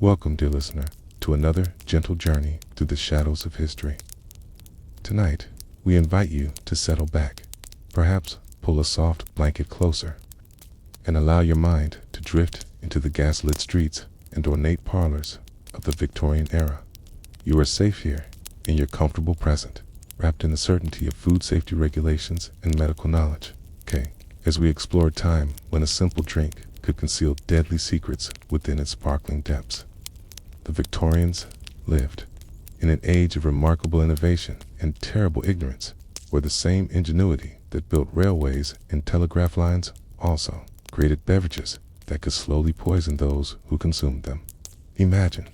Welcome, dear listener, to another gentle journey through the shadows of history. Tonight, we invite you to settle back, perhaps pull a soft blanket closer, and allow your mind to drift into the gaslit streets and ornate parlors of the Victorian era. You are safe here in your comfortable present, wrapped in the certainty of food safety regulations and medical knowledge. As we explore a time when a simple drink could conceal deadly secrets within its sparkling depths. The Victorians lived in an age of remarkable innovation and terrible ignorance, where the same ingenuity that built railways and telegraph lines also created beverages that could slowly poison those who consumed them. Imagine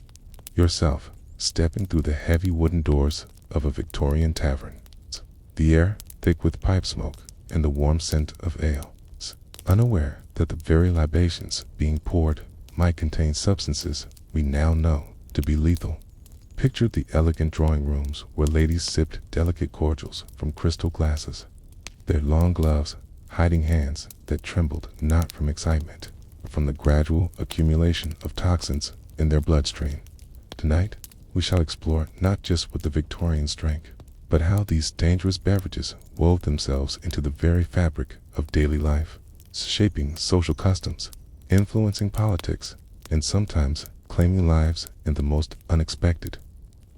yourself stepping through the heavy wooden doors of a Victorian tavern, the air thick with pipe smoke and the warm scent of ale, unaware that the very libations being poured might contain substances we now know to be lethal. Picture the elegant drawing rooms where ladies sipped delicate cordials from crystal glasses, their long gloves hiding hands that trembled not from excitement, but from the gradual accumulation of toxins in their bloodstream. Tonight, we shall explore not just what the Victorians drank, but how these dangerous beverages wove themselves into the very fabric of daily life, shaping social customs, influencing politics, and sometimes claiming lives in the most unexpected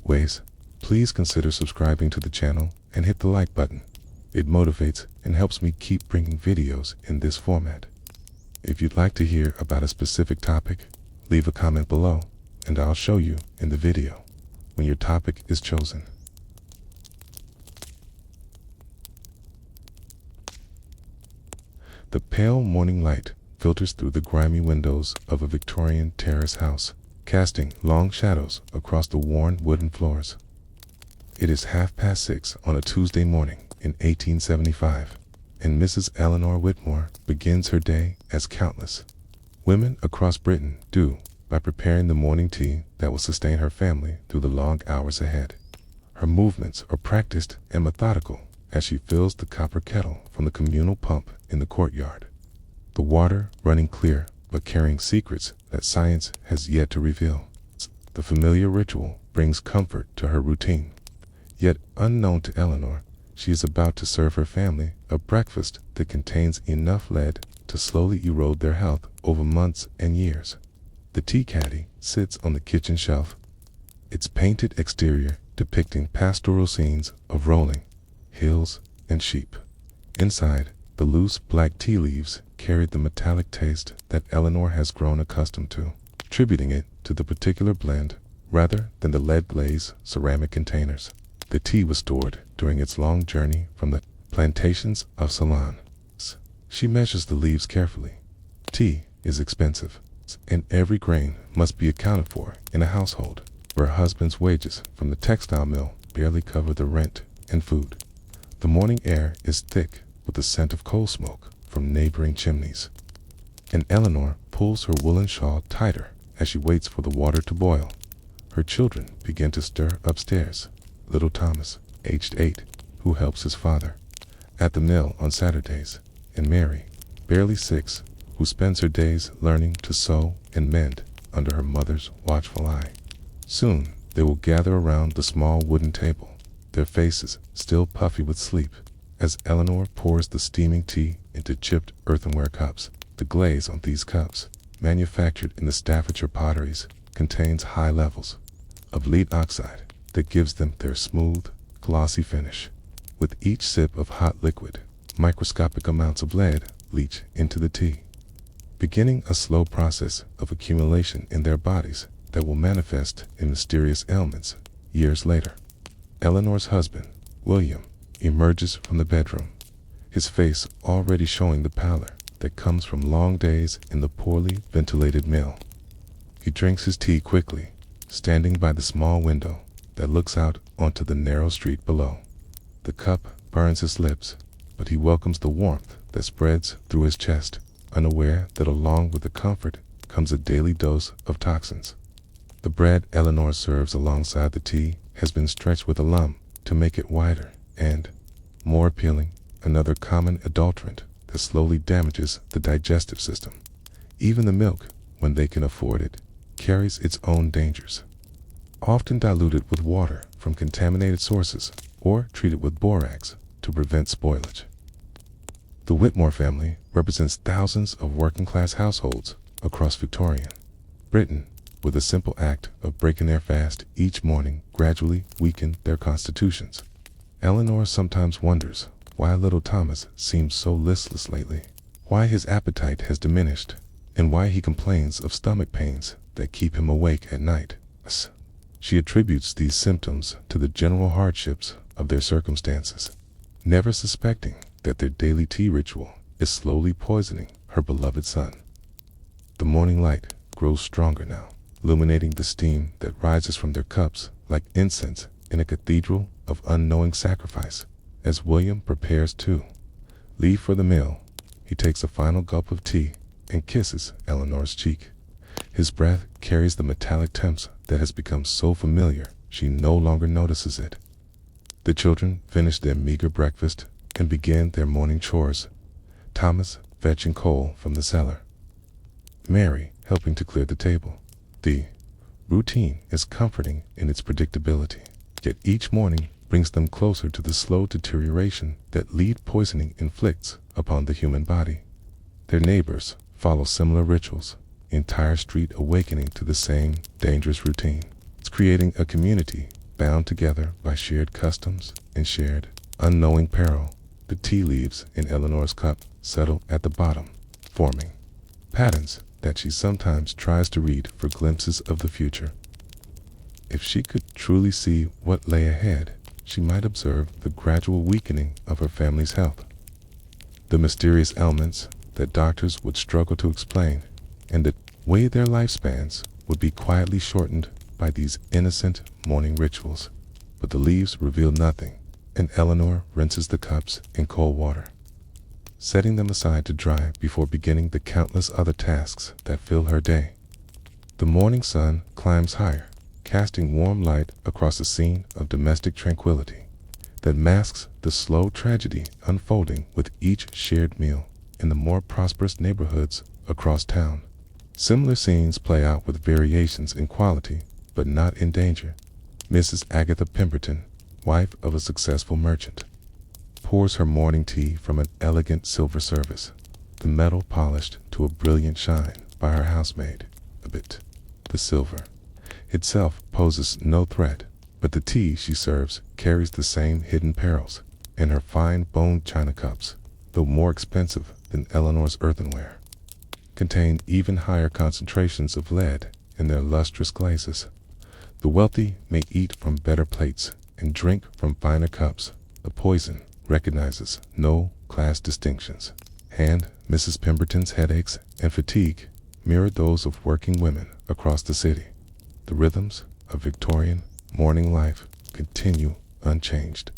ways. Please consider subscribing to the channel and hit the like button. It motivates and helps me keep bringing videos in this format. If you'd like to hear about a specific topic, leave a comment below and I'll show you in the video when your topic is chosen. The pale morning light filters through the grimy windows of a Victorian terrace house, casting long shadows across the worn wooden floors. It is 6:30 on a Tuesday morning in 1875, and Mrs. Eleanor Whitmore begins her day as countless women across Britain do by preparing the morning tea that will sustain her family through the long hours ahead. Her movements are practiced and methodical as she fills the copper kettle from the communal pump in the courtyard, the water running clear but carrying secrets that science has yet to reveal. The familiar ritual brings comfort to her routine. Yet unknown to Eleanor, she is about to serve her family a breakfast that contains enough lead to slowly erode their health over months and years. The tea caddy sits on the kitchen shelf, its painted exterior depicting pastoral scenes of rolling hills and sheep. Inside, the loose black tea leaves carried the metallic taste that Eleanor has grown accustomed to, attributing it to the particular blend rather than the lead-glazed ceramic containers. The tea was stored during its long journey from the plantations of Ceylon. She measures the leaves carefully. Tea is expensive, and every grain must be accounted for in a household where her husband's wages from the textile mill barely cover the rent and food. The morning air is thick with the scent of coal smoke from neighboring chimneys, and Eleanor pulls her woolen shawl tighter as she waits for the water to boil. Her children begin to stir upstairs. Little Thomas, aged 8, who helps his father at the mill on Saturdays, and Mary, barely 6, who spends her days learning to sew and mend under her mother's watchful eye. Soon they will gather around the small wooden table, their faces still puffy with sleep, as Eleanor pours the steaming tea into chipped earthenware cups. The glaze on these cups, manufactured in the Staffordshire potteries, contains high levels of lead oxide that gives them their smooth, glossy finish. With each sip of hot liquid, microscopic amounts of lead leach into the tea, beginning a slow process of accumulation in their bodies that will manifest in mysterious ailments years later. Eleanor's husband, William, emerges from the bedroom, his face already showing the pallor that comes from long days in the poorly ventilated mill. He drinks his tea quickly, standing by the small window that looks out onto the narrow street below. The cup burns his lips, but he welcomes the warmth that spreads through his chest, unaware that along with the comfort comes a daily dose of toxins. The bread Eleanor serves alongside the tea has been stretched with alum to make it wider and more appealing, another common adulterant that slowly damages the digestive system. Even the milk, when they can afford it, carries its own dangers, often diluted with water from contaminated sources or treated with borax to prevent spoilage. The Whitmore family represents thousands of working-class households across Victorian Britain, with a simple act of breaking their fast each morning gradually weakened their constitutions. Eleanor sometimes wonders why little Thomas seems so listless lately, why his appetite has diminished, and why he complains of stomach pains that keep him awake at night. She attributes these symptoms to the general hardships of their circumstances, never suspecting that their daily tea ritual is slowly poisoning her beloved son. The morning light grows stronger now, illuminating the steam that rises from their cups like incense in a cathedral of unknowing sacrifice. As William prepares to leave for the mill, he takes a final gulp of tea and kisses Eleanor's cheek. His breath carries the metallic temps that has become so familiar she no longer notices it. The children finish their meager breakfast and begin their morning chores, Thomas fetching coal from the cellar, Mary helping to clear the table. The routine is comforting in its predictability, yet each morning brings them closer to the slow deterioration that lead poisoning inflicts upon the human body. Their neighbors follow similar rituals, the entire street awakening to the same dangerous routine. It's creating a community bound together by shared customs and shared unknowing peril. The tea leaves in Eleanor's cup settle at the bottom, forming patterns that she sometimes tries to read for glimpses of the future. If she could truly see what lay ahead, she might observe the gradual weakening of her family's health, the mysterious ailments that doctors would struggle to explain, and the way their lifespans would be quietly shortened by these innocent morning rituals. But the leaves reveal nothing, and Eleanor rinses the cups in cold water, setting them aside to dry before beginning the countless other tasks that fill her day. The morning sun climbs higher, casting warm light across a scene of domestic tranquility that masks the slow tragedy unfolding with each shared meal in the more prosperous neighborhoods across town. Similar scenes play out with variations in quality, but not in danger. Mrs. Agatha Pemberton, wife of a successful merchant, pours her morning tea from an elegant silver service, the metal polished to a brilliant shine by her housemaid. The silver itself poses no threat, but the tea she serves carries the same hidden perils, and her fine boned china cups, though more expensive than Eleanor's earthenware, contain even higher concentrations of lead in their lustrous glazes. The wealthy may eat from better plates and drink from finer cups. The poison recognizes no class distinctions, and Mrs. Pemberton's headaches and fatigue mirror those of working women across the city. The rhythms of Victorian morning life continue unchanged,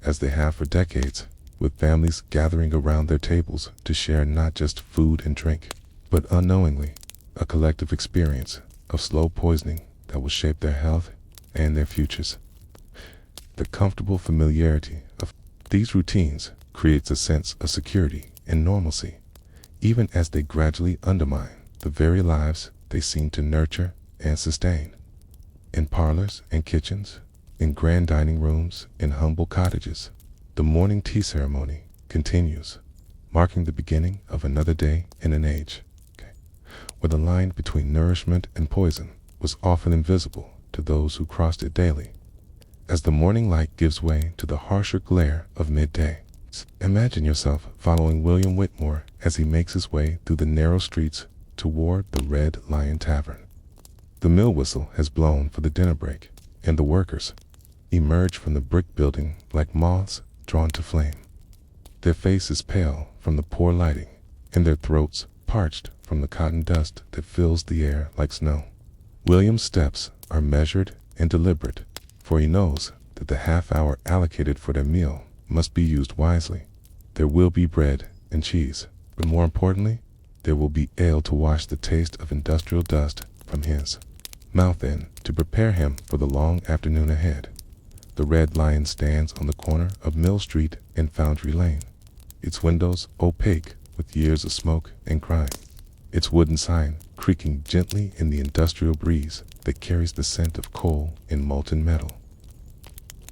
as they have for decades, with families gathering around their tables to share not just food and drink, but unknowingly a collective experience of slow poisoning that will shape their health and their futures. The comfortable familiarity of these routines creates a sense of security and normalcy, even as they gradually undermine the very lives they seem to nurture and sustain. In parlors and kitchens, in grand dining rooms, in humble cottages, the morning tea ceremony continues, marking the beginning of another day in an age where the line between nourishment and poison was often invisible to those who crossed it daily. As the morning light gives way to the harsher glare of midday, imagine yourself following William Whitmore as he makes his way through the narrow streets toward the Red Lion Tavern. The mill whistle has blown for the dinner break, and the workers emerge from the brick building like moths drawn to flame. Their faces pale from the poor lighting, and their throats parched from the cotton dust that fills the air like snow. William's steps are measured and deliberate, for he knows that the half hour allocated for their meal must be used wisely. There will be bread and cheese, but more importantly, there will be ale to wash the taste of industrial dust from his mouth in to prepare him for the long afternoon ahead. The Red Lion stands on the corner of Mill Street and Foundry Lane, its windows opaque with years of smoke and crime, its wooden sign creaking gently in the industrial breeze that carries the scent of coal and molten metal.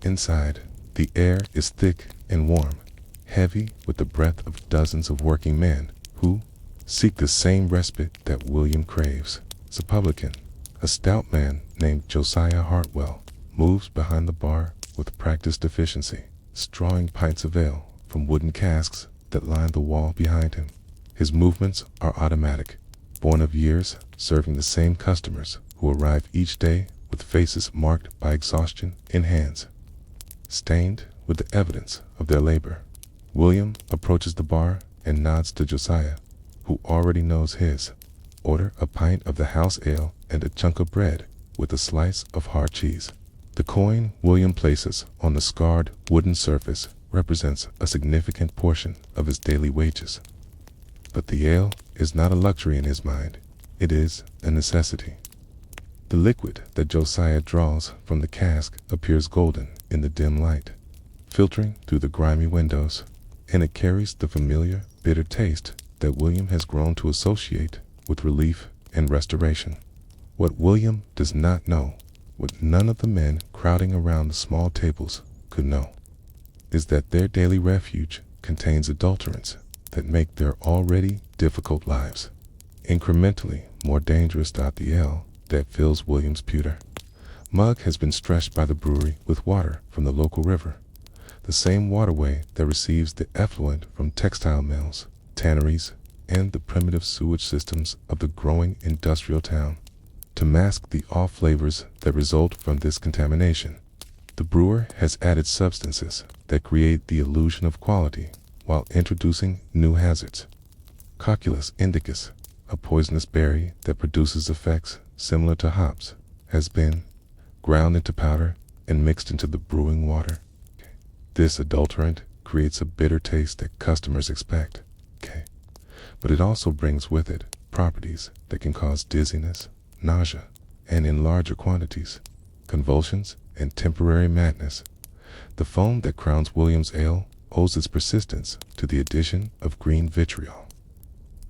Inside, the air is thick and warm, heavy with the breath of dozens of working men who seek the same respite that William craves. The publican, a stout man named Josiah Hartwell, moves behind the bar with practiced efficiency, strawing pints of ale from wooden casks that line the wall behind him. His movements are automatic, born of years serving the same customers who arrive each day with faces marked by exhaustion and hands stained with the evidence of their labor. William approaches the bar and nods to Josiah, who already knows his order: a pint of the house ale and a chunk of bread with a slice of hard cheese. The coin William places on the scarred wooden surface represents a significant portion of his daily wages. But the ale is not a luxury in his mind, it is a necessity. The liquid that Josiah draws from the cask appears golden in the dim light, filtering through the grimy windows, and it carries the familiar, bitter taste that William has grown to associate with relief and restoration. What William does not know, what none of the men crowding around the small tables could know, is that their daily refuge contains adulterants that make their already difficult lives incrementally more dangerous. The ale that fills William's pewter mug has been stretched by the brewery with water from the local river, the same waterway that receives the effluent from textile mills, tanneries, and the primitive sewage systems of the growing industrial town. To mask the off flavors that result from this contamination, the brewer has added substances that create the illusion of quality while introducing new hazards. Cocculus indicus, a poisonous berry that produces effects similar to hops, has been ground into powder and mixed into the brewing water. This adulterant creates a bitter taste that customers expect, but it also brings with it properties that can cause dizziness, nausea, and in larger quantities, convulsions and temporary madness. The foam that crowns William's ale owes its persistence to the addition of green vitriol,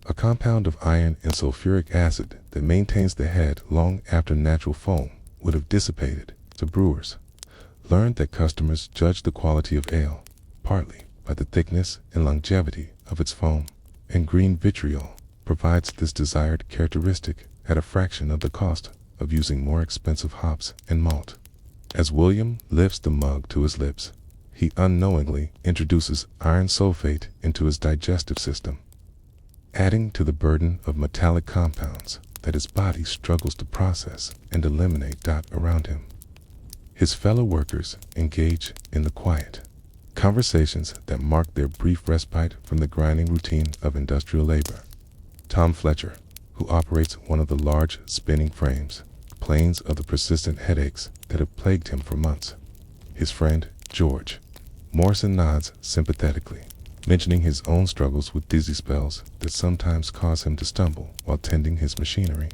a compound of iron and sulfuric acid that maintains the head long after natural foam would have dissipated. The brewers learned that customers judge the quality of ale partly by the thickness and longevity of its foam, and green vitriol provides this desired characteristic at a fraction of the cost of using more expensive hops and malt. As William lifts the mug to his lips, he unknowingly introduces iron sulfate into his digestive system, adding to the burden of metallic compounds that his body struggles to process and eliminate. Around him, his fellow workers engage in the quiet conversations that mark their brief respite from the grinding routine of industrial labor. Tom Fletcher, who operates one of the large spinning frames, complains of the persistent headaches that have plagued him for months. His friend, George Morrison, nods sympathetically, mentioning his own struggles with dizzy spells that sometimes cause him to stumble while tending his machinery.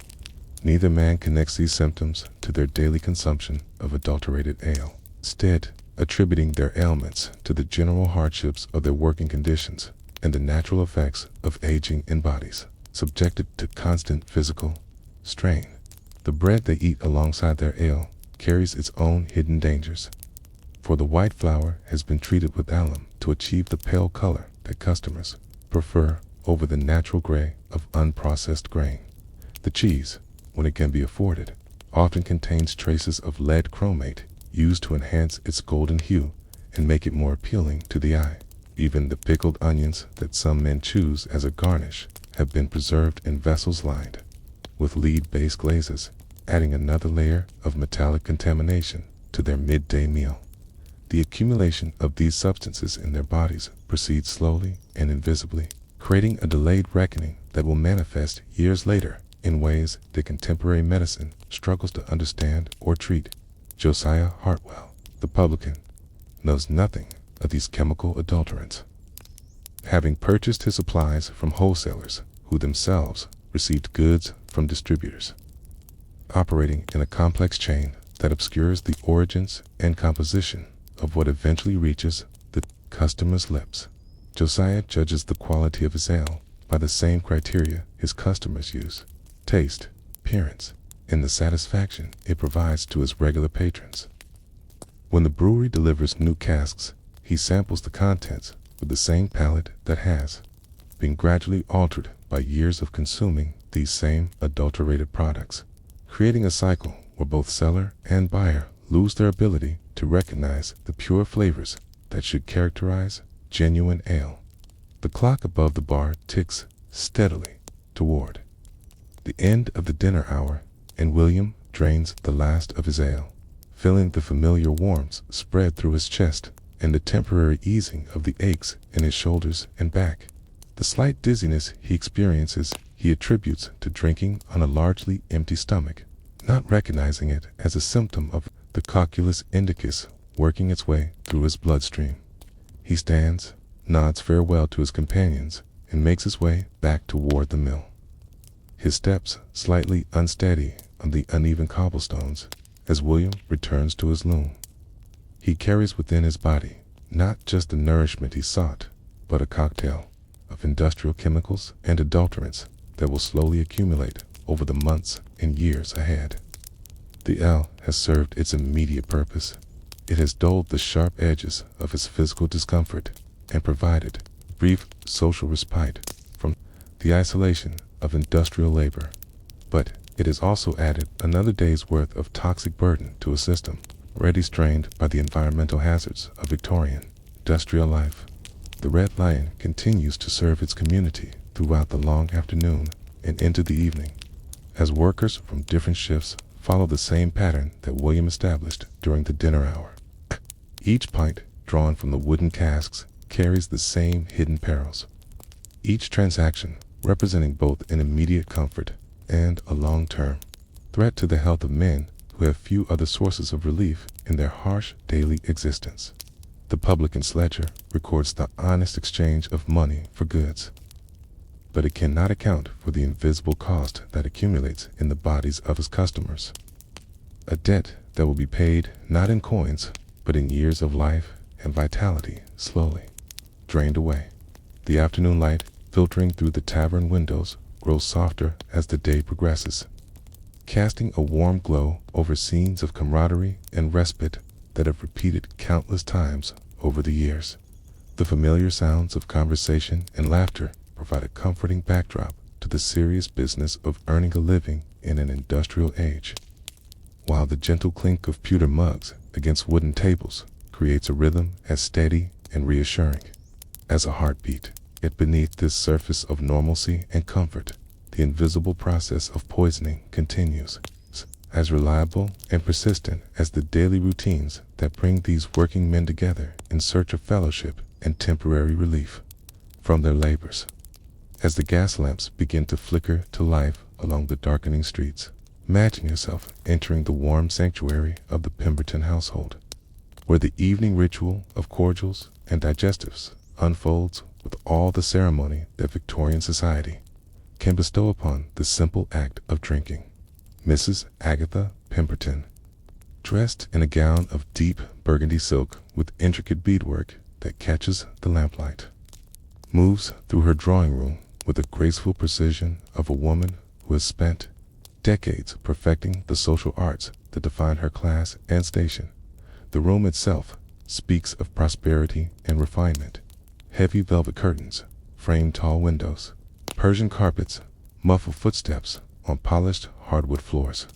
Neither man connects these symptoms to their daily consumption of adulterated ale, instead attributing their ailments to the general hardships of their working conditions and the natural effects of aging in bodies subjected to constant physical strain. The bread they eat alongside their ale carries its own hidden dangers, for the white flour has been treated with alum to achieve the pale color that customers prefer over the natural gray of unprocessed grain. The cheese, when it can be afforded, often contains traces of lead chromate used to enhance its golden hue and make it more appealing to the eye. Even the pickled onions that some men choose as a garnish have been preserved in vessels lined with lead-based glazes, adding another layer of metallic contamination to their midday meal. The accumulation of these substances in their bodies proceeds slowly and invisibly, creating a delayed reckoning that will manifest years later in ways that contemporary medicine struggles to understand or treat. Josiah Hartwell, the publican, knows nothing of these chemical adulterants, having purchased his supplies from wholesalers who themselves received goods from distributors. Operating in a complex chain that obscures the origins and composition of what eventually reaches the customer's lips, Josiah judges the quality of his ale by the same criteria his customers use: taste, appearance, and the satisfaction it provides to his regular patrons. When the brewery delivers new casks, he samples the contents with the same palate that has been gradually altered by years of consuming these same adulterated products, creating a cycle where both seller and buyer lose their ability to recognize the pure flavors that should characterize genuine ale. The clock above the bar ticks steadily toward the end of the dinner hour, and William drains the last of his ale, feeling the familiar warmth spread through his chest and the temporary easing of the aches in his shoulders and back. The slight dizziness he experiences he attributes to drinking on a largely empty stomach, not recognizing it as a symptom of the cocculus indicus working its way through his bloodstream. He stands, nods farewell to his companions, and makes his way back toward the mill. His steps slightly unsteady on the uneven cobblestones as William returns to his loom. He carries within his body not just the nourishment he sought, but a cocktail of industrial chemicals and adulterants that will slowly accumulate over the months and years ahead. The ale has served its immediate purpose. It has dulled the sharp edges of his physical discomfort and provided brief social respite from the isolation of industrial labor. But it has also added another day's worth of toxic burden to a system already strained by the environmental hazards of Victorian industrial life. The Red Lion continues to serve its community throughout the long afternoon and into the evening, as workers from different shifts follow the same pattern that William established during the dinner hour. Each pint drawn from the wooden casks carries the same hidden perils, each transaction representing both an immediate comfort and a long-term threat to the health of men who have few other sources of relief in their harsh daily existence. The publican's ledger records the honest exchange of money for goods, but it cannot account for the invisible cost that accumulates in the bodies of his customers. A debt that will be paid not in coins, but in years of life and vitality slowly drained away. The afternoon light filtering through the tavern windows grows softer as the day progresses, casting a warm glow over scenes of camaraderie and respite that have repeated countless times over the years. The familiar sounds of conversation and laughter provide a comforting backdrop to the serious business of earning a living in an industrial age, while the gentle clink of pewter mugs against wooden tables creates a rhythm as steady and reassuring as a heartbeat. Yet beneath this surface of normalcy and comfort, the invisible process of poisoning continues, as reliable and persistent as the daily routines that bring these working men together in search of fellowship and temporary relief from their labors. As the gas lamps begin to flicker to life along the darkening streets, imagine yourself entering the warm sanctuary of the Pemberton household, where the evening ritual of cordials and digestives unfolds with all the ceremony that Victorian society can bestow upon the simple act of drinking. Mrs. Agatha Pemberton, dressed in a gown of deep burgundy silk with intricate beadwork that catches the lamplight, moves through her drawing room with the graceful precision of a woman who has spent decades perfecting the social arts that define her class and station. The room itself speaks of prosperity and refinement. Heavy velvet curtains frame tall windows. Persian carpets muffle footsteps on polished hardwood floors,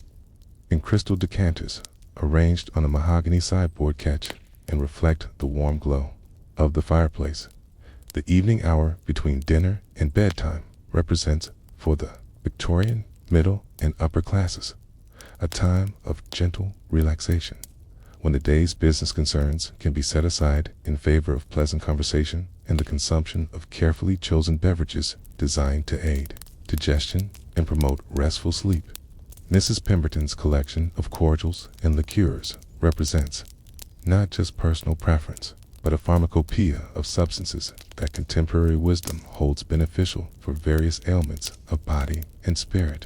and crystal decanters arranged on a mahogany sideboard catch and reflect the warm glow of the fireplace. The evening hour between dinner and bedtime represents, for the Victorian middle and upper classes, a time of gentle relaxation, when the day's business concerns can be set aside in favor of pleasant conversation and the consumption of carefully chosen beverages designed to aid digestion and promote restful sleep. Mrs. Pemberton's collection of cordials and liqueurs represents not just personal preference, but a pharmacopoeia of substances that contemporary wisdom holds beneficial for various ailments of body and spirit.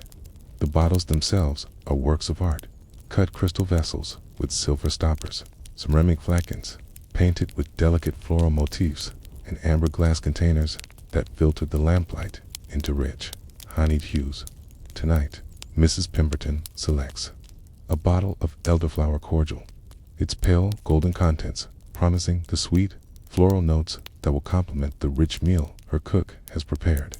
The bottles themselves are works of art, cut crystal vessels with silver stoppers, ceramic flagons painted with delicate floral motifs, and amber glass containers that filter the lamplight into rich, honeyed hues. Tonight, Mrs. Pemberton selects a bottle of elderflower cordial, its pale golden contents promising the sweet, floral notes that will complement the rich meal her cook has prepared.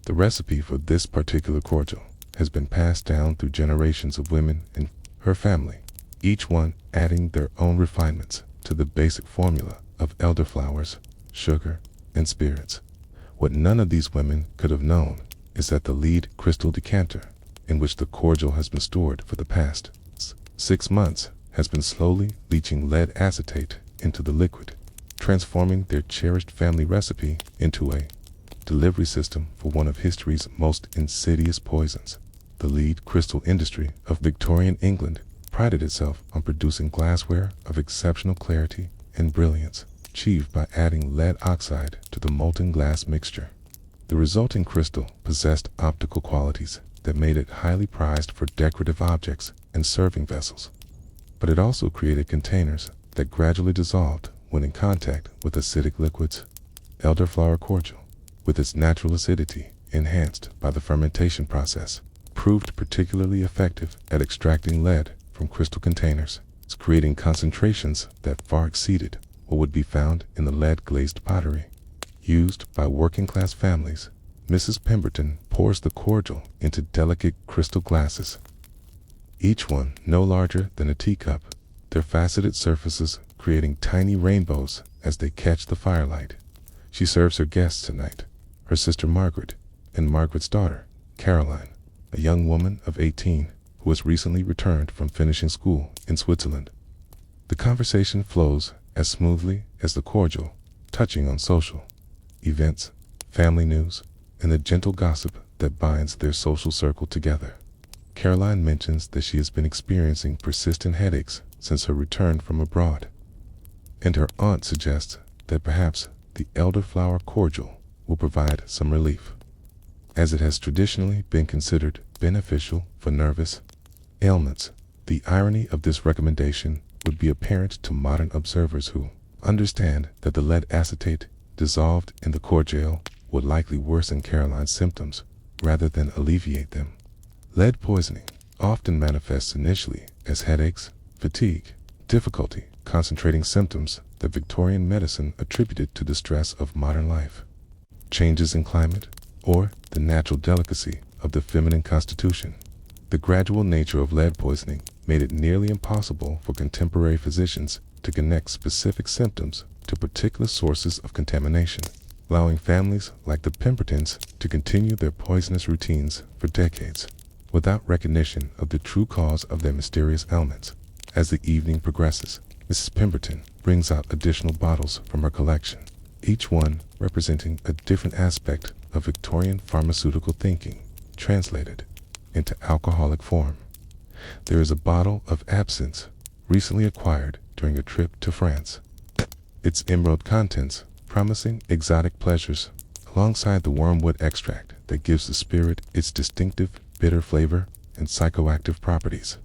The recipe for this particular cordial has been passed down through generations of women in her family, each one adding their own refinements to the basic formula of elderflowers, sugar, and spirits. What none of these women could have known is that the lead crystal decanter, in which the cordial has been stored for the past 6 months, has been slowly leaching lead acetate into the liquid, transforming their cherished family recipe into a delivery system for one of history's most insidious poisons. The lead crystal industry of Victorian England prided itself on producing glassware of exceptional clarity and brilliance, achieved by adding lead oxide to the molten glass mixture. The resulting crystal possessed optical qualities that made it highly prized for decorative objects and serving vessels. But it also created containers that gradually dissolved when in contact with acidic liquids. Elderflower cordial, with its natural acidity enhanced by the fermentation process, proved particularly effective at extracting lead from crystal containers, creating concentrations that far exceeded what would be found in the lead-glazed pottery used by working-class families. Mrs. Pemberton pours the cordial into delicate crystal glasses, each one no larger than a teacup, their faceted surfaces creating tiny rainbows as they catch the firelight. She serves her guests tonight, her sister Margaret, and Margaret's daughter, Caroline, a young woman of 18 who has recently returned from finishing school in Switzerland. The conversation flows as smoothly as the cordial, touching on social events, family news, and the gentle gossip that binds their social circle together. Caroline mentions that she has been experiencing persistent headaches since her return from abroad, and her aunt suggests that perhaps the elderflower cordial will provide some relief, as it has traditionally been considered beneficial for nervous ailments. The irony of this recommendation would be apparent to modern observers who understand that the lead acetate dissolved in the cordial would likely worsen Caroline's symptoms rather than alleviate them. Lead poisoning often manifests initially as headaches, fatigue, difficulty concentrating, symptoms that Victorian medicine attributed to the stress of modern life, changes in climate, or the natural delicacy of the feminine constitution. The gradual nature of lead poisoning made it nearly impossible for contemporary physicians to connect specific symptoms to particular sources of contamination, allowing families like the Pembertons to continue their poisonous routines for decades without recognition of the true cause of their mysterious ailments. As the evening progresses, Mrs. Pemberton brings out additional bottles from her collection, each one representing a different aspect of Victorian pharmaceutical thinking, translated into alcoholic form. There is a bottle of absinthe, recently acquired during a trip to France, its emerald contents promising exotic pleasures, alongside the wormwood extract that gives the spirit its distinctive bitter flavor and psychoactive properties.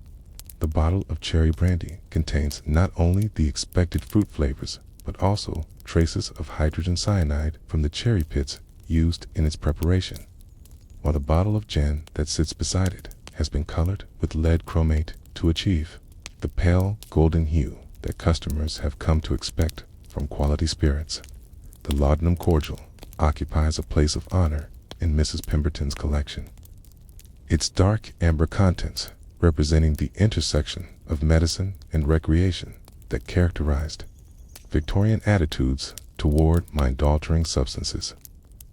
The bottle of cherry brandy contains not only the expected fruit flavors, but also traces of hydrogen cyanide from the cherry pits used in its preparation, while the bottle of gin that sits beside it has been colored with lead chromate to achieve the pale golden hue that customers have come to expect from quality spirits. The laudanum cordial occupies a place of honor in Mrs. Pemberton's collection, its dark amber contents representing the intersection of medicine and recreation that characterized Victorian attitudes toward mind-altering substances.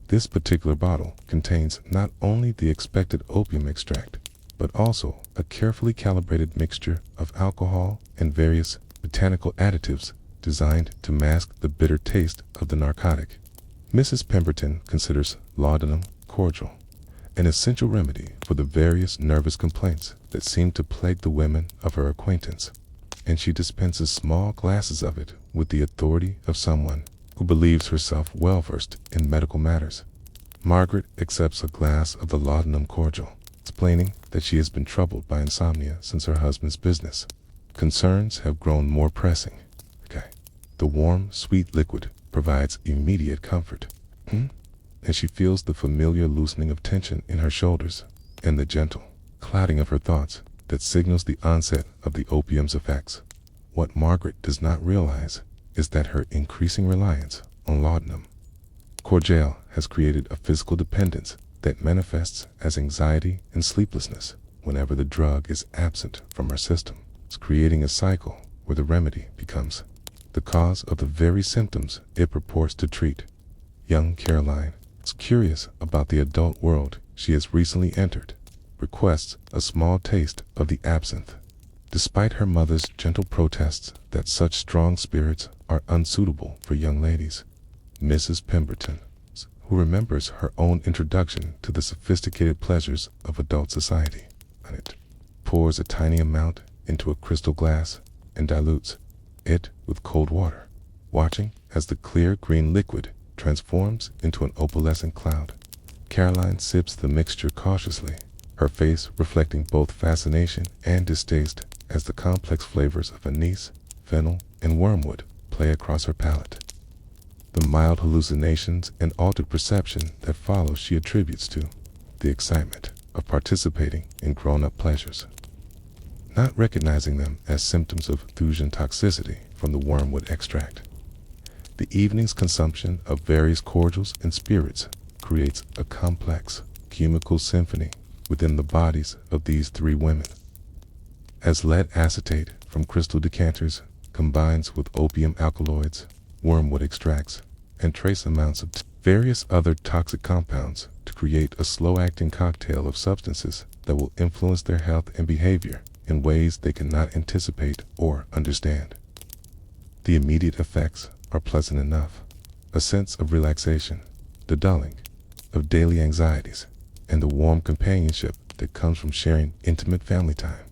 This particular bottle contains not only the expected opium extract, but also a carefully calibrated mixture of alcohol and various botanical additives designed to mask the bitter taste of the narcotic. Mrs. Pemberton considers laudanum cordial an essential remedy for the various nervous complaints that seem to plague the women of her acquaintance, and she dispenses small glasses of it with the authority of someone who believes herself well-versed in medical matters. Margaret accepts a glass of the laudanum cordial, explaining that she has been troubled by insomnia since her husband's business concerns have grown more pressing. The warm, sweet liquid provides immediate comfort, and she feels the familiar loosening of tension in her shoulders and the gentle clouding of her thoughts that signals the onset of the opium's effects. What Margaret does not realize is that her increasing reliance on laudanum cordial has created a physical dependence that manifests as anxiety and sleeplessness whenever the drug is absent from her system. It's creating a cycle where the remedy becomes the cause of the very symptoms it purports to treat. Young Caroline is curious about the adult world she has recently entered, requests a small taste of the absinthe. Despite her mother's gentle protests that such strong spirits are unsuitable for young ladies, Mrs. Pemberton, who remembers her own introduction to the sophisticated pleasures of adult society, pours a tiny amount into a crystal glass and dilutes it with cold water, watching as the clear green liquid transforms into an opalescent cloud. Caroline sips the mixture cautiously, her face reflecting both fascination and distaste as the complex flavors of anise, fennel, and wormwood play across her palate. The mild hallucinations and altered perception that follow she attributes to the excitement of participating in grown-up pleasures, not recognizing them as symptoms of Thusian toxicity from the wormwood extract. The evening's consumption of various cordials and spirits creates a complex chemical symphony within the bodies of these three women. As lead acetate from crystal decanters combines with opium alkaloids, wormwood extracts, and trace amounts of various other toxic compounds to create a slow-acting cocktail of substances that will influence their health and behavior in ways they cannot anticipate or understand. The immediate effects are pleasant enough: a sense of relaxation, the dulling of daily anxieties, and the warm companionship that comes from sharing intimate family time.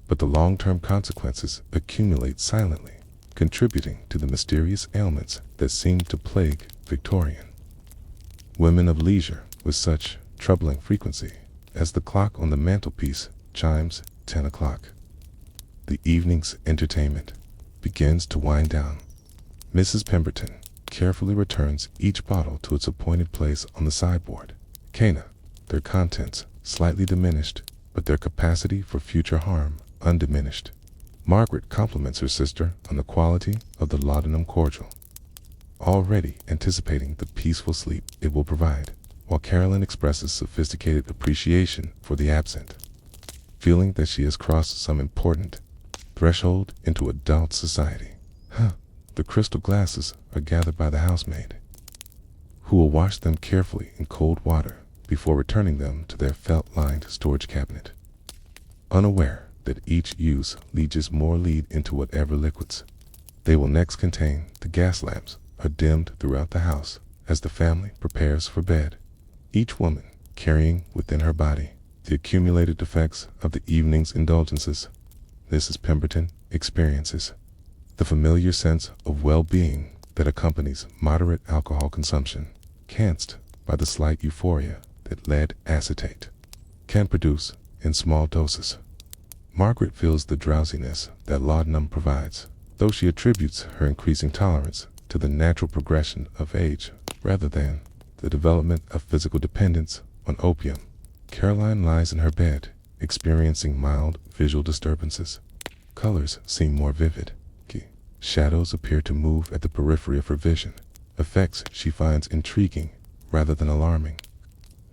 But the long-term consequences accumulate silently, contributing to the mysterious ailments that seem to plague Victorian women of leisure with such troubling frequency as the clock on the mantelpiece chimes 10 o'clock. The evening's entertainment begins to wind down. Mrs. Pemberton carefully returns each bottle to its appointed place on the sideboard. Cana, their contents slightly diminished, but their capacity for future harm undiminished. Margaret compliments her sister on the quality of the laudanum cordial, already anticipating the peaceful sleep it will provide, while Caroline expresses sophisticated appreciation for the absinthe, feeling that she has crossed some important threshold into adult society. The crystal glasses are gathered by the housemaid, who will wash them carefully in cold water before returning them to their felt-lined storage cabinet, unaware that each use leaches more lead into whatever liquids they will next contain. The gas lamps are dimmed throughout the house as the family prepares for bed, each woman carrying within her body the accumulated effects of the evening's indulgences. Mrs. Pemberton experiences the familiar sense of well-being that accompanies moderate alcohol consumption, enhanced by the slight euphoria that lead acetate can produce in small doses. Margaret feels the drowsiness that laudanum provides, though she attributes her increasing tolerance to the natural progression of age rather than the development of physical dependence on opium. Caroline lies in her bed, experiencing mild visual disturbances. Colors seem more vivid. Shadows appear to move at the periphery of her vision, effects she finds intriguing rather than alarming.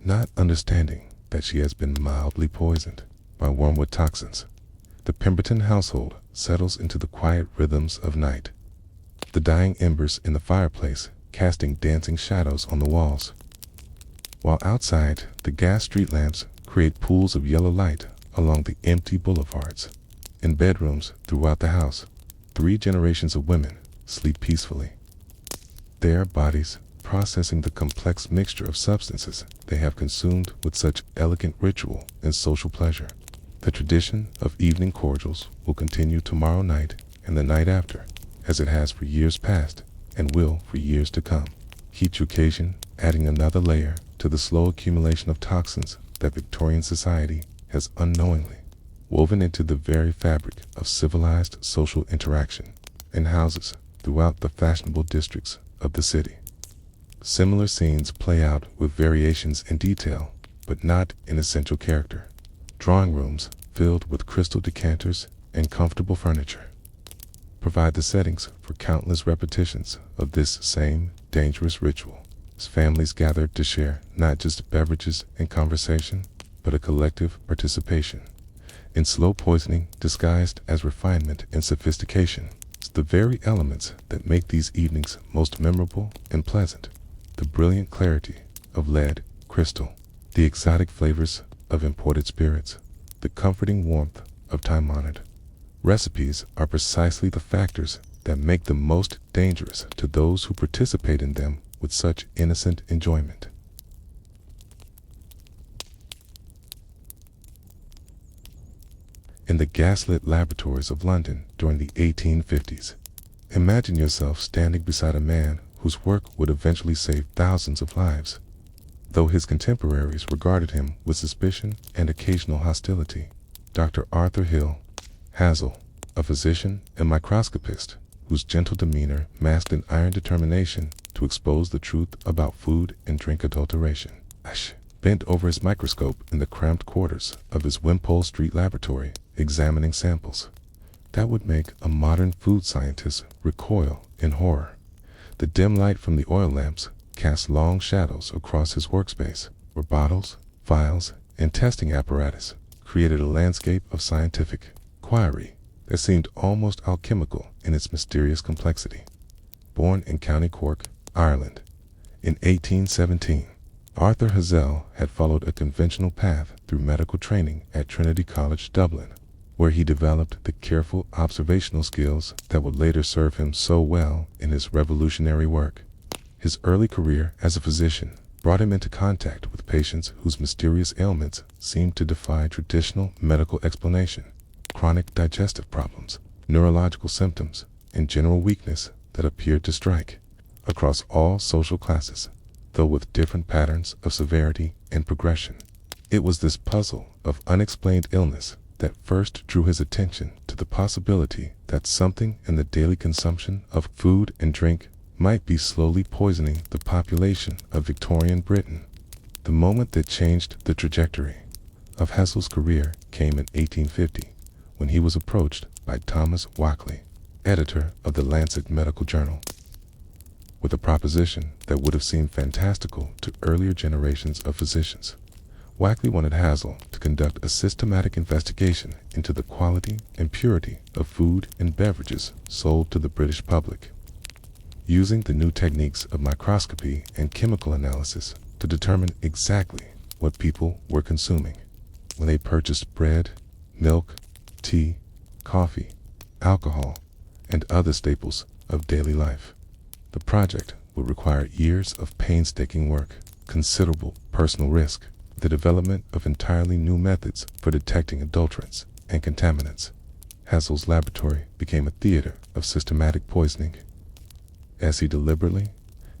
Not understanding that she has been mildly poisoned by wormwood toxins, the Pemberton household settles into the quiet rhythms of night, the dying embers in the fireplace casting dancing shadows on the walls, while outside the gas street lamps create pools of yellow light along the empty boulevards. In bedrooms throughout the house, 3 generations of women sleep peacefully, their bodies processing the complex mixture of substances they have consumed with such elegant ritual and social pleasure. The tradition of evening cordials will continue tomorrow night and the night after, as it has for years past and will for years to come. Each occasion adding another layer to the slow accumulation of toxins that Victorian society has unknowingly woven into the very fabric of civilized social interaction in houses throughout the fashionable districts of the city. Similar scenes play out with variations in detail, but not in essential character. Drawing rooms filled with crystal decanters and comfortable furniture provide the settings for countless repetitions of this same dangerous ritual, as families gathered to share not just beverages and conversation, but a collective participation in slow poisoning disguised as refinement and sophistication. It's the very elements that make these evenings most memorable and pleasant. The brilliant clarity of lead crystal, the exotic flavors of imported spirits, the comforting warmth of time-honored recipes are precisely the factors that make them most dangerous to those who participate in them with such innocent enjoyment. In the gaslit laboratories of London during the 1850s, imagine yourself standing beside a man whose work would eventually save thousands of lives, though his contemporaries regarded him with suspicion and occasional hostility. Dr. Arthur Hill Hazel, a physician and microscopist whose gentle demeanor masked an iron determination to expose the truth about food and drink adulteration, bent over his microscope in the cramped quarters of his Wimpole Street laboratory, examining samples that would make a modern food scientist recoil in horror. The dim light from the oil lamps cast long shadows across his workspace, where bottles, vials, and testing apparatus created a landscape of scientific inquiry that seemed almost alchemical in its mysterious complexity. Born in County Cork, Ireland, in 1817, Arthur Hazel had followed a conventional path through medical training at Trinity College, Dublin, where he developed the careful observational skills that would later serve him so well in his revolutionary work. His early career as a physician brought him into contact with patients whose mysterious ailments seemed to defy traditional medical explanation: chronic digestive problems, neurological symptoms, and general weakness that appeared to strike across all social classes, though with different patterns of severity and progression. It was this puzzle of unexplained illness that first drew his attention to the possibility that something in the daily consumption of food and drink might be slowly poisoning the population of Victorian Britain. The moment that changed the trajectory of Hazel's career came in 1850, when he was approached by Thomas Walkley, editor of the Lancet Medical Journal, with a proposition that would have seemed fantastical to earlier generations of physicians. Walkley wanted Hazel to conduct a systematic investigation into the quality and purity of food and beverages sold to the British public, using the new techniques of microscopy and chemical analysis to determine exactly what people were consuming when they purchased bread, milk, tea, coffee, alcohol, and other staples of daily life. The project would require years of painstaking work, considerable personal risk, the development of entirely new methods for detecting adulterants and contaminants. Hazel's laboratory became a theater of systematic poisoning, as he deliberately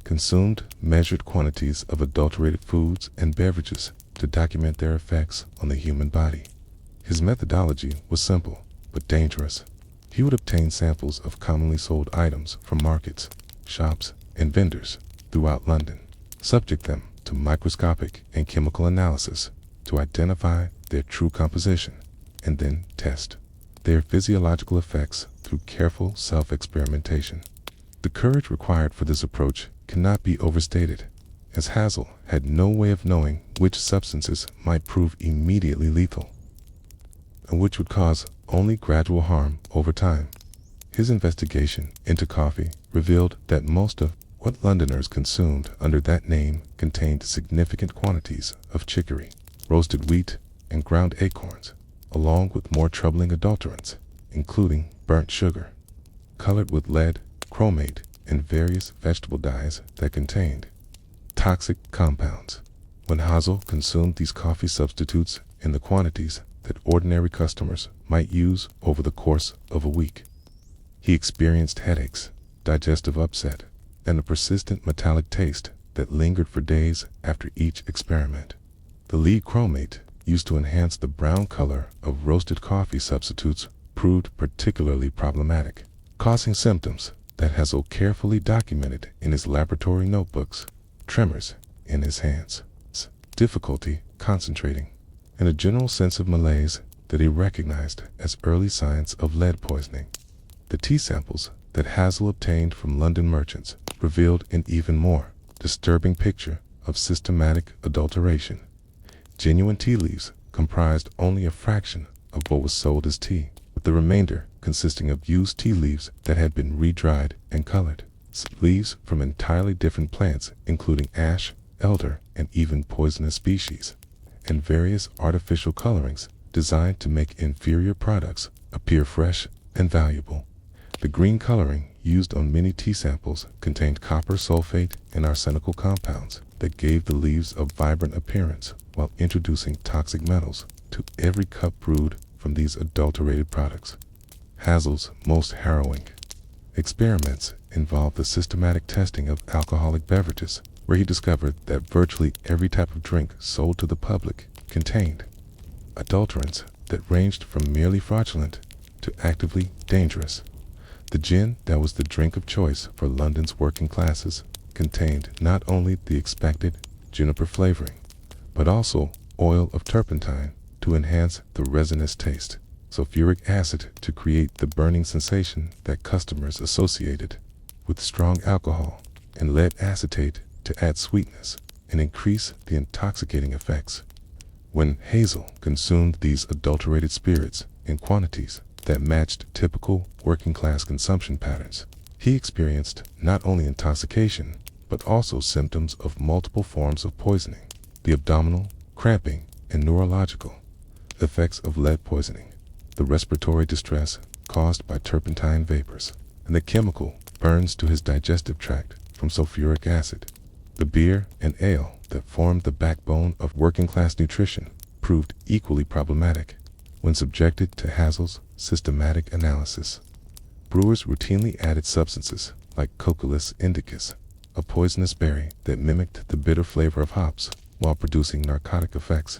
consumed measured quantities of adulterated foods and beverages to document their effects on the human body. His methodology was simple but dangerous. He would obtain samples of commonly sold items from markets, shops, and vendors throughout London, subject them to microscopic and chemical analysis to identify their true composition, and then test their physiological effects through careful self-experimentation. The courage required for this approach cannot be overstated, as Hazel had no way of knowing which substances might prove immediately lethal and which would cause only gradual harm over time. His investigation into coffee revealed that most of what Londoners consumed under that name contained significant quantities of chicory, roasted wheat, and ground acorns, along with more troubling adulterants, including burnt sugar, colored with lead, chromate, and various vegetable dyes that contained toxic compounds. When Hazel consumed these coffee substitutes in the quantities that ordinary customers might use over the course of a week, he experienced headaches, digestive upset, and a persistent metallic taste that lingered for days after each experiment. The lead chromate, used to enhance the brown color of roasted coffee substitutes, proved particularly problematic, causing symptoms that Hazel carefully documented in his laboratory notebooks: tremors in his hands, difficulty concentrating, and a general sense of malaise that he recognized as early signs of lead poisoning. The tea samples that Hazel obtained from London merchants revealed an even more disturbing picture of systematic adulteration. Genuine tea leaves comprised only a fraction of what was sold as tea, with the remainder consisting of used tea leaves that had been re-dried and colored. Leaves from entirely different plants, including ash, elder, and even poisonous species, and various artificial colorings designed to make inferior products appear fresh and valuable. The green coloring used on many tea samples contained copper sulfate and arsenical compounds that gave the leaves a vibrant appearance while introducing toxic metals to every cup brewed from these adulterated products. Hazel's most harrowing experiments involved the systematic testing of alcoholic beverages, where he discovered that virtually every type of drink sold to the public contained adulterants that ranged from merely fraudulent to actively dangerous. The gin that was the drink of choice for London's working classes contained not only the expected juniper flavoring, but also oil of turpentine to enhance the resinous taste, sulfuric acid to create the burning sensation that customers associated with strong alcohol, and lead acetate to add sweetness and increase the intoxicating effects. When Hazel consumed these adulterated spirits in quantities that matched typical working-class consumption patterns, he experienced not only intoxication, but also symptoms of multiple forms of poisoning, the abdominal, cramping, and neurological effects of lead poisoning, the respiratory distress caused by turpentine vapors, and the chemical burns to his digestive tract from sulfuric acid. The beer and ale that formed the backbone of working-class nutrition proved equally problematic when subjected to Hazel's systematic analysis. Brewers routinely added substances like Coccolus indicus, a poisonous berry that mimicked the bitter flavor of hops while producing narcotic effects,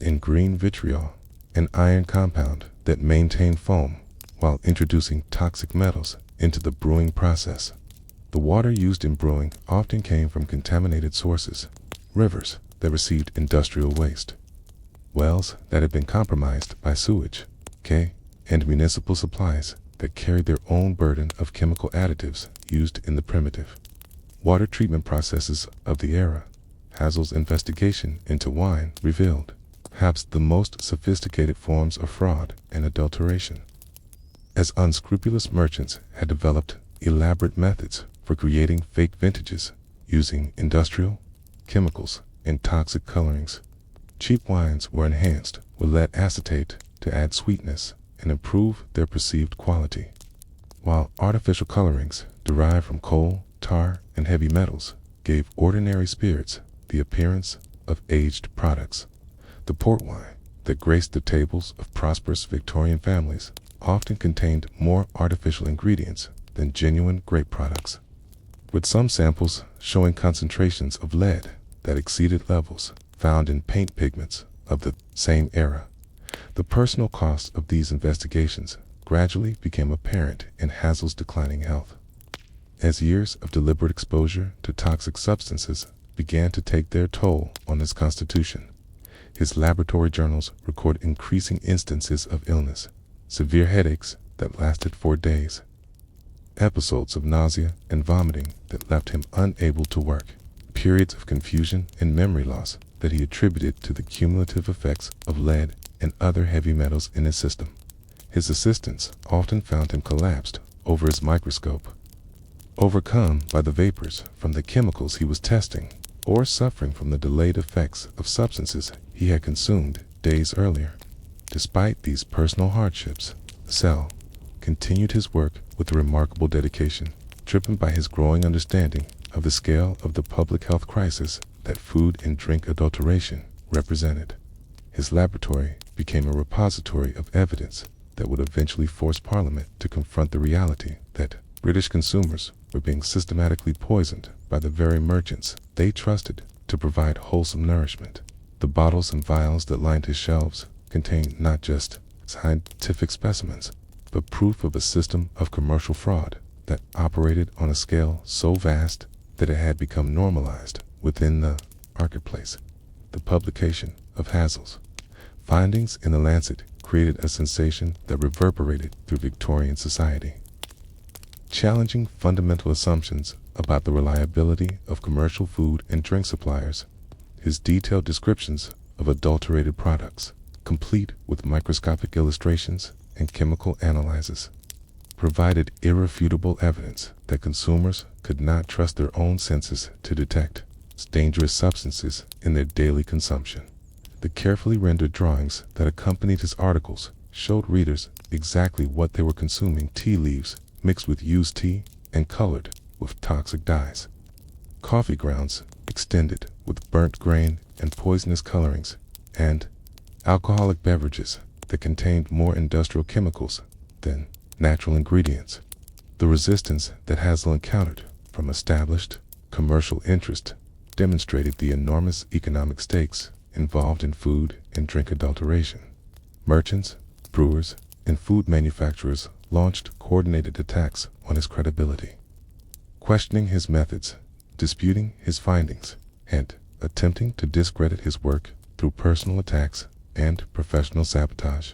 and green vitriol, an iron compound that maintained foam while introducing toxic metals into the brewing process. The water used in brewing often came from contaminated sources, rivers that received industrial waste, wells that had been compromised by sewage, and municipal supplies that carried their own burden of chemical additives used in the primitive water treatment processes of the era. Hazel's investigation into wine revealed perhaps the most sophisticated forms of fraud and adulteration, as unscrupulous merchants had developed elaborate methods for creating fake vintages using industrial chemicals and toxic colorings. Cheap wines were enhanced with lead acetate to add sweetness and improve their perceived quality, while artificial colorings derived from coal, tar, and heavy metals gave ordinary spirits the appearance of aged products. The port wine that graced the tables of prosperous Victorian families often contained more artificial ingredients than genuine grape products, with some samples showing concentrations of lead that exceeded levels found in paint pigments of the same era. The personal cost of these investigations gradually became apparent in Hazel's declining health, as years of deliberate exposure to toxic substances began to take their toll on his constitution. His laboratory journals record increasing instances of illness, severe headaches that lasted for days, episodes of nausea and vomiting that left him unable to work, periods of confusion and memory loss that he attributed to the cumulative effects of lead and other heavy metals in his system. His assistants often found him collapsed over his microscope, overcome by the vapors from the chemicals he was testing, or suffering from the delayed effects of substances he had consumed days earlier. Despite these personal hardships, Sell continued his work with remarkable dedication, driven by his growing understanding of the scale of the public health crisis that food and drink adulteration represented. His laboratory became a repository of evidence that would eventually force Parliament to confront the reality that British consumers were being systematically poisoned by the very merchants they trusted to provide wholesome nourishment. The bottles and vials that lined his shelves contained not just scientific specimens, but proof of a system of commercial fraud that operated on a scale so vast that it had become normalized within the marketplace. The publication of Hazel's Findings in the Lancet created a sensation that reverberated through Victorian society, challenging fundamental assumptions about the reliability of commercial food and drink suppliers. His detailed descriptions of adulterated products, complete with microscopic illustrations and chemical analyses, provided irrefutable evidence that consumers could not trust their own senses to detect dangerous substances in their daily consumption. The carefully rendered drawings that accompanied his articles showed readers exactly what they were consuming: tea leaves mixed with used tea and colored with toxic dyes, coffee grounds extended with burnt grain and poisonous colorings, and alcoholic beverages that contained more industrial chemicals than natural ingredients. The resistance that Hazel encountered from established commercial interest demonstrated the enormous economic stakes involved in food and drink adulteration. Merchants, brewers, and food manufacturers launched coordinated attacks on his credibility, questioning his methods, disputing his findings, and attempting to discredit his work through personal attacks and professional sabotage.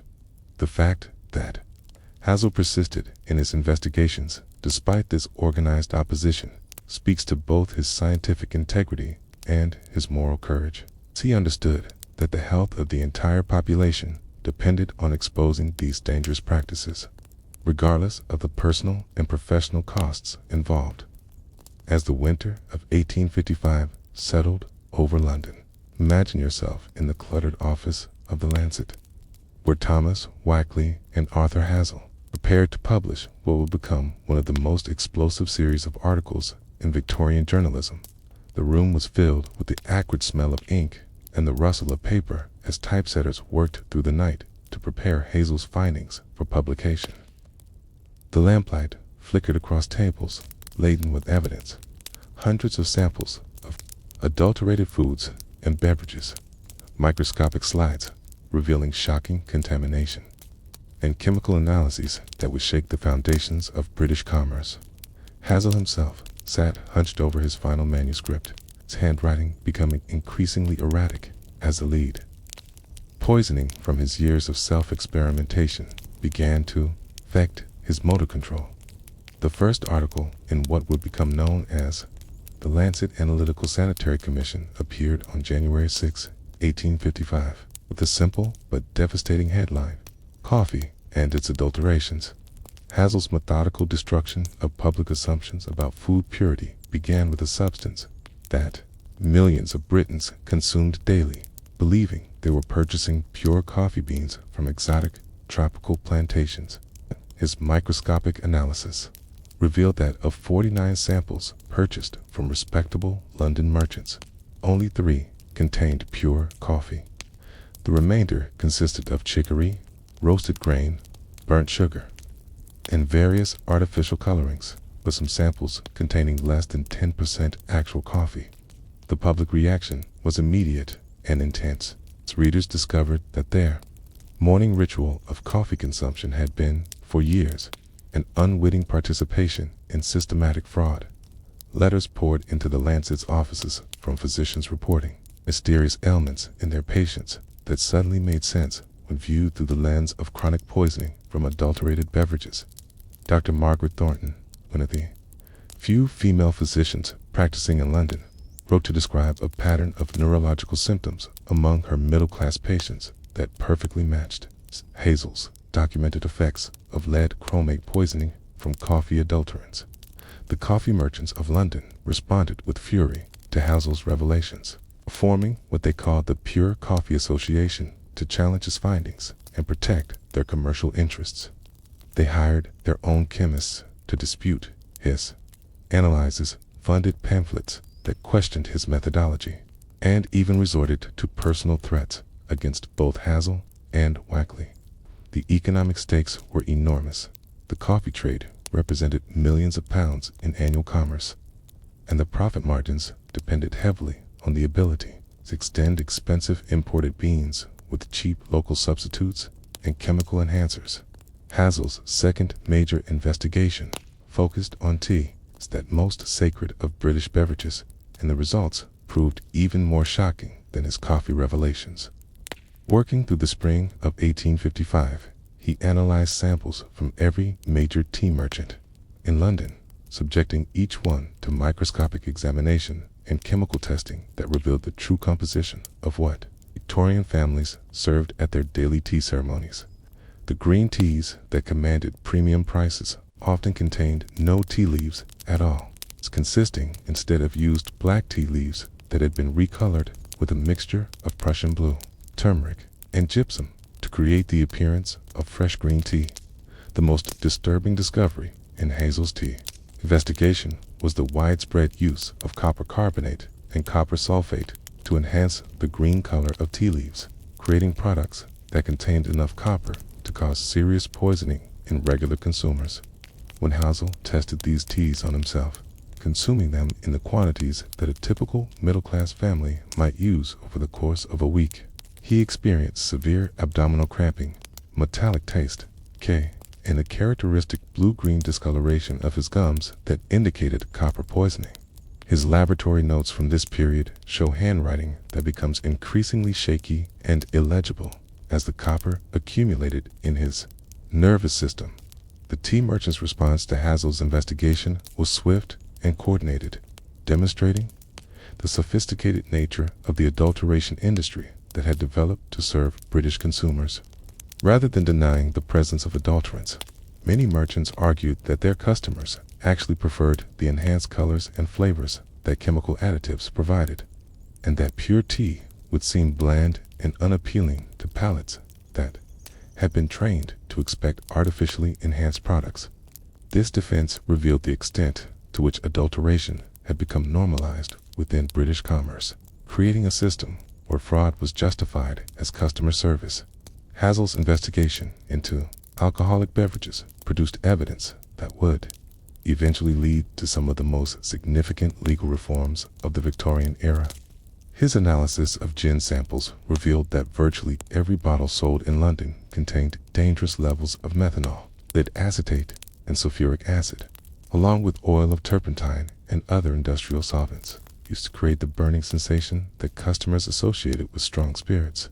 The fact that Hazel persisted in his investigations despite this organized opposition speaks to both his scientific integrity and his moral courage. He understood that the health of the entire population depended on exposing these dangerous practices, regardless of the personal and professional costs involved. As the winter of 1855 settled over London, imagine yourself in the cluttered office of the Lancet, where Thomas Wackley and Arthur Hazel prepared to publish what would become one of the most explosive series of articles in Victorian journalism. The room was filled with the acrid smell of ink and the rustle of paper as typesetters worked through the night to prepare Hazel's findings for publication. The lamplight flickered across tables laden with evidence, hundreds of samples of adulterated foods and beverages, microscopic slides revealing shocking contamination, and chemical analyses that would shake the foundations of British commerce. Hazel himself sat hunched over his final manuscript, his handwriting becoming increasingly erratic as the lead. Poisoning from his years of self-experimentation began to affect his motor control. The first article in what would become known as the Lancet Analytical Sanitary Commission appeared on January 6, 1855, with a simple but devastating headline: Coffee and Its Adulterations. Hazel's methodical destruction of public assumptions about food purity began with a substance that millions of Britons consumed daily, believing they were purchasing pure coffee beans from exotic tropical plantations. His microscopic analysis revealed that of 49 samples purchased from respectable London merchants, only 3 contained pure coffee. The remainder consisted of chicory, roasted grain, burnt sugar, and various artificial colorings, with some samples containing less than 10% actual coffee. The public reaction was immediate and intense. Its readers discovered that their morning ritual of coffee consumption had been, for years, an unwitting participation in systematic fraud. Letters poured into the Lancet's offices from physicians reporting mysterious ailments in their patients that suddenly made sense when viewed through the lens of chronic poisoning from adulterated beverages. Dr. Margaret Thornton, one of the few female physicians practicing in London, wrote to describe a pattern of neurological symptoms among her middle-class patients that perfectly matched Hazel's documented effects of lead chromate poisoning from coffee adulterants. The coffee merchants of London responded with fury to Hazel's revelations, forming what they called the Pure Coffee Association to challenge his findings and protect their commercial interests. They hired their own chemists to dispute his analyses, funded pamphlets that questioned his methodology, and even resorted to personal threats against both Hazel and Wackley. The economic stakes were enormous. The coffee trade represented millions of pounds in annual commerce, and the profit margins depended heavily on the ability to extend expensive imported beans with cheap local substitutes and chemical enhancers. Hazel's second major investigation focused on tea, that most sacred of British beverages, and the results proved even more shocking than his coffee revelations. Working through the spring of 1855, he analyzed samples from every major tea merchant in London, subjecting each one to microscopic examination and chemical testing that revealed the true composition of what Victorian families served at their daily tea ceremonies. The green teas that commanded premium prices often contained no tea leaves at all, consisting instead of used black tea leaves that had been recolored with a mixture of Prussian blue, turmeric, and gypsum to create the appearance of fresh green tea. The most disturbing discovery in Hazel's tea investigation was the widespread use of copper carbonate and copper sulfate to enhance the green color of tea leaves, creating products that contained enough copper to cause serious poisoning in regular consumers. When Hazel tested these teas on himself, consuming them in the quantities that a typical middle-class family might use over the course of a week, he experienced severe abdominal cramping, metallic taste, and a characteristic blue-green discoloration of his gums that indicated copper poisoning. His laboratory notes from this period show handwriting that becomes increasingly shaky and illegible as the copper accumulated in his nervous system. The tea merchant's response to Hazel's investigation was swift and coordinated, demonstrating the sophisticated nature of the adulteration industry that had developed to serve British consumers. Rather than denying the presence of adulterants, many merchants argued that their customers actually preferred the enhanced colors and flavors that chemical additives provided, and that pure tea would seem bland and unappealing to palates that had been trained to expect artificially enhanced products. This defense revealed the extent to which adulteration had become normalized within British commerce, creating a system where fraud was justified as customer service. Hazel's investigation into alcoholic beverages produced evidence that would eventually lead to some of the most significant legal reforms of the Victorian era. His analysis of gin samples revealed that virtually every bottle sold in London contained dangerous levels of methanol, lead acetate, and sulfuric acid, along with oil of turpentine and other industrial solvents, used to create the burning sensation that customers associated with strong spirits.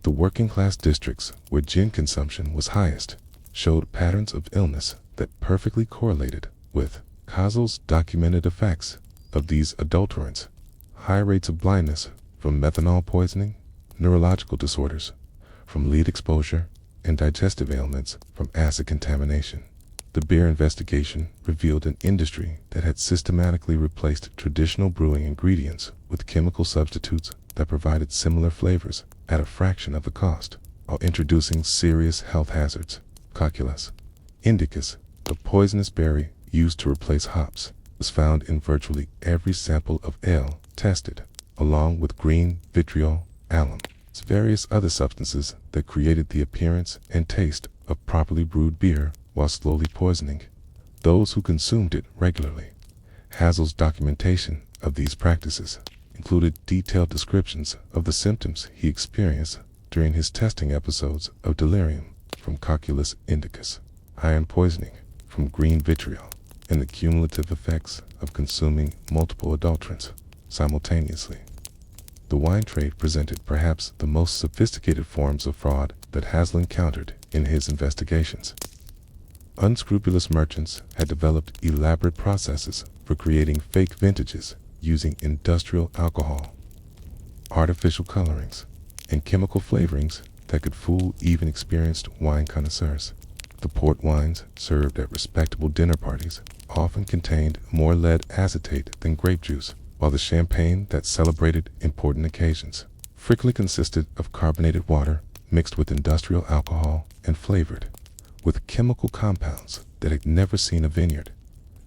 The working-class districts where gin consumption was highest showed patterns of illness that perfectly correlated with Hazel's documented effects of these adulterants: high rates of blindness from methanol poisoning, neurological disorders from lead exposure, and digestive ailments from acid contamination. The beer investigation revealed an industry that had systematically replaced traditional brewing ingredients with chemical substitutes that provided similar flavors at a fraction of the cost, while introducing serious health hazards. Cocculus indicus, the poisonous berry used to replace hops, was found in virtually every sample of ale tested, along with green vitriol, alum, and various other substances that created the appearance and taste of properly brewed beer while slowly poisoning those who consumed it regularly. Hazel's documentation of these practices included detailed descriptions of the symptoms he experienced during his testing episodes of delirium from Cocculus indicus, iron poisoning from green vitriol, and the cumulative effects of consuming multiple adulterants simultaneously. The wine trade presented perhaps the most sophisticated forms of fraud that Hazel encountered in his investigations. Unscrupulous merchants had developed elaborate processes for creating fake vintages using industrial alcohol, artificial colorings, and chemical flavorings that could fool even experienced wine connoisseurs. The port wines served at respectable dinner parties often contained more lead acetate than grape juice, while the champagne that celebrated important occasions frequently consisted of carbonated water mixed with industrial alcohol and flavored with chemical compounds that had never seen a vineyard.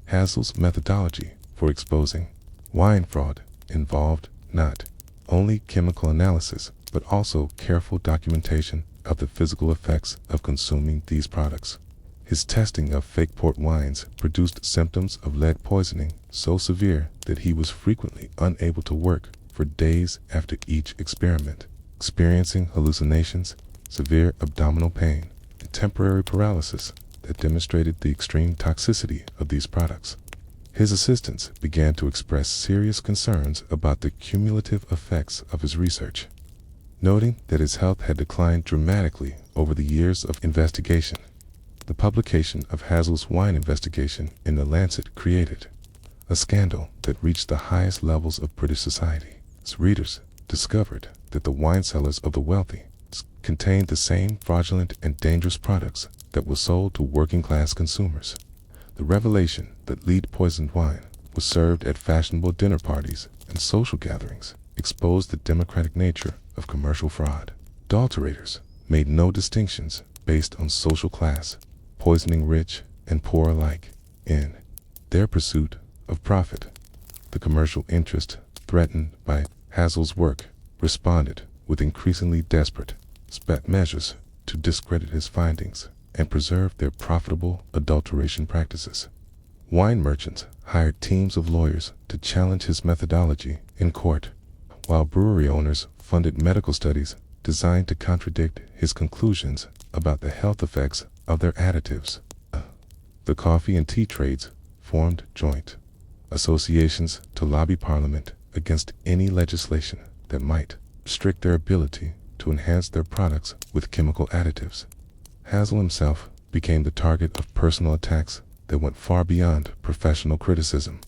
Hazel's methodology for exposing wine fraud involved not only chemical analysis, but also careful documentation of the physical effects of consuming these products. His testing of fake port wines produced symptoms of lead poisoning so severe that he was frequently unable to work for days after each experiment, experiencing hallucinations, severe abdominal pain, and temporary paralysis that demonstrated the extreme toxicity of these products. His assistants began to express serious concerns about the cumulative effects of his research. Noting that his health had declined dramatically over the years of investigation, the publication of Hazel's wine investigation in The Lancet created a scandal that reached the highest levels of British society. Its readers discovered that the wine cellars of the wealthy contained the same fraudulent and dangerous products that were sold to working-class consumers. The revelation that lead-poisoned wine was served at fashionable dinner parties and social gatherings exposed the democratic nature of commercial fraud. Adulterators made no distinctions based on social class, poisoning rich and poor alike in their pursuit of profit. The commercial interest threatened by Hazel's work responded with increasingly desperate measures to discredit his findings and preserve their profitable adulteration practices. Wine merchants hired teams of lawyers to challenge his methodology in court, while brewery owners funded medical studies designed to contradict his conclusions about the health effects of their additives. The coffee and tea trades formed joint associations to lobby Parliament against any legislation that might restrict their ability to enhance their products with chemical additives. Hazel himself became the target of personal attacks that went far beyond professional criticism.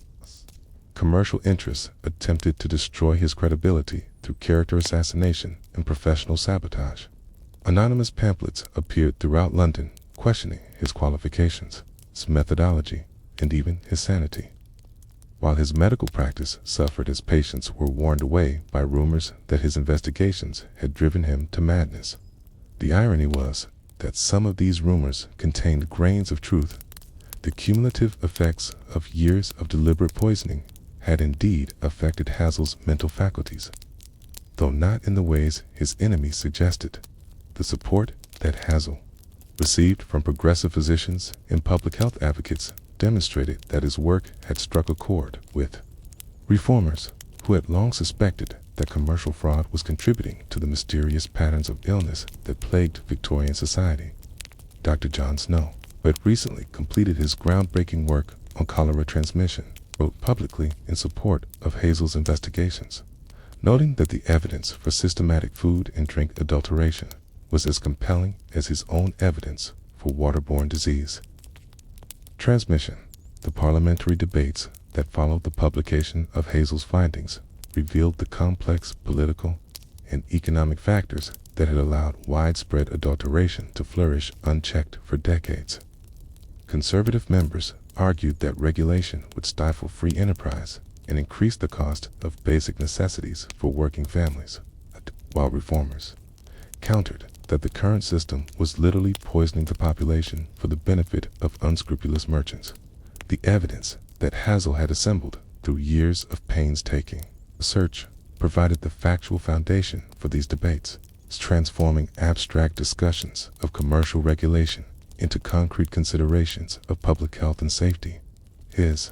Commercial interests attempted to destroy his credibility through character assassination and professional sabotage. Anonymous pamphlets appeared throughout London questioning his qualifications, his methodology, and even his sanity. While his medical practice suffered as patients were warned away by rumors that his investigations had driven him to madness. The irony was that some of these rumors contained grains of truth. The cumulative effects of years of deliberate poisoning had indeed affected Hazel's mental faculties, though not in the ways his enemies suggested. The support that Hazel received from progressive physicians and public health advocates demonstrated that his work had struck a chord with reformers who had long suspected that commercial fraud was contributing to the mysterious patterns of illness that plagued Victorian society. Dr. John Snow, who had recently completed his groundbreaking work on cholera transmission, wrote publicly in support of Hazel's investigations, noting that the evidence for systematic food and drink adulteration was as compelling as his own evidence for waterborne disease. Transmission. The parliamentary debates that followed the publication of Hazel's findings revealed the complex political and economic factors that had allowed widespread adulteration to flourish unchecked for decades. Conservative members argued that regulation would stifle free enterprise and increase the cost of basic necessities for working families, while reformers countered that the current system was literally poisoning the population for the benefit of unscrupulous merchants. The evidence that Hazel had assembled through years of painstaking research provided the factual foundation for these debates, transforming abstract discussions of commercial regulation into concrete considerations of public health and safety. His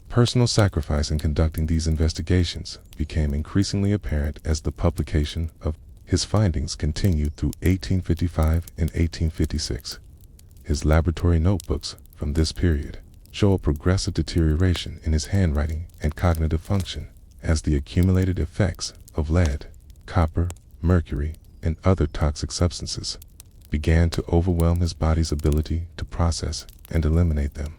personal sacrifice in conducting these investigations became increasingly apparent as the publication of his findings continued through 1855 and 1856. His laboratory notebooks from this period show a progressive deterioration in his handwriting and cognitive function as the accumulated effects of lead, copper, mercury, and other toxic substances began to overwhelm his body's ability to process and eliminate them.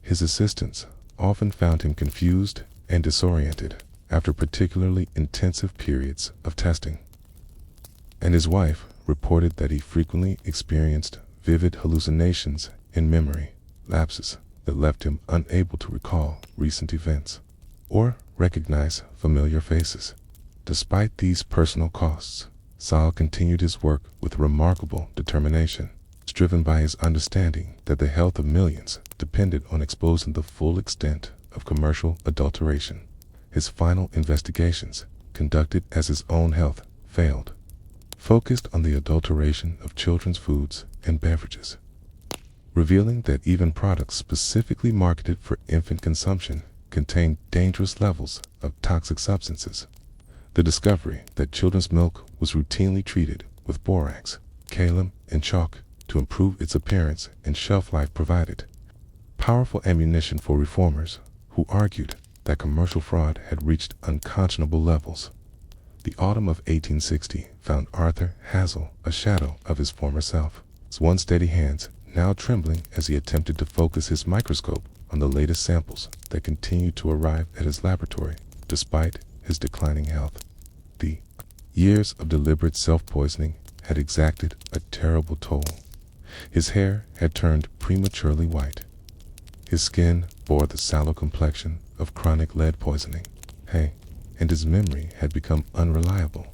His assistants often found him confused and disoriented after particularly intensive periods of testing, and his wife reported that he frequently experienced vivid hallucinations and memory lapses that left him unable to recall recent events or recognize familiar faces. Despite these personal costs, Saul continued his work with remarkable determination, driven by his understanding that the health of millions depended on exposing the full extent of commercial adulteration. His final investigations, conducted as his own health failed, focused on the adulteration of children's foods and beverages, revealing that even products specifically marketed for infant consumption contained dangerous levels of toxic substances. The discovery that children's milk was routinely treated with borax, kaolin, and chalk to improve its appearance and shelf life provided powerful ammunition for reformers who argued that commercial fraud had reached unconscionable levels. The autumn of 1860 found Arthur Hazel a shadow of his former self, his once steady hands now trembling as he attempted to focus his microscope on the latest samples that continued to arrive at his laboratory despite his declining health. The years of deliberate self-poisoning had exacted a terrible toll. His hair had turned prematurely white. His skin bore the sallow complexion of chronic lead poisoning. And his memory had become unreliable,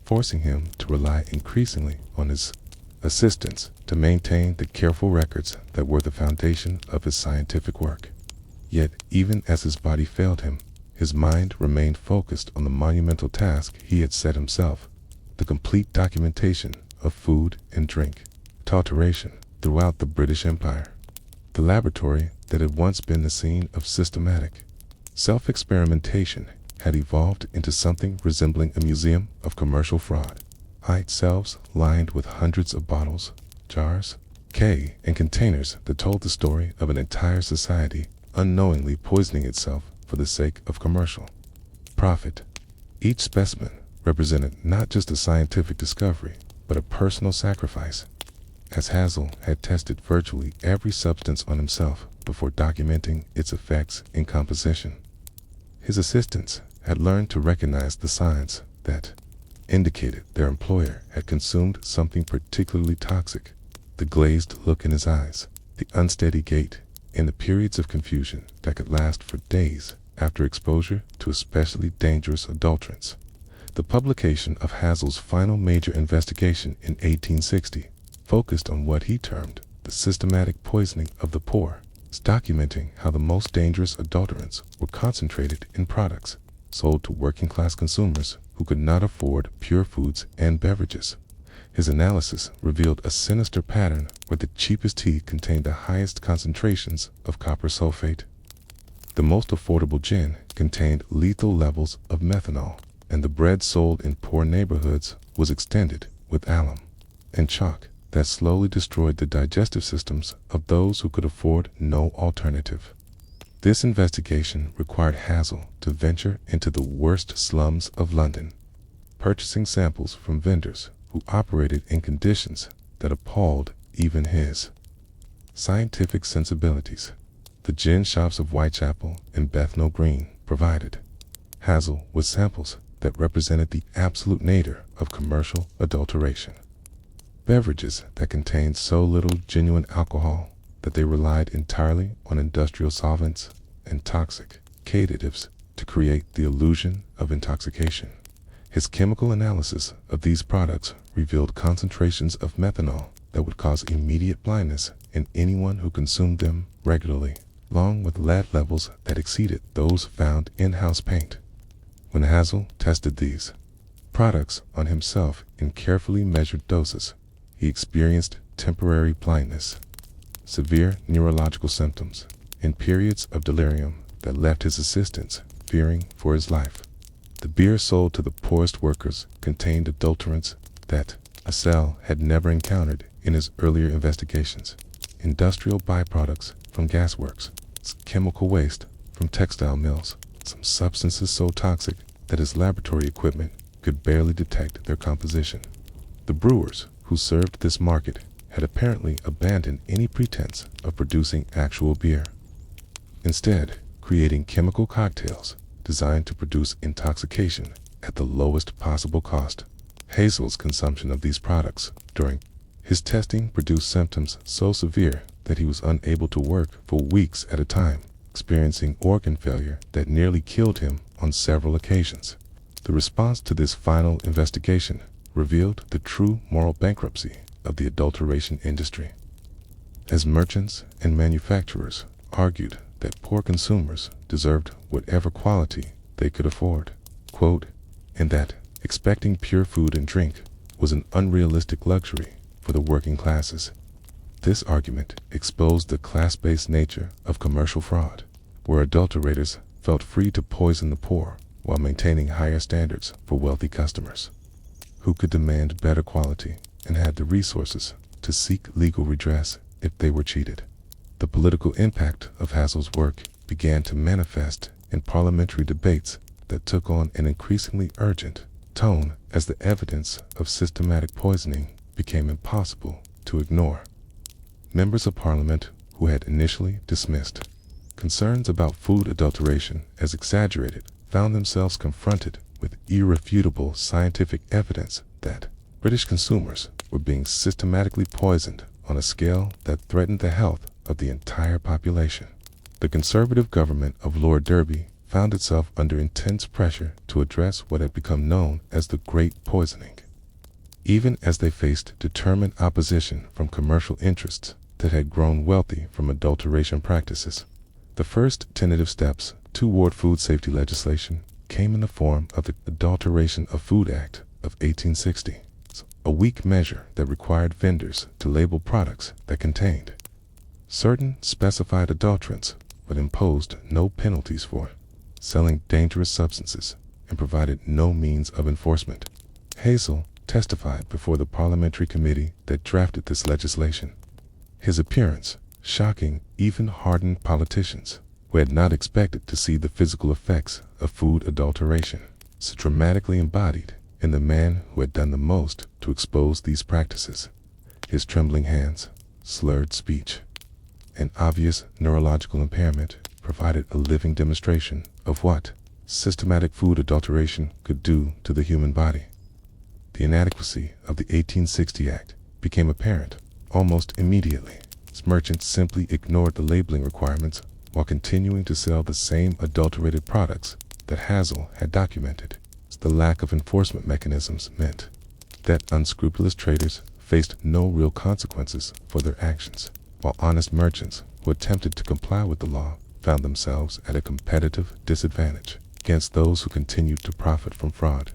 forcing him to rely increasingly on his assistants to maintain the careful records that were the foundation of his scientific work. Yet, even as his body failed him, his mind remained focused on the monumental task he had set himself: the complete documentation of food and drink adulteration throughout the British Empire. The laboratory that had once been the scene of systematic self-experimentation had evolved into something resembling a museum of commercial fraud. High shelves lined with hundreds of bottles, jars, and containers that told the story of an entire society unknowingly poisoning itself for the sake of commercial profit. Each specimen represented not just a scientific discovery, but a personal sacrifice, as Hazel had tested virtually every substance on himself before documenting its effects in composition. His assistants had learned to recognize the signs that indicated their employer had consumed something particularly toxic: the glazed look in his eyes, the unsteady gait, and the periods of confusion that could last for days after exposure to especially dangerous adulterants. The publication of Hazel's final major investigation in 1860 focused on what he termed the systematic poisoning of the poor, documenting how the most dangerous adulterants were concentrated in products sold to working-class consumers who could not afford pure foods and beverages. His analysis revealed a sinister pattern where the cheapest tea contained the highest concentrations of copper sulfate. The most affordable gin contained lethal levels of methanol, and the bread sold in poor neighborhoods was extended with alum and chalk that slowly destroyed the digestive systems of those who could afford no alternative. This investigation required Hazel to venture into the worst slums of London, purchasing samples from vendors who operated in conditions that appalled even his scientific sensibilities. The gin shops of Whitechapel and Bethnal Green provided Hazel with samples that represented the absolute nadir of commercial adulteration. Beverages that contained so little genuine alcohol that they relied entirely on industrial solvents and toxic additives to create the illusion of intoxication. His chemical analysis of these products revealed concentrations of methanol that would cause immediate blindness in anyone who consumed them regularly, along with lead levels that exceeded those found in house paint. When Hazel tested these products on himself in carefully measured doses, he experienced temporary blindness, severe neurological symptoms, and periods of delirium that left his assistants fearing for his life. The beer sold to the poorest workers contained adulterants that Hazel had never encountered in his earlier investigations: industrial byproducts from gasworks, chemical waste from textile mills, some substances so toxic that his laboratory equipment could barely detect their composition. The brewers who served this market had apparently abandoned any pretense of producing actual beer, instead creating chemical cocktails designed to produce intoxication at the lowest possible cost. Hazel's consumption of these products during his testing produced symptoms so severe that he was unable to work for weeks at a time, experiencing organ failure that nearly killed him on several occasions. The response to this final investigation revealed the true moral bankruptcy of the adulteration industry, as merchants and manufacturers argued that poor consumers deserved whatever quality they could afford, and that expecting pure food and drink was an unrealistic luxury for the working classes. This argument exposed the class-based nature of commercial fraud, where adulterators felt free to poison the poor while maintaining higher standards for wealthy customers, who could demand better quality and had the resources to seek legal redress if they were cheated. The political impact of Hazel's work began to manifest in parliamentary debates that took on an increasingly urgent tone as the evidence of systematic poisoning became impossible to ignore. Members of Parliament who had initially dismissed concerns about food adulteration as exaggerated found themselves confronted with irrefutable scientific evidence that British consumers were being systematically poisoned on a scale that threatened the health of the entire population. The Conservative government of Lord Derby found itself under intense pressure to address what had become known as the Great Poisoning. Even as they faced determined opposition from commercial interests that had grown wealthy from adulteration practices, the first tentative steps toward food safety legislation came in the form of the Adulteration of Food Act of 1860, a weak measure that required vendors to label products that contained certain specified adulterants but imposed no penalties for selling dangerous substances and provided no means of enforcement. Hazel testified before the parliamentary committee that drafted this legislation. His appearance shocking even hardened politicians who had not expected to see the physical effects of food adulteration, so dramatically embodied in the man who had done the most to expose these practices. His trembling hands, slurred speech, and obvious neurological impairment provided a living demonstration of what systematic food adulteration could do to the human body. The inadequacy of the 1860 Act became apparent almost immediately. Merchants simply ignored the labeling requirements while continuing to sell the same adulterated products that Hazel had documented. The lack of enforcement mechanisms meant that unscrupulous traders faced no real consequences for their actions, while honest merchants who attempted to comply with the law found themselves at a competitive disadvantage against those who continued to profit from fraud.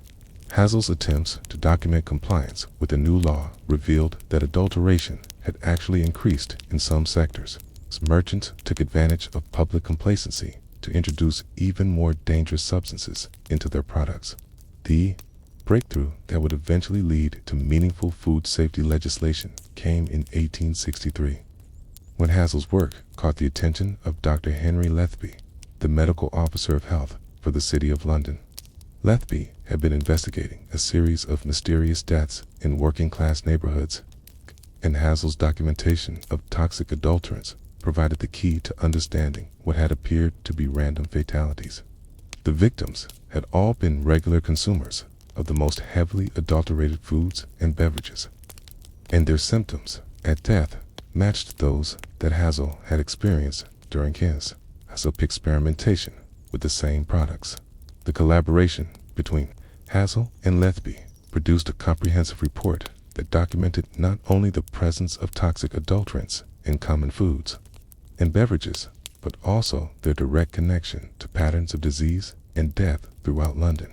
Hazel's attempts to document compliance with the new law revealed that adulteration had actually increased in some sectors. Merchants took advantage of public complacency to introduce even more dangerous substances into their products. The breakthrough that would eventually lead to meaningful food safety legislation came in 1863, when Hazel's work caught the attention of Dr. Henry Lethby, the medical officer of health for the City of London. Lethby had been investigating a series of mysterious deaths in working-class neighborhoods, and Hazel's documentation of toxic adulterants provided the key to understanding what had appeared to be random fatalities. The victims had all been regular consumers of the most heavily adulterated foods and beverages, and their symptoms at death matched those that Hazel had experienced during his experimentation with the same products. The collaboration between Hazel and Lethby produced a comprehensive report that documented not only the presence of toxic adulterants in common foods and beverages, but also their direct connection to patterns of disease and death throughout London.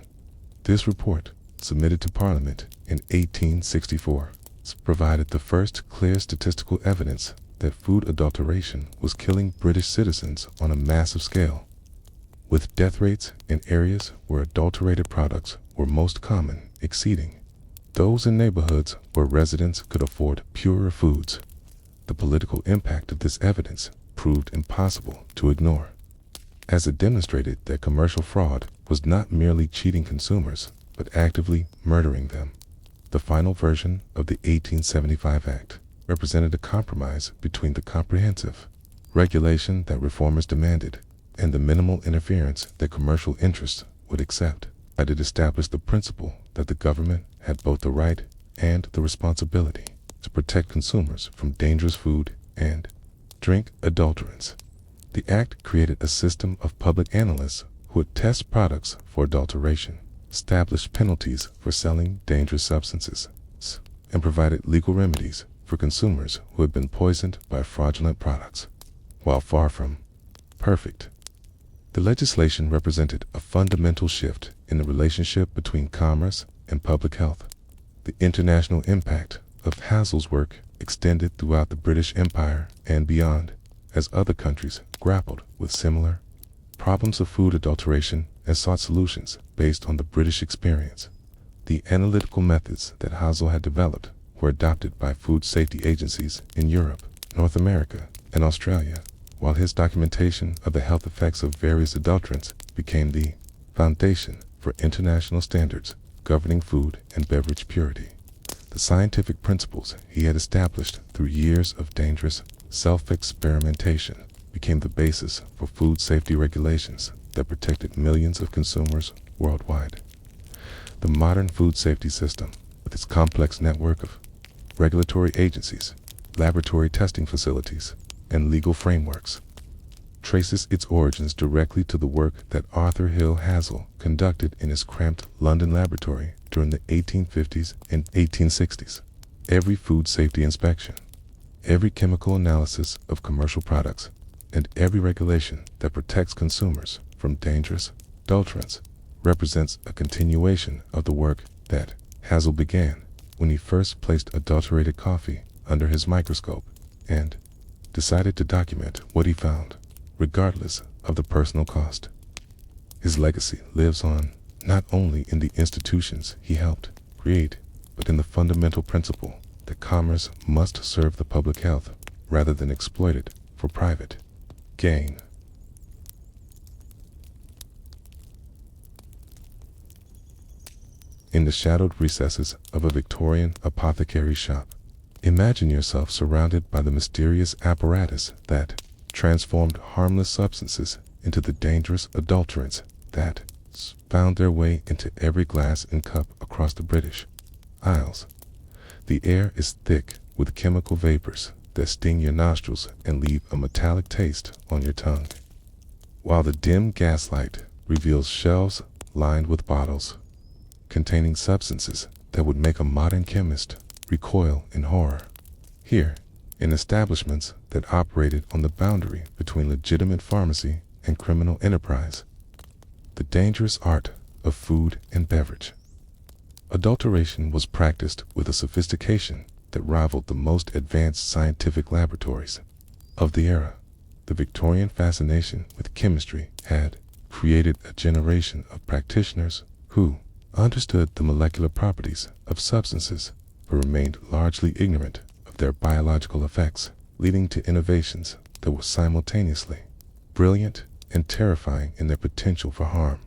This report, submitted to Parliament in 1864, provided the first clear statistical evidence that food adulteration was killing British citizens on a massive scale, with death rates in areas where adulterated products were most common exceeding those in neighborhoods where residents could afford purer foods. The political impact of this evidence proved impossible to ignore, as it demonstrated that commercial fraud was not merely cheating consumers, but actively murdering them. The final version of the 1875 Act represented a compromise between the comprehensive regulation that reformers demanded and the minimal interference that commercial interests would accept. It established the principle that the government had both the right and the responsibility to protect consumers from dangerous food and drink adulterants. The Act created a system of public analysts who would test products for adulteration, established penalties for selling dangerous substances, and provided legal remedies for consumers who had been poisoned by fraudulent products. While far from perfect, the legislation represented a fundamental shift in the relationship between commerce and public health. The international impact of Hazel's work extended throughout the British Empire and beyond, as other countries grappled with similar problems of food adulteration and sought solutions based on the British experience. The analytical methods that Hazel had developed were adopted by food safety agencies in Europe, North America, and Australia, while his documentation of the health effects of various adulterants became the foundation for international standards governing food and beverage purity. The scientific principles he had established through years of dangerous self-experimentation became the basis for food safety regulations that protected millions of consumers worldwide. The modern food safety system, with its complex network of regulatory agencies, laboratory testing facilities, and legal frameworks, traces its origins directly to the work that Arthur Hill Hazel conducted in his cramped London laboratory during the 1850s and 1860s. Every food safety inspection, every chemical analysis of commercial products, and every regulation that protects consumers from dangerous adulterants represents a continuation of the work that Hazel began when he first placed adulterated coffee under his microscope and decided to document what he found, regardless of the personal cost. His legacy lives on not only in the institutions he helped create, but in the fundamental principle that commerce must serve the public health rather than exploit it for private gain. In the shadowed recesses of a Victorian apothecary shop, imagine yourself surrounded by the mysterious apparatus that transformed harmless substances into the dangerous adulterants that found their way into every glass and cup across the British Isles. The air is thick with chemical vapors that sting your nostrils and leave a metallic taste on your tongue, while the dim gaslight reveals shelves lined with bottles containing substances that would make a modern chemist recoil in horror. Here, in establishments that operated on the boundary between legitimate pharmacy and criminal enterprise, the dangerous art of food and beverage adulteration was practiced with a sophistication that rivaled the most advanced scientific laboratories of the era. The Victorian fascination with chemistry had created a generation of practitioners who understood the molecular properties of substances but remained largely ignorant of their biological effects, leading to innovations that were simultaneously brilliant and terrifying in their potential for harm.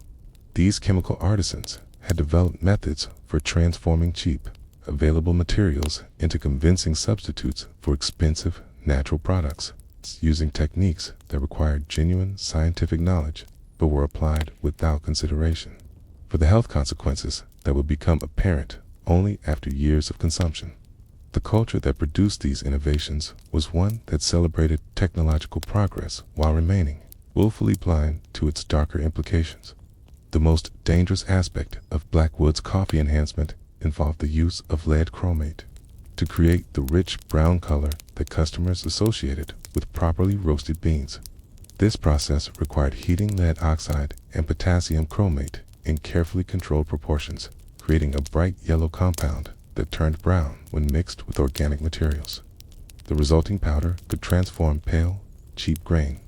These chemical artisans had developed methods for transforming cheap, available materials into convincing substitutes for expensive natural products, using techniques that required genuine scientific knowledge but were applied without consideration for the health consequences that would become apparent only after years of consumption. The culture that produced these innovations was one that celebrated technological progress while remaining willfully blind to its darker implications. The most dangerous aspect of Blackwood's coffee enhancement involved the use of lead chromate to create the rich brown color that customers associated with properly roasted beans. This process required heating lead oxide and potassium chromate in carefully controlled proportions, creating a bright yellow compound that turned brown when mixed with organic materials. The resulting powder could transform pale, cheap grain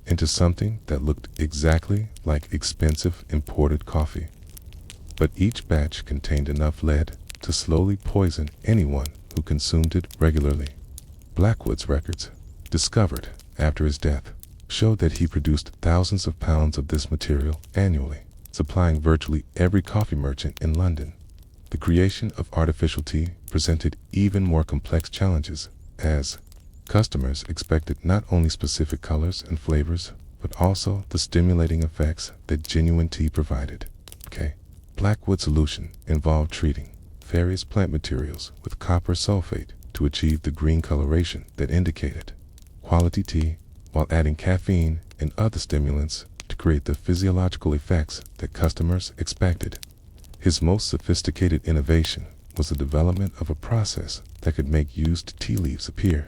into something that looked exactly like expensive imported coffee. But each batch contained enough lead to slowly poison anyone who consumed it regularly. Blackwood's records, discovered after his death, showed that he produced thousands of pounds of this material annually, supplying virtually every coffee merchant in London. The creation of artificial tea presented even more complex challenges, as customers expected not only specific colors and flavors, but also the stimulating effects that genuine tea provided. Blackwood's solution involved treating various plant materials with copper sulfate to achieve the green coloration that indicated quality tea, while adding caffeine and other stimulants to create the physiological effects that customers expected. His most sophisticated innovation was the development of a process that could make used tea leaves appear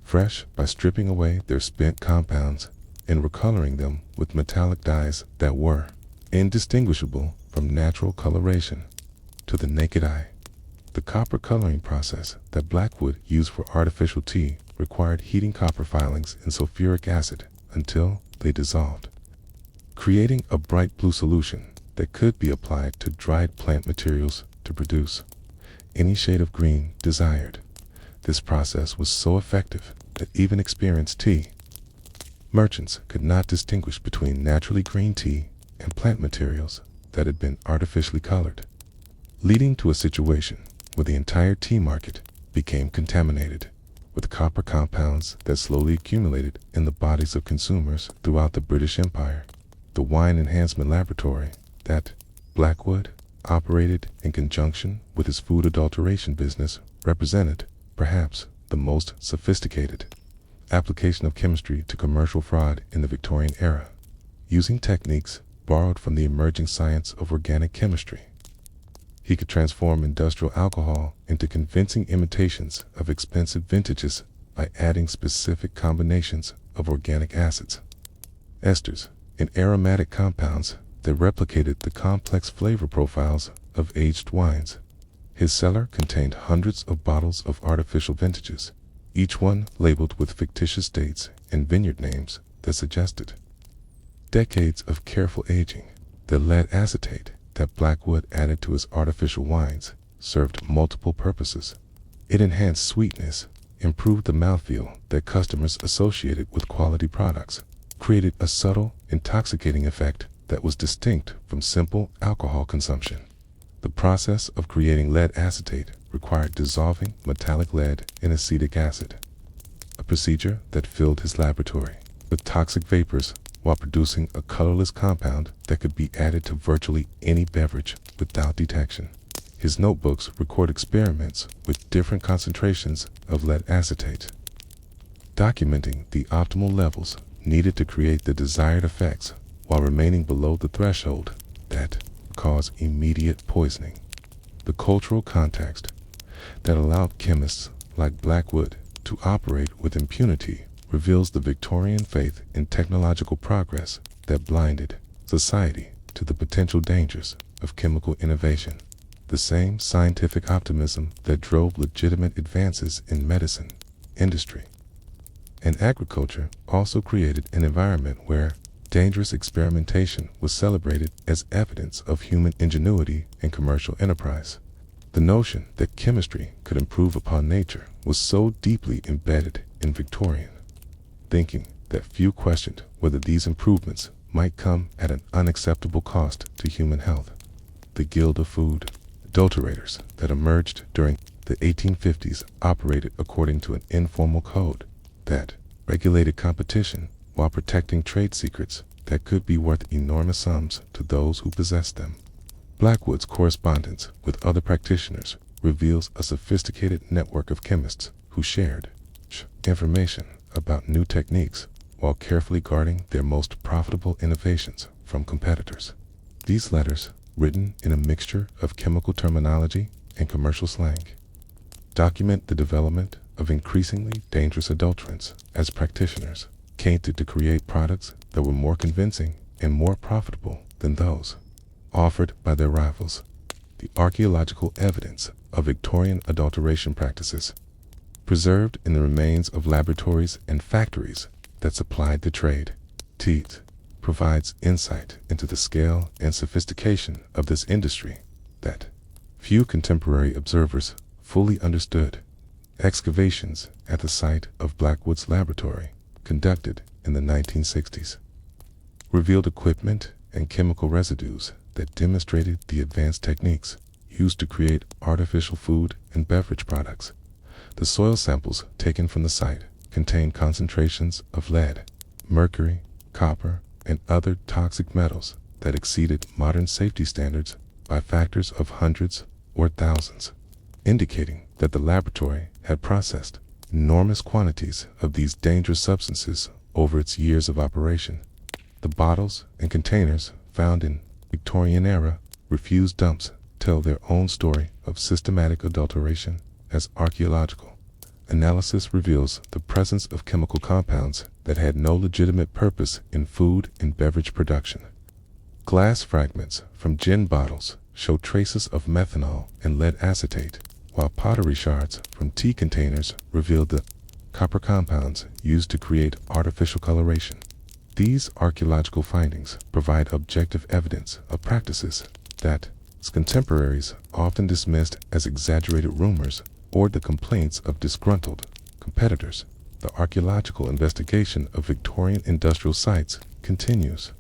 fresh by stripping away their spent compounds and recoloring them with metallic dyes that were indistinguishable from natural coloration to the naked eye. The copper coloring process that Blackwood used for artificial tea required heating copper filings in sulfuric acid until they dissolved, creating a bright blue solution that could be applied to dried plant materials to produce any shade of green desired. This process was so effective that even experienced tea merchants could not distinguish between naturally green tea and plant materials that had been artificially colored. leading to a situation where the entire tea market became contaminated with copper compounds that slowly accumulated in the bodies of consumers throughout the British Empire. The wine enhancement laboratory that Blackwood operated in conjunction with his food adulteration business represented, perhaps, the most sophisticated application of chemistry to commercial fraud in the Victorian era, using techniques borrowed from the emerging science of organic chemistry. He could transform industrial alcohol into convincing imitations of expensive vintages by adding specific combinations of organic acids, esters, and aromatic compounds that replicated the complex flavor profiles of aged wines. His cellar contained hundreds of bottles of artificial vintages, each one labeled with fictitious dates and vineyard names that suggested decades of careful aging. The lead acetate that Blackwood added to his artificial wines served multiple purposes. It enhanced sweetness, improved the mouthfeel that customers associated with quality products, created a subtle, intoxicating effect that was distinct from simple alcohol consumption. The process of creating lead acetate required dissolving metallic lead in acetic acid, a procedure that filled his laboratory with toxic vapors while producing a colorless compound that could be added to virtually any beverage without detection. His notebooks record experiments with different concentrations of lead acetate, documenting the optimal levels needed to create the desired effects while remaining below the threshold that cause immediate poisoning. The cultural context that allowed chemists like Blackwood to operate with impunity reveals the Victorian faith in technological progress that blinded society to the potential dangers of chemical innovation. The same scientific optimism that drove legitimate advances in medicine, industry, and agriculture also created an environment where dangerous experimentation was celebrated as evidence of human ingenuity and commercial enterprise. The notion that chemistry could improve upon nature was so deeply embedded in Victorian thinking that few questioned whether these improvements might come at an unacceptable cost to human health. The Guild of Food Adulterators that emerged during the 1850s operated according to an informal code that regulated competition while protecting trade secrets that could be worth enormous sums to those who possessed them. Blackwood's correspondence with other practitioners reveals a sophisticated network of chemists who shared information about new techniques while carefully guarding their most profitable innovations from competitors. These letters, written in a mixture of chemical terminology and commercial slang, document the development of increasingly dangerous adulterants as practitioners came to create products that were more convincing and more profitable than those offered by their rivals. The archaeological evidence of Victorian adulteration practices, preserved in the remains of laboratories and factories that supplied the trade, provides insight into the scale and sophistication of this industry that few contemporary observers fully understood. Excavations at the site of Blackwood's laboratory, conducted in the 1960s, revealed equipment and chemical residues that demonstrated the advanced techniques used to create artificial food and beverage products. The soil samples taken from the site contained concentrations of lead, mercury, copper, and other toxic metals that exceeded modern safety standards by factors of hundreds or thousands, indicating that the laboratory had processed enormous quantities of these dangerous substances over its years of operation. The bottles and containers found in Victorian-era refused dumps tell their own story of systematic adulteration as archaeological analysis reveals the presence of chemical compounds that had no legitimate purpose in food and beverage production. Glass fragments from gin bottles show traces of methanol and lead acetate, while pottery shards from tea containers revealed the copper compounds used to create artificial coloration. These archaeological findings provide objective evidence of practices that contemporaries often dismissed as exaggerated rumors or the complaints of disgruntled competitors. The archaeological investigation of Victorian industrial sites continues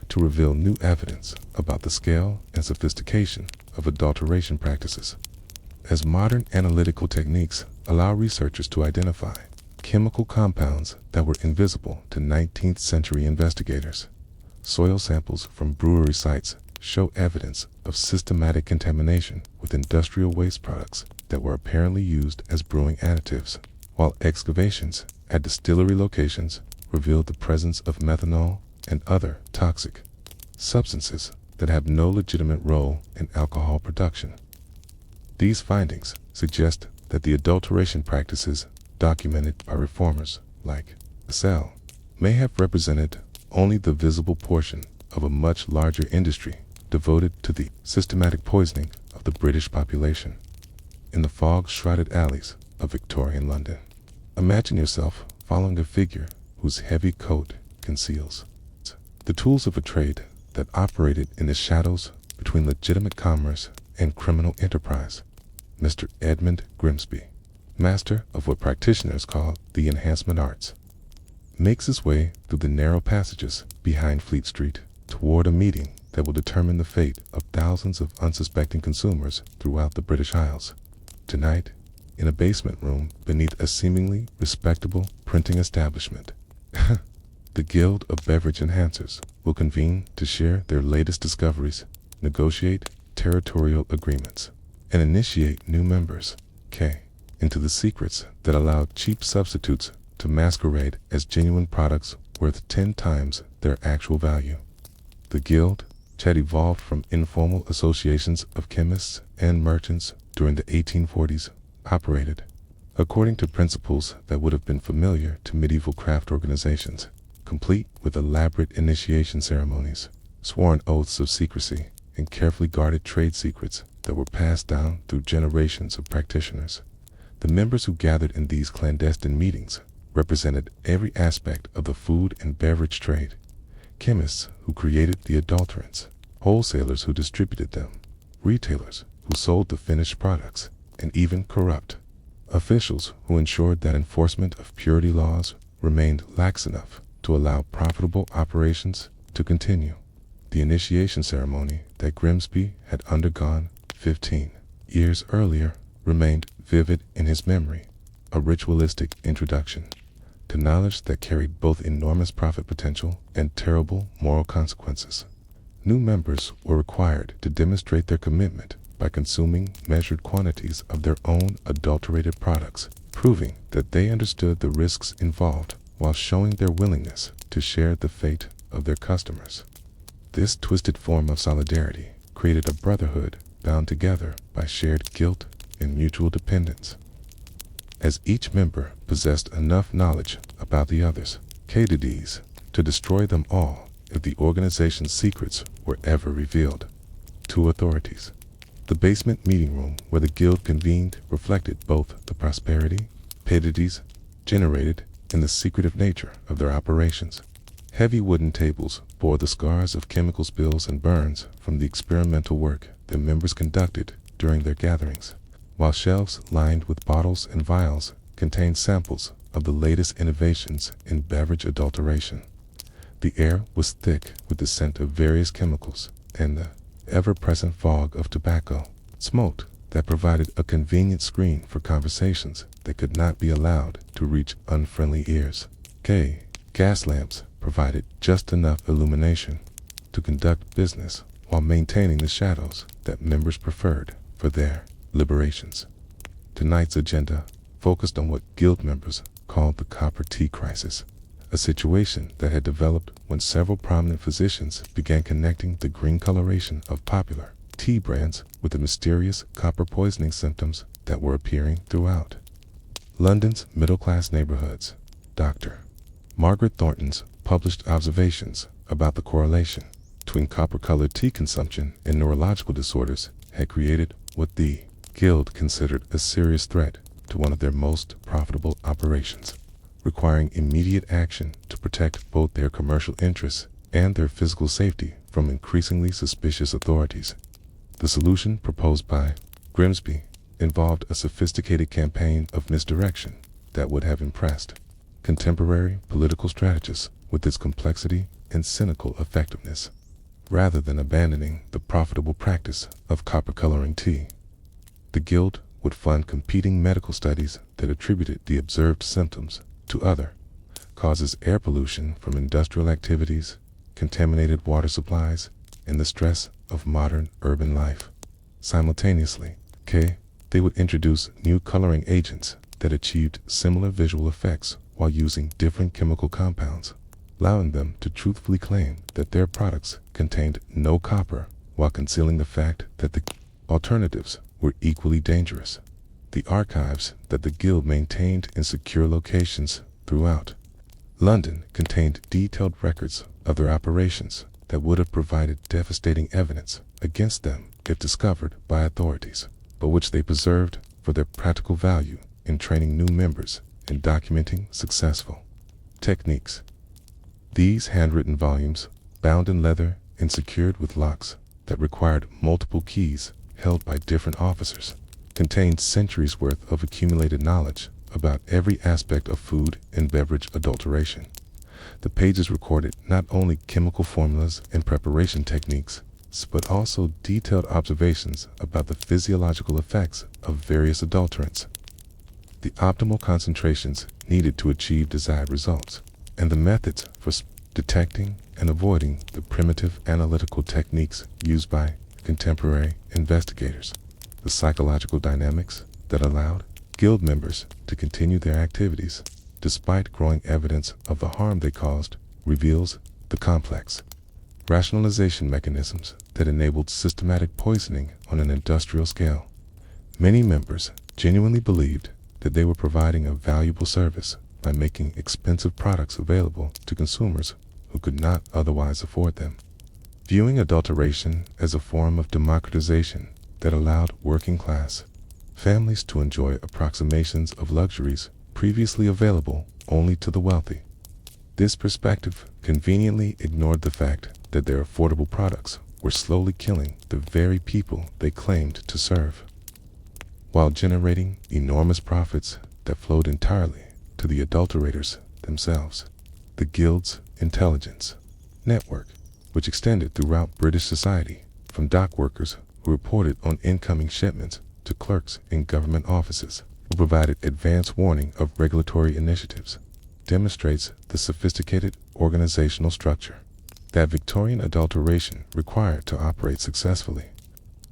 to reveal new evidence about the scale and sophistication of adulteration practices. As modern analytical techniques allow researchers to identify chemical compounds that were invisible to 19th century investigators, soil samples from brewery sites show evidence of systematic contamination with industrial waste products that were apparently used as brewing additives, while excavations at distillery locations revealed the presence of methanol and other toxic substances that have no legitimate role in alcohol production. These findings suggest that the adulteration practices documented by reformers like Lassalle may have represented only the visible portion of a much larger industry devoted to the systematic poisoning of the British population. In the fog-shrouded alleys of Victorian London, imagine yourself following a figure whose heavy coat conceals the tools of a trade that operated in the shadows between legitimate commerce and criminal enterprise. Mr. Edmund Grimsby, master of what practitioners call the Enhancement arts, makes his way through the narrow passages behind Fleet Street toward a meeting that will determine the fate of thousands of unsuspecting consumers throughout the British Isles. Tonight, in a basement room beneath a seemingly respectable printing establishment, the Guild of Beverage Enhancers will convene to share their latest discoveries, negotiate territorial agreements, and initiate new members, into the secrets that allowed cheap substitutes to masquerade as genuine products worth 10 times their actual value. The Guild had evolved from informal associations of chemists and merchants during the 1840s, operated according to principles that would have been familiar to medieval craft organizations, complete with elaborate initiation ceremonies, sworn oaths of secrecy, and carefully guarded trade secrets that were passed down through generations of practitioners. The members who gathered in these clandestine meetings represented every aspect of the food and beverage trade: chemists who created the adulterants, wholesalers who distributed them, retailers who sold the finished products, and even corrupt officials who ensured that enforcement of purity laws remained lax enough to allow profitable operations to continue. The initiation ceremony that Grimsby had undergone 15 years earlier remained vivid in his memory, a ritualistic introduction to knowledge that carried both enormous profit potential and terrible moral consequences. New members were required to demonstrate their commitment by consuming measured quantities of their own adulterated products, proving that they understood the risks involved while showing their willingness to share the fate of their customers. This twisted form of solidarity created a brotherhood bound together by shared guilt and mutual dependence. As each member possessed enough knowledge about the others, to destroy them all if the organization's secrets were ever revealed to authorities. The basement meeting room where the guild convened reflected both the prosperity generated and the secretive nature of their operations. Heavy wooden tables bore the scars of chemical spills and burns from the experimental work the members conducted during their gatherings, while shelves lined with bottles and vials contained samples of the latest innovations in beverage adulteration. The air was thick with the scent of various chemicals and the ever-present fog of tobacco smoke that provided a convenient screen for conversations that could not be allowed to reach unfriendly ears. Gas lamps provided just enough illumination to conduct business while maintaining the shadows that members preferred for their liberations. Tonight's agenda focused on what guild members called the copper tea crisis, a situation that had developed when several prominent physicians began connecting the green coloration of popular tea brands with the mysterious copper poisoning symptoms that were appearing throughout London's middle-class neighborhoods. Dr. Margaret Thornton's published observations about the correlation between copper-colored tea consumption and neurological disorders had created what the Guild considered a serious threat to one of their most profitable operations, requiring immediate action to protect both their commercial interests and their physical safety from increasingly suspicious authorities. The solution proposed by Grimsby involved a sophisticated campaign of misdirection that would have impressed contemporary political strategists with its complexity and cynical effectiveness. rather than abandoning the profitable practice of copper coloring tea. The Guild would fund competing medical studies that attributed the observed symptoms to other causes: air pollution from industrial activities, contaminated water supplies, and the stress of modern urban life. Simultaneously, they would introduce new coloring agents that achieved similar visual effects while using different chemical compounds, allowing them to truthfully claim that their products contained no copper while concealing the fact that the alternatives were equally dangerous. The archives that the Guild maintained in secure locations throughout London contained detailed records of their operations that would have provided devastating evidence against them if discovered by authorities, but which they preserved for their practical value in training new members and documenting successful techniques. These handwritten volumes, bound in leather and secured with locks that required multiple keys held by different officers, contained centuries' worth of accumulated knowledge about every aspect of food and beverage adulteration. The pages recorded not only chemical formulas and preparation techniques, but also detailed observations about the physiological effects of various adulterants, the optimal concentrations needed to achieve desired results, and the methods for detecting and avoiding the primitive analytical techniques used by contemporary investigators. The psychological dynamics that allowed Guild members to continue their activities despite growing evidence of the harm they caused reveals the complex rationalization mechanisms that enabled systematic poisoning on an industrial scale. Many members genuinely believed that they were providing a valuable service by making expensive products available to consumers who could not otherwise afford them. Viewing adulteration as a form of democratization that allowed working-class families to enjoy approximations of luxuries previously available only to the wealthy. This perspective conveniently ignored the fact that their affordable products were slowly killing the very people they claimed to serve, while generating enormous profits that flowed entirely to the adulterators themselves. The Guild's intelligence network, which extended throughout British society, from dock workers who reported on incoming shipments to clerks in government offices who provided advance warning of regulatory initiatives, demonstrates the sophisticated organizational structure that Victorian adulteration required to operate successfully.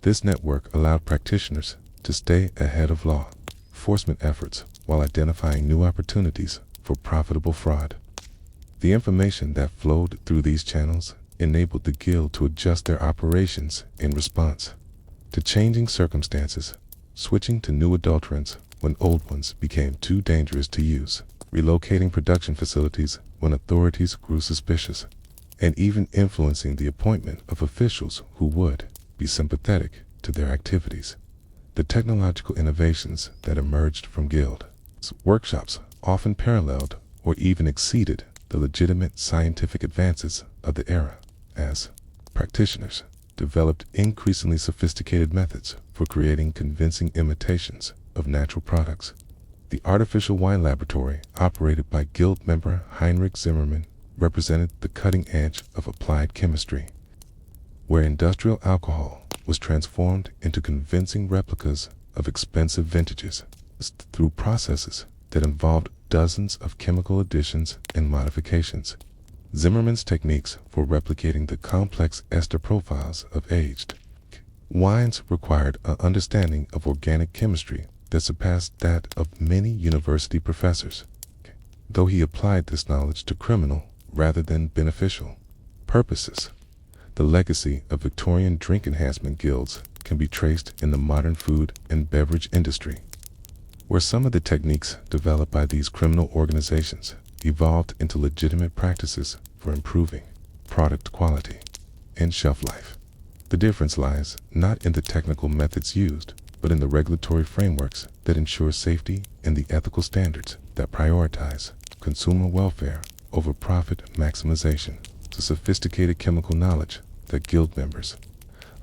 This network allowed practitioners to stay ahead of law enforcement efforts while identifying new opportunities for profitable fraud. The information that flowed through these channels enabled the Guild to adjust their operations in response to changing circumstances, switching to new adulterants when old ones became too dangerous to use, relocating production facilities when authorities grew suspicious, and even influencing the appointment of officials who would be sympathetic to their activities. The technological innovations that emerged from Guild workshops often paralleled or even exceeded the legitimate scientific advances of the era, as practitioners developed increasingly sophisticated methods for creating convincing imitations of natural products. The artificial wine laboratory operated by Guild member Heinrich Zimmermann represented the cutting edge of applied chemistry, where industrial alcohol was transformed into convincing replicas of expensive vintages through processes that involved dozens of chemical additions and modifications. Zimmermann's techniques for replicating the complex ester profiles of aged wines required an understanding of organic chemistry that surpassed that of many university professors, though he applied this knowledge to criminal rather than beneficial purposes. The legacy of Victorian drink enhancement guilds can be traced in the modern food and beverage industry, where some of the techniques developed by these criminal organizations evolved into legitimate practices for improving product quality and shelf life. The difference lies not in the technical methods used, but in the regulatory frameworks that ensure safety and the ethical standards that prioritize consumer welfare over profit maximization. The sophisticated chemical knowledge that Guild members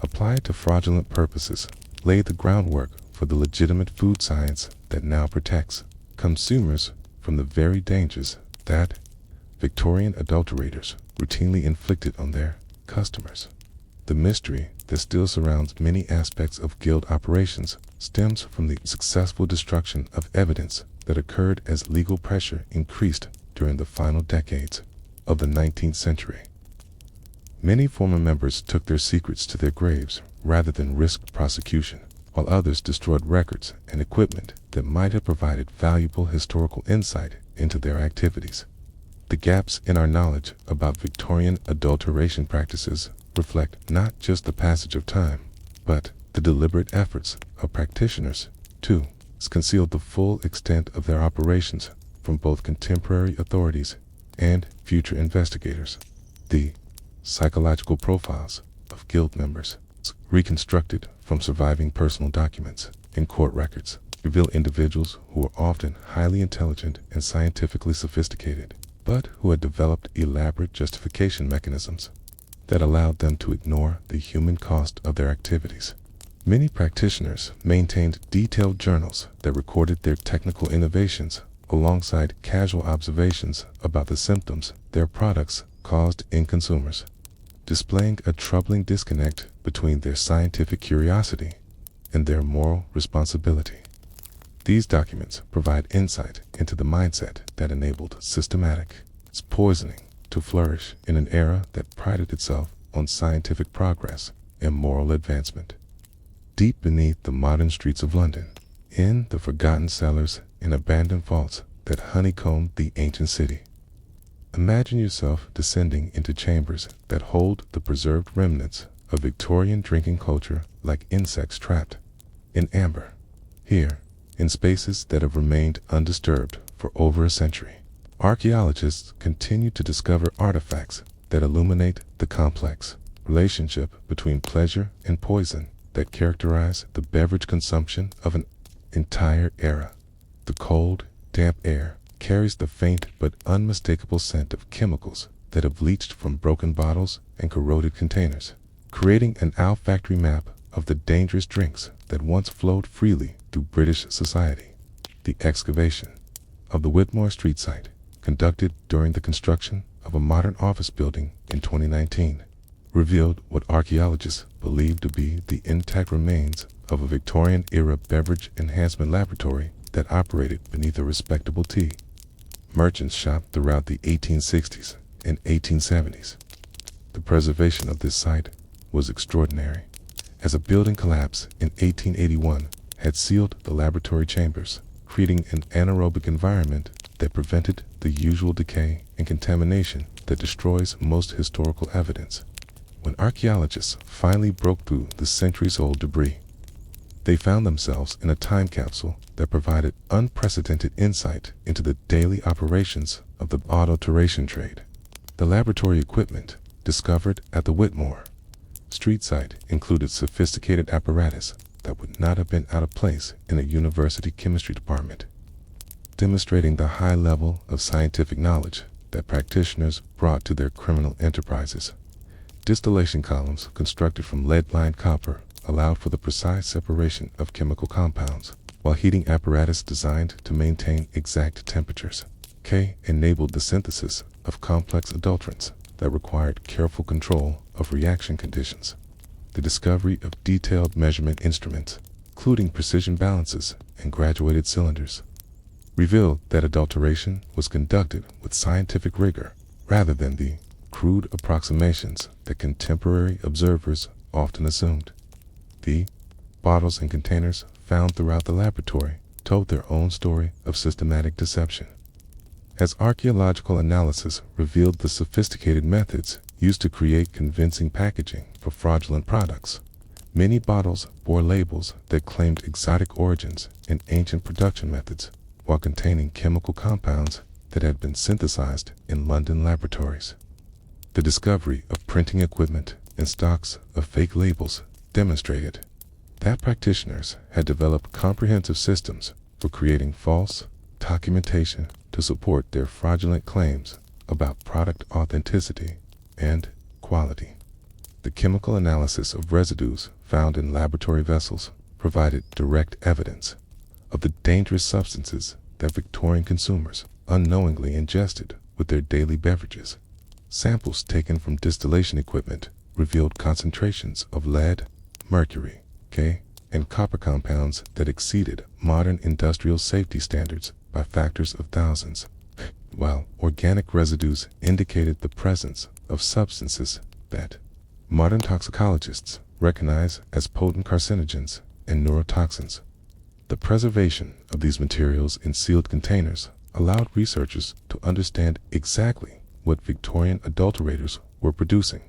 applied to fraudulent purposes laid the groundwork for the legitimate food science that now protects consumers from the very dangers that Victorian adulterators routinely inflicted on their customers. The mystery that still surrounds many aspects of guild operations stems from the successful destruction of evidence that occurred as legal pressure increased during the final decades of the 19th century. Many former members took their secrets to their graves rather than risk prosecution, while others destroyed records and equipment that might have provided valuable historical insight into their activities. The gaps in our knowledge about Victorian adulteration practices reflect not just the passage of time, but the deliberate efforts of practitioners to conceal the full extent of their operations from both contemporary authorities and future investigators. The psychological profiles of guild members, reconstructed from surviving personal documents and court records, reveal individuals who are often highly intelligent and scientifically sophisticated, but who had developed elaborate justification mechanisms that allowed them to ignore the human cost of their activities. Many practitioners maintained detailed journals that recorded their technical innovations alongside casual observations about the symptoms their products caused in consumers, displaying a troubling disconnect between their scientific curiosity and their moral responsibility. These documents provide insight into the mindset that enabled systematic poisoning to flourish in an era that prided itself on scientific progress and moral advancement. Deep beneath the modern streets of London, in the forgotten cellars and abandoned vaults that honeycombed the ancient city, imagine yourself descending into chambers that hold the preserved remnants of Victorian drinking culture like insects trapped in amber. Here, in spaces that have remained undisturbed for over a century, archaeologists continue to discover artifacts that illuminate the complex relationship between pleasure and poison that characterize the beverage consumption of an entire era. The cold, damp air carries the faint but unmistakable scent of chemicals that have leached from broken bottles and corroded containers, creating an olfactory map of the dangerous drinks that once flowed freely through British society. The excavation of the Whitmore Street site, conducted during the construction of a modern office building in 2019, revealed what archaeologists believe to be the intact remains of a Victorian-era beverage enhancement laboratory that operated beneath a respectable tea merchant's shop throughout the 1860s and 1870s. The preservation of this site was extraordinary, as a building collapse in 1881 had sealed the laboratory chambers, creating an anaerobic environment that prevented the usual decay and contamination that destroys most historical evidence. When archaeologists finally broke through the centuries-old debris, they found themselves in a time capsule that provided unprecedented insight into the daily operations of the adulteration trade. The laboratory equipment discovered at the Whitmore Street site included sophisticated apparatus that would not have been out of place in a university chemistry department, demonstrating the high level of scientific knowledge that practitioners brought to their criminal enterprises. Distillation columns constructed from lead-lined copper allowed for the precise separation of chemical compounds, while heating apparatus designed to maintain exact temperatures enabled the synthesis of complex adulterants that required careful control of reaction conditions. The discovery of detailed measurement instruments, including precision balances and graduated cylinders, revealed that adulteration was conducted with scientific rigor rather than the crude approximations that contemporary observers often assumed. The bottles and containers found throughout the laboratory told their own story of systematic deception. As archaeological analysis revealed the sophisticated methods used to create convincing packaging for fraudulent products, many bottles bore labels that claimed exotic origins and ancient production methods, while containing chemical compounds that had been synthesized in London laboratories. The discovery of printing equipment and stocks of fake labels demonstrated that practitioners had developed comprehensive systems for creating false documentation to support their fraudulent claims about product authenticity and quality. The chemical analysis of residues found in laboratory vessels provided direct evidence of the dangerous substances that Victorian consumers unknowingly ingested with their daily beverages. Samples taken from distillation equipment revealed concentrations of lead, mercury, and copper compounds that exceeded modern industrial safety standards by factors of thousands, while organic residues indicated the presence of substances that modern toxicologists recognize as potent carcinogens and neurotoxins. The preservation of these materials in sealed containers allowed researchers to understand exactly what Victorian adulterators were producing,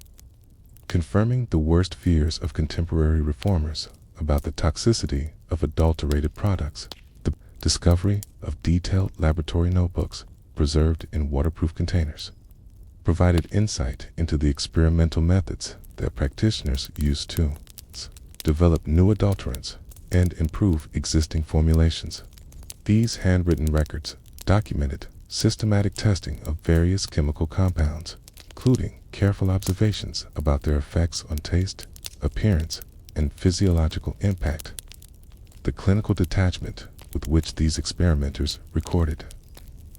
confirming the worst fears of contemporary reformers about the toxicity of adulterated products. The discovery of detailed laboratory notebooks preserved in waterproof containers provided insight into the experimental methods that practitioners used to develop new adulterants and improve existing formulations. These handwritten records documented systematic testing of various chemical compounds, including careful observations about their effects on taste, appearance, and physiological impact. The clinical detachment with which these experimenters recorded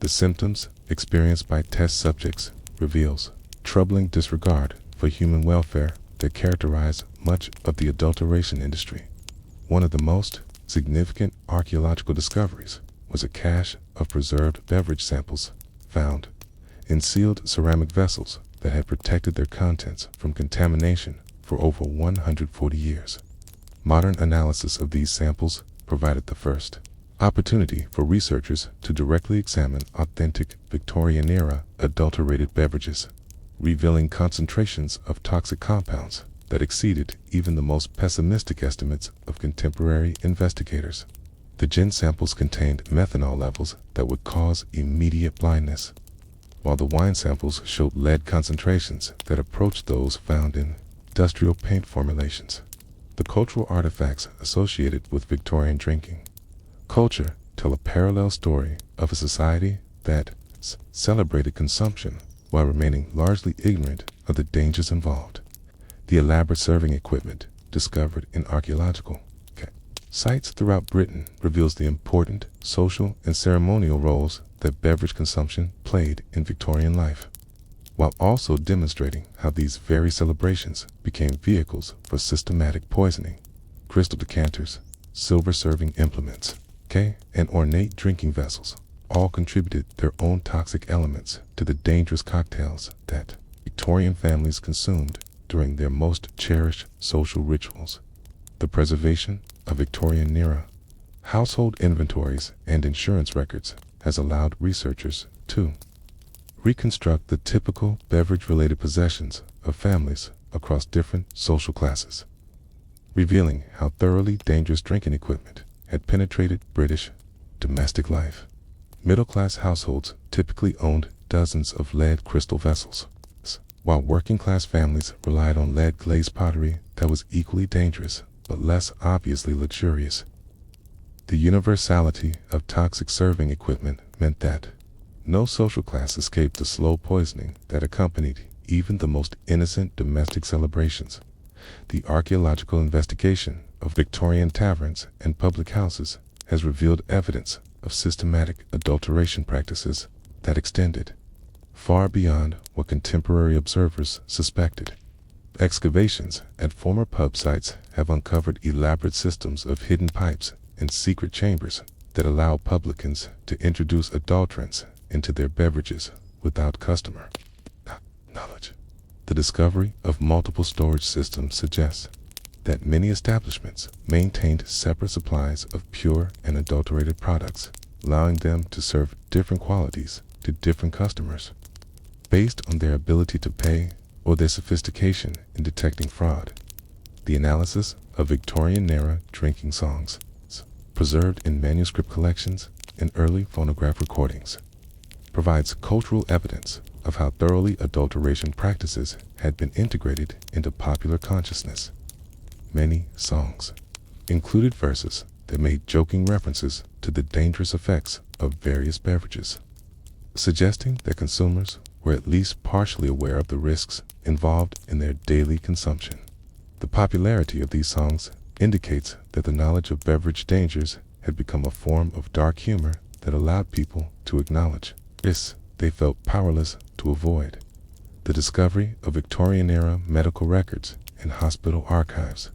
the symptoms experienced by test subjects reveals troubling disregard for human welfare that characterized much of the adulteration industry. One of the most significant archaeological discoveries was a cache of preserved beverage samples found in sealed ceramic vessels that had protected their contents from contamination for over 140 years. Modern analysis of these samples provided the first opportunity for researchers to directly examine authentic Victorian-era adulterated beverages, revealing concentrations of toxic compounds that exceeded even the most pessimistic estimates of contemporary investigators. The gin samples contained methanol levels that would cause immediate blindness, while the wine samples showed lead concentrations that approached those found in industrial paint formulations. The cultural artifacts associated with Victorian drinking culture tell a parallel story of a society that celebrated consumption while remaining largely ignorant of the dangers involved. The elaborate serving equipment discovered in archaeological sites throughout Britain reveals the important social and ceremonial roles that beverage consumption played in Victorian life, while also demonstrating how these very celebrations became vehicles for systematic poisoning. Crystal decanters, silver serving implements, and ornate drinking vessels all contributed their own toxic elements to the dangerous cocktails that Victorian families consumed during their most cherished social rituals. The preservation of Victorian-era household inventories and insurance records has allowed researchers to reconstruct the typical beverage-related possessions of families across different social classes, revealing how thoroughly dangerous drinking equipment had penetrated British domestic life. Middle-class households typically owned dozens of lead crystal vessels, while working-class families relied on lead-glazed pottery that was equally dangerous but less obviously luxurious. The universality of toxic serving equipment meant that no social class escaped the slow poisoning that accompanied even the most innocent domestic celebrations. The archaeological investigation of Victorian taverns and public houses has revealed evidence of systematic adulteration practices that extended far beyond what contemporary observers suspected. Excavations at former pub sites have uncovered elaborate systems of hidden pipes and secret chambers that allow publicans to introduce adulterants into their beverages without customer knowledge. The discovery of multiple storage systems suggests that many establishments maintained separate supplies of pure and adulterated products, allowing them to serve different qualities to different customers based on their ability to pay or their sophistication in detecting fraud. The analysis of Victorian-era drinking songs, preserved in manuscript collections and early phonograph recordings, provides cultural evidence of how thoroughly adulteration practices had been integrated into popular consciousness. Many songs included verses that made joking references to the dangerous effects of various beverages, suggesting that consumers were at least partially aware of the risks involved in their daily consumption. The popularity of these songs indicates that the knowledge of beverage dangers had become a form of dark humor that allowed people to acknowledge risks they felt powerless to avoid. The discovery of Victorian-era medical records and hospital archives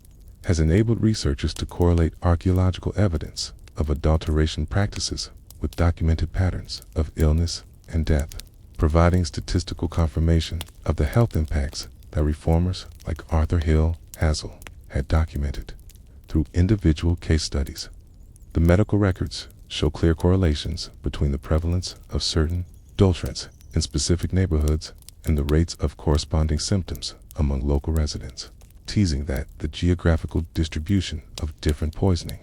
has enabled researchers to correlate archaeological evidence of adulteration practices with documented patterns of illness and death, providing statistical confirmation of the health impacts that reformers like Arthur Hill Hazel had documented through individual case studies. The medical records show clear correlations between the prevalence of certain adulterants in specific neighborhoods and the rates of corresponding symptoms among local residents, teasing that the geographical distribution of different poisoning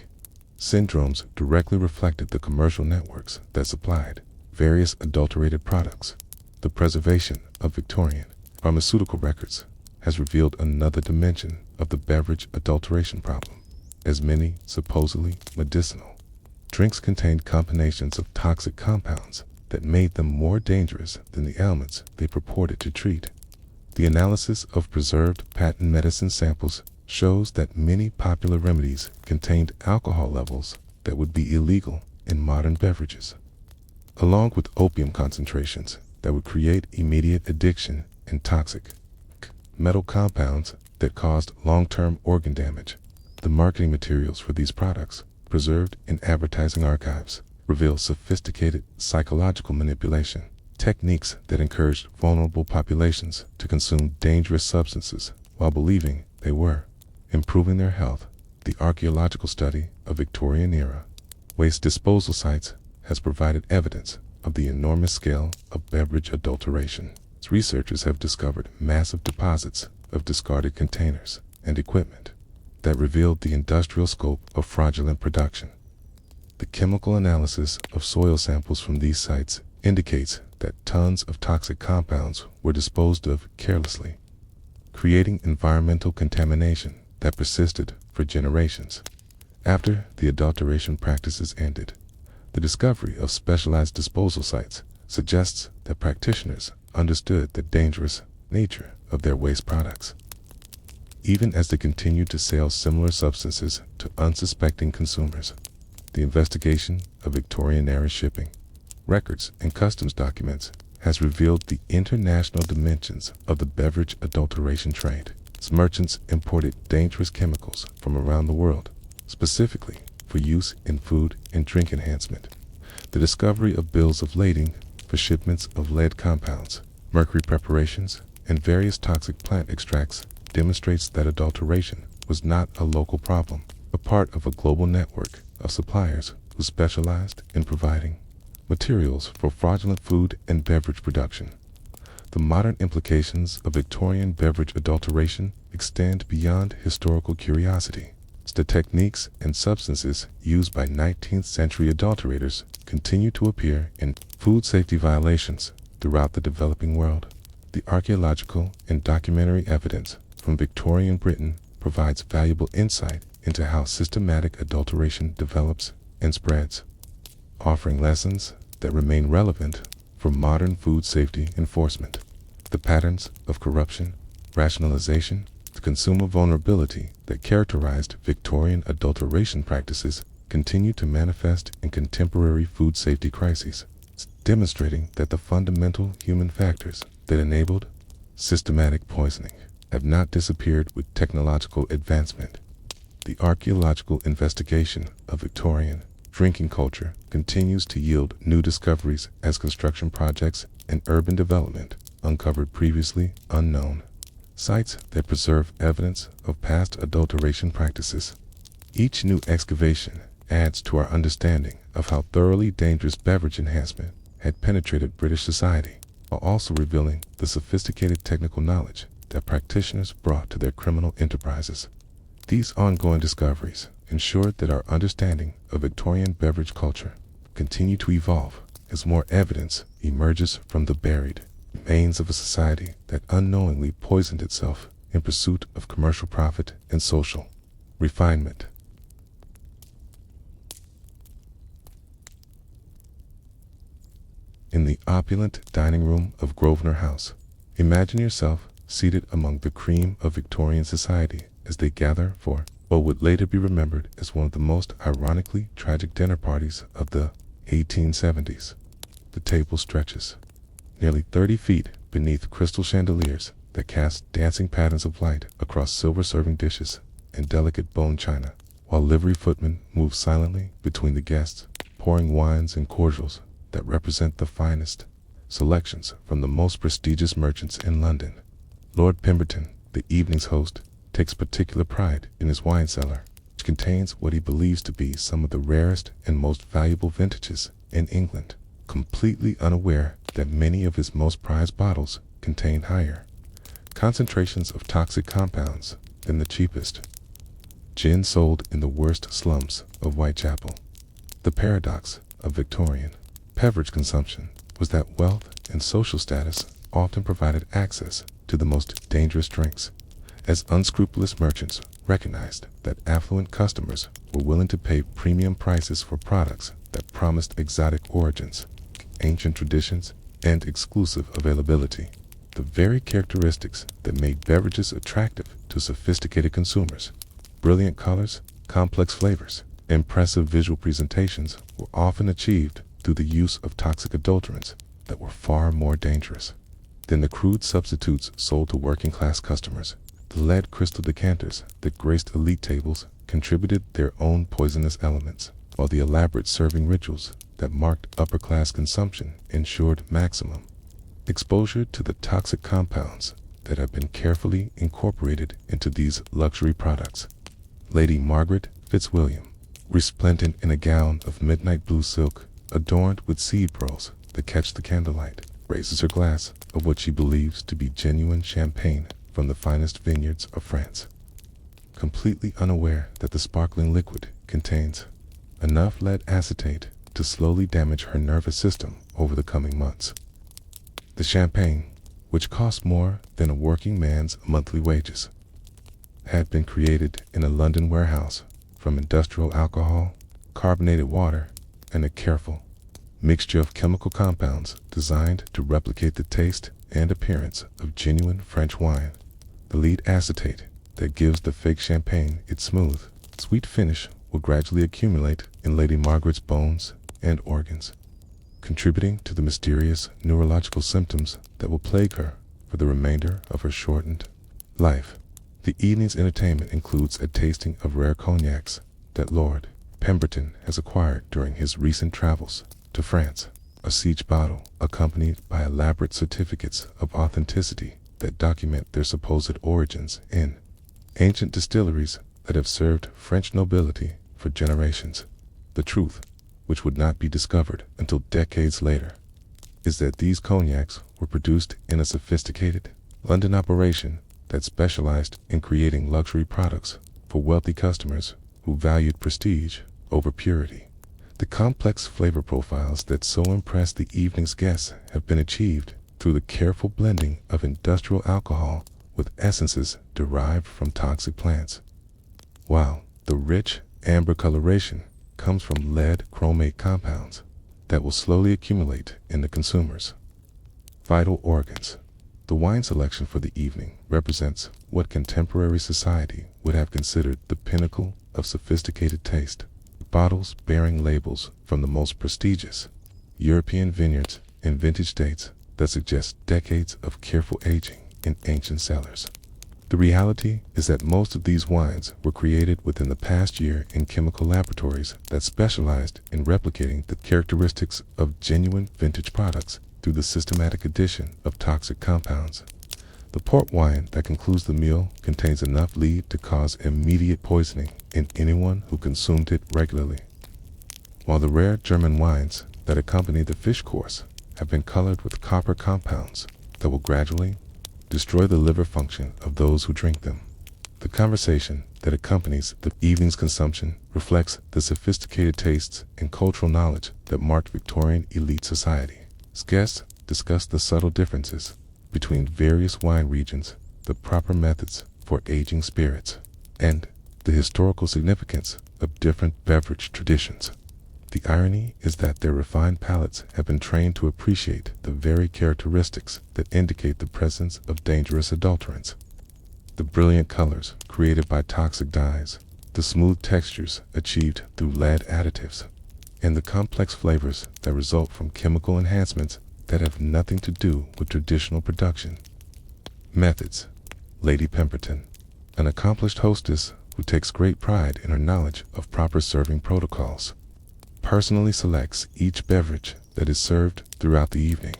syndromes directly reflected the commercial networks that supplied various adulterated products. The preservation of Victorian pharmaceutical records has revealed another dimension of the beverage adulteration problem, as many supposedly medicinal drinks contained combinations of toxic compounds that made them more dangerous than the ailments they purported to treat. The analysis of preserved patent medicine samples shows that many popular remedies contained alcohol levels that would be illegal in modern beverages, along with opium concentrations that would create immediate addiction and toxic metal compounds that caused long-term organ damage. The marketing materials for these products, preserved in advertising archives, reveal sophisticated psychological manipulation techniques that encouraged vulnerable populations to consume dangerous substances while believing they were improving their health. The archaeological study of Victorian-era waste disposal sites has provided evidence of the enormous scale of beverage adulteration. Researchers have discovered massive deposits of discarded containers and equipment that revealed the industrial scope of fraudulent production. The chemical analysis of soil samples from these sites indicates that tons of toxic compounds were disposed of carelessly, creating environmental contamination that persisted for generations. After the adulteration practices ended, the discovery of specialized disposal sites suggests that practitioners understood the dangerous nature of their waste products, even as they continued to sell similar substances to unsuspecting consumers. The investigation of Victorian-era shipping records and customs documents has revealed the international dimensions of the beverage adulteration trade. Merchants imported dangerous chemicals from around the world, specifically for use in food and drink enhancement. The discovery of bills of lading for shipments of lead compounds, mercury preparations, and various toxic plant extracts demonstrates that adulteration was not a local problem, but part of a global network of suppliers who specialized in providing materials for fraudulent food and beverage production. The modern implications of Victorian beverage adulteration extend beyond historical curiosity. The techniques and substances used by 19th century adulterators continue to appear in food safety violations throughout the developing world. The archaeological and documentary evidence from Victorian Britain provides valuable insight into how systematic adulteration develops and spreads, offering lessons that remain relevant for modern food safety enforcement. The patterns of corruption, rationalization, and consumer vulnerability that characterized Victorian adulteration practices continue to manifest in contemporary food safety crises, demonstrating that the fundamental human factors that enabled systematic poisoning have not disappeared with technological advancement. The archaeological investigation of Victorian drinking culture continues to yield new discoveries as construction projects and urban development uncovered previously unknown sites that preserve evidence of past adulteration practices. Each new excavation adds to our understanding of how thoroughly dangerous beverage enhancement had penetrated British society, while also revealing the sophisticated technical knowledge that practitioners brought to their criminal enterprises. These ongoing discoveries ensured that our understanding of Victorian beverage culture continue to evolve as more evidence emerges from the buried remains of a society that unknowingly poisoned itself in pursuit of commercial profit and social refinement. In the opulent dining room of Grosvenor House, imagine yourself seated among the cream of Victorian society as they gather for what would later be remembered as one of the most ironically tragic dinner parties of the 1870s. The table stretches nearly 30 feet beneath crystal chandeliers that cast dancing patterns of light across silver serving dishes and delicate bone china, while livery footmen move silently between the guests, pouring wines and cordials that represent the finest selections from the most prestigious merchants in London. Lord Pemberton, the evening's host, takes particular pride in his wine cellar, which contains what he believes to be some of the rarest and most valuable vintages in England, completely unaware that many of his most prized bottles contain higher concentrations of toxic compounds than the cheapest gin sold in the worst slums of Whitechapel. The paradox of Victorian beverage consumption was that wealth and social status often provided access to the most dangerous drinks, as unscrupulous merchants recognized that affluent customers were willing to pay premium prices for products that promised exotic origins, ancient traditions, and exclusive availability, the very characteristics that made beverages attractive to sophisticated consumers. Brilliant colors, complex flavors, impressive visual presentations were often achieved through the use of toxic adulterants that were far more dangerous than the crude substitutes sold to working-class customers. The lead crystal decanters that graced elite tables contributed their own poisonous elements, while the elaborate serving rituals that marked upper-class consumption ensured maximum exposure to the toxic compounds that have been carefully incorporated into these luxury products. Lady Margaret Fitzwilliam, resplendent in a gown of midnight blue silk adorned with seed pearls that catch the candlelight, raises her glass of what she believes to be genuine champagne from the finest vineyards of France, completely unaware that the sparkling liquid contains enough lead acetate to slowly damage her nervous system over the coming months. The champagne, which cost more than a working man's monthly wages, had been created in a London warehouse from industrial alcohol, carbonated water, and a careful mixture of chemical compounds designed to replicate the taste and appearance of genuine French wine. The lead acetate that gives the fake champagne its smooth, sweet finish will gradually accumulate in Lady Margaret's bones and organs, contributing to the mysterious neurological symptoms that will plague her for the remainder of her shortened life. The evening's entertainment includes a tasting of rare cognacs that Lord Pemberton has acquired during his recent travels to France, a siege bottle accompanied by elaborate certificates of authenticity that document their supposed origins in ancient distilleries that have served French nobility for generations. The truth, which would not be discovered until decades later, is that these cognacs were produced in a sophisticated London operation that specialized in creating luxury products for wealthy customers who valued prestige over purity. The complex flavor profiles that so impress the evening's guests have been achieved through the careful blending of industrial alcohol with essences derived from toxic plants, while the rich amber coloration comes from lead chromate compounds that will slowly accumulate in the consumer's vital organs. The wine selection for the evening represents what contemporary society would have considered the pinnacle of sophisticated taste. Bottles bearing labels from the most prestigious European vineyards and vintage dates that suggest decades of careful aging in ancient cellars. The reality is that most of these wines were created within the past year in chemical laboratories that specialized in replicating the characteristics of genuine vintage products through the systematic addition of toxic compounds. The port wine that concludes the meal contains enough lead to cause immediate poisoning in anyone who consumed it regularly, while the rare German wines that accompany the fish course have been colored with copper compounds that will gradually destroy the liver function of those who drink them. The conversation that accompanies the evening's consumption reflects the sophisticated tastes and cultural knowledge that marked Victorian elite society. Guests discuss the subtle differences between various wine regions, the proper methods for aging spirits, and the historical significance of different beverage traditions. The irony is that their refined palates have been trained to appreciate the very characteristics that indicate the presence of dangerous adulterants. The brilliant colors created by toxic dyes, the smooth textures achieved through lead additives, and the complex flavors that result from chemical enhancements that have nothing to do with traditional production. Methods. Lady Pemberton, an accomplished hostess who takes great pride in her knowledge of proper serving protocols, personally selects each beverage that is served throughout the evening,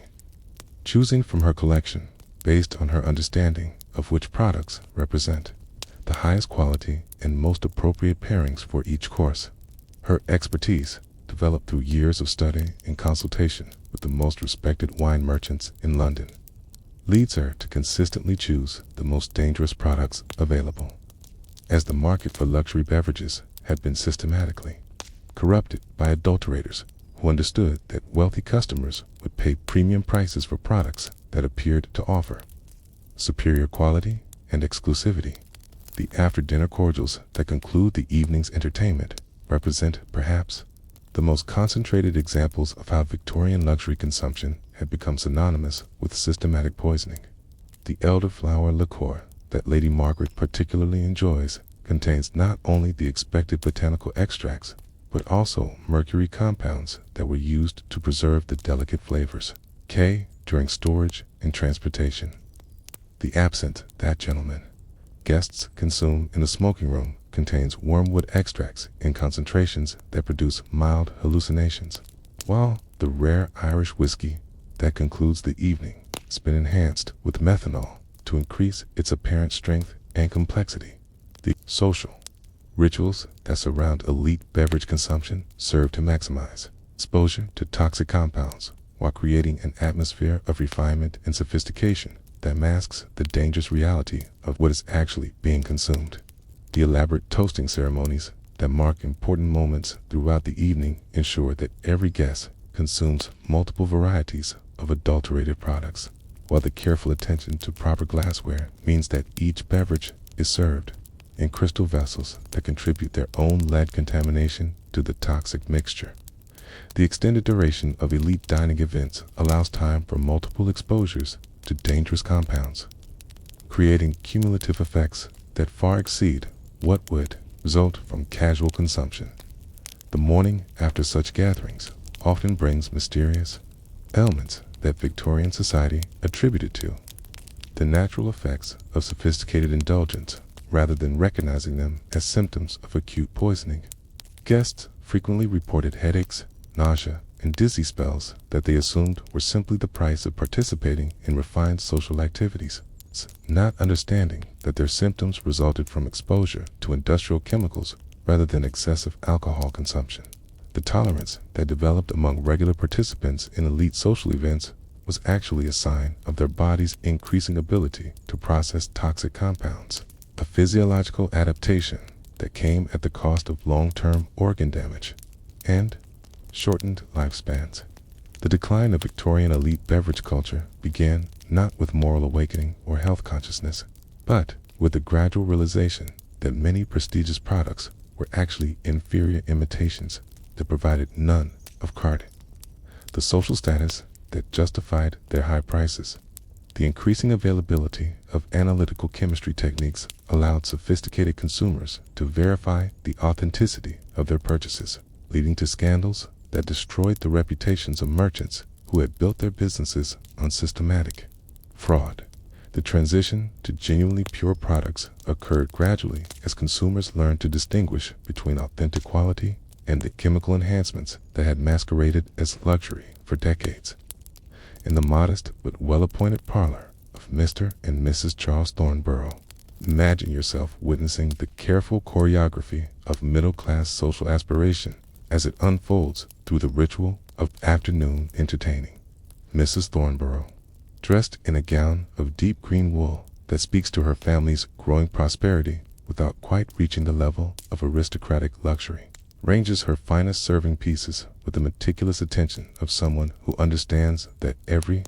choosing from her collection based on her understanding of which products represent the highest quality and most appropriate pairings for each course. Her expertise, developed through years of study and consultation with the most respected wine merchants in London, leads her to consistently choose the most dangerous products available. As the market for luxury beverages had been systematically corrupted by adulterators who understood that wealthy customers would pay premium prices for products that appeared to offer superior quality and exclusivity, the after-dinner cordials that conclude the evening's entertainment represent, perhaps, the most concentrated examples of how Victorian luxury consumption had become synonymous with systematic poisoning. The elderflower liqueur that Lady Margaret particularly enjoys contains not only the expected botanical extracts, but also mercury compounds that were used to preserve the delicate flavors during storage and transportation. The absinthe that gentlemen, guests consume in the smoking room contains wormwood extracts in concentrations that produce mild hallucinations, while the rare Irish whiskey that concludes the evening has been enhanced with methanol to increase its apparent strength and complexity. The social rituals that surround elite beverage consumption serve to maximize exposure to toxic compounds while creating an atmosphere of refinement and sophistication that masks the dangerous reality of what is actually being consumed. The elaborate toasting ceremonies that mark important moments throughout the evening ensure that every guest consumes multiple varieties of adulterated products, while the careful attention to proper glassware means that each beverage is served in crystal vessels that contribute their own lead contamination to the toxic mixture. The extended duration of elite dining events allows time for multiple exposures to dangerous compounds, creating cumulative effects that far exceed what would result from casual consumption. The morning after such gatherings often brings mysterious ailments that Victorian society attributed to the natural effects of sophisticated indulgence rather than recognizing them as symptoms of acute poisoning. Guests frequently reported headaches, nausea, and dizzy spells that they assumed were simply the price of participating in refined social activities, not understanding that their symptoms resulted from exposure to industrial chemicals rather than excessive alcohol consumption. The tolerance that developed among regular participants in elite social events was actually a sign of their body's increasing ability to process toxic compounds, a physiological adaptation that came at the cost of long-term organ damage and shortened lifespans. The decline of Victorian elite beverage culture began not with moral awakening or health consciousness, but with the gradual realization that many prestigious products were actually inferior imitations that provided none of the social status that justified their high prices. The increasing availability of analytical chemistry techniques allowed sophisticated consumers to verify the authenticity of their purchases, leading to scandals that destroyed the reputations of merchants who had built their businesses on systematic fraud. The transition to genuinely pure products occurred gradually as consumers learned to distinguish between authentic quality and the chemical enhancements that had masqueraded as luxury for decades. In the modest but well-appointed parlor of Mr. and Mrs. Charles Thornborough, imagine yourself witnessing the careful choreography of middle-class social aspiration as it unfolds through the ritual of afternoon entertaining. Mrs. Thornborough, dressed in a gown of deep green wool that speaks to her family's growing prosperity without quite reaching the level of aristocratic luxury, ranges her finest serving pieces with the meticulous attention of someone who understands that every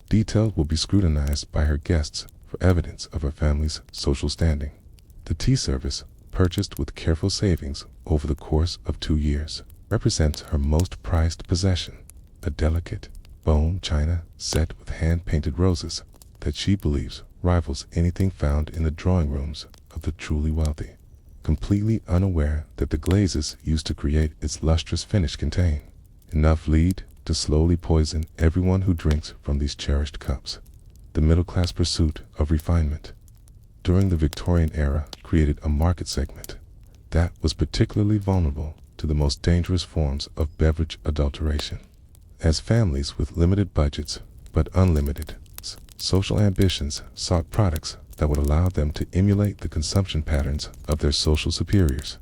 detail will be scrutinized by her guests for evidence of her family's social standing. The tea service, purchased with careful savings over the course of 2 years, represents her most prized possession, a delicate bone china set with hand-painted roses that she believes rivals anything found in the drawing rooms of the truly wealthy, completely unaware that the glazes used to create its lustrous finish contain enough lead to to slowly poison everyone who drinks from these cherished cups. The middle-class pursuit of refinement during the Victorian era created a market segment that was particularly vulnerable to the most dangerous forms of beverage adulteration. As families with limited budgets but unlimited social ambitions sought products that would allow them to emulate the consumption patterns of their social superiors,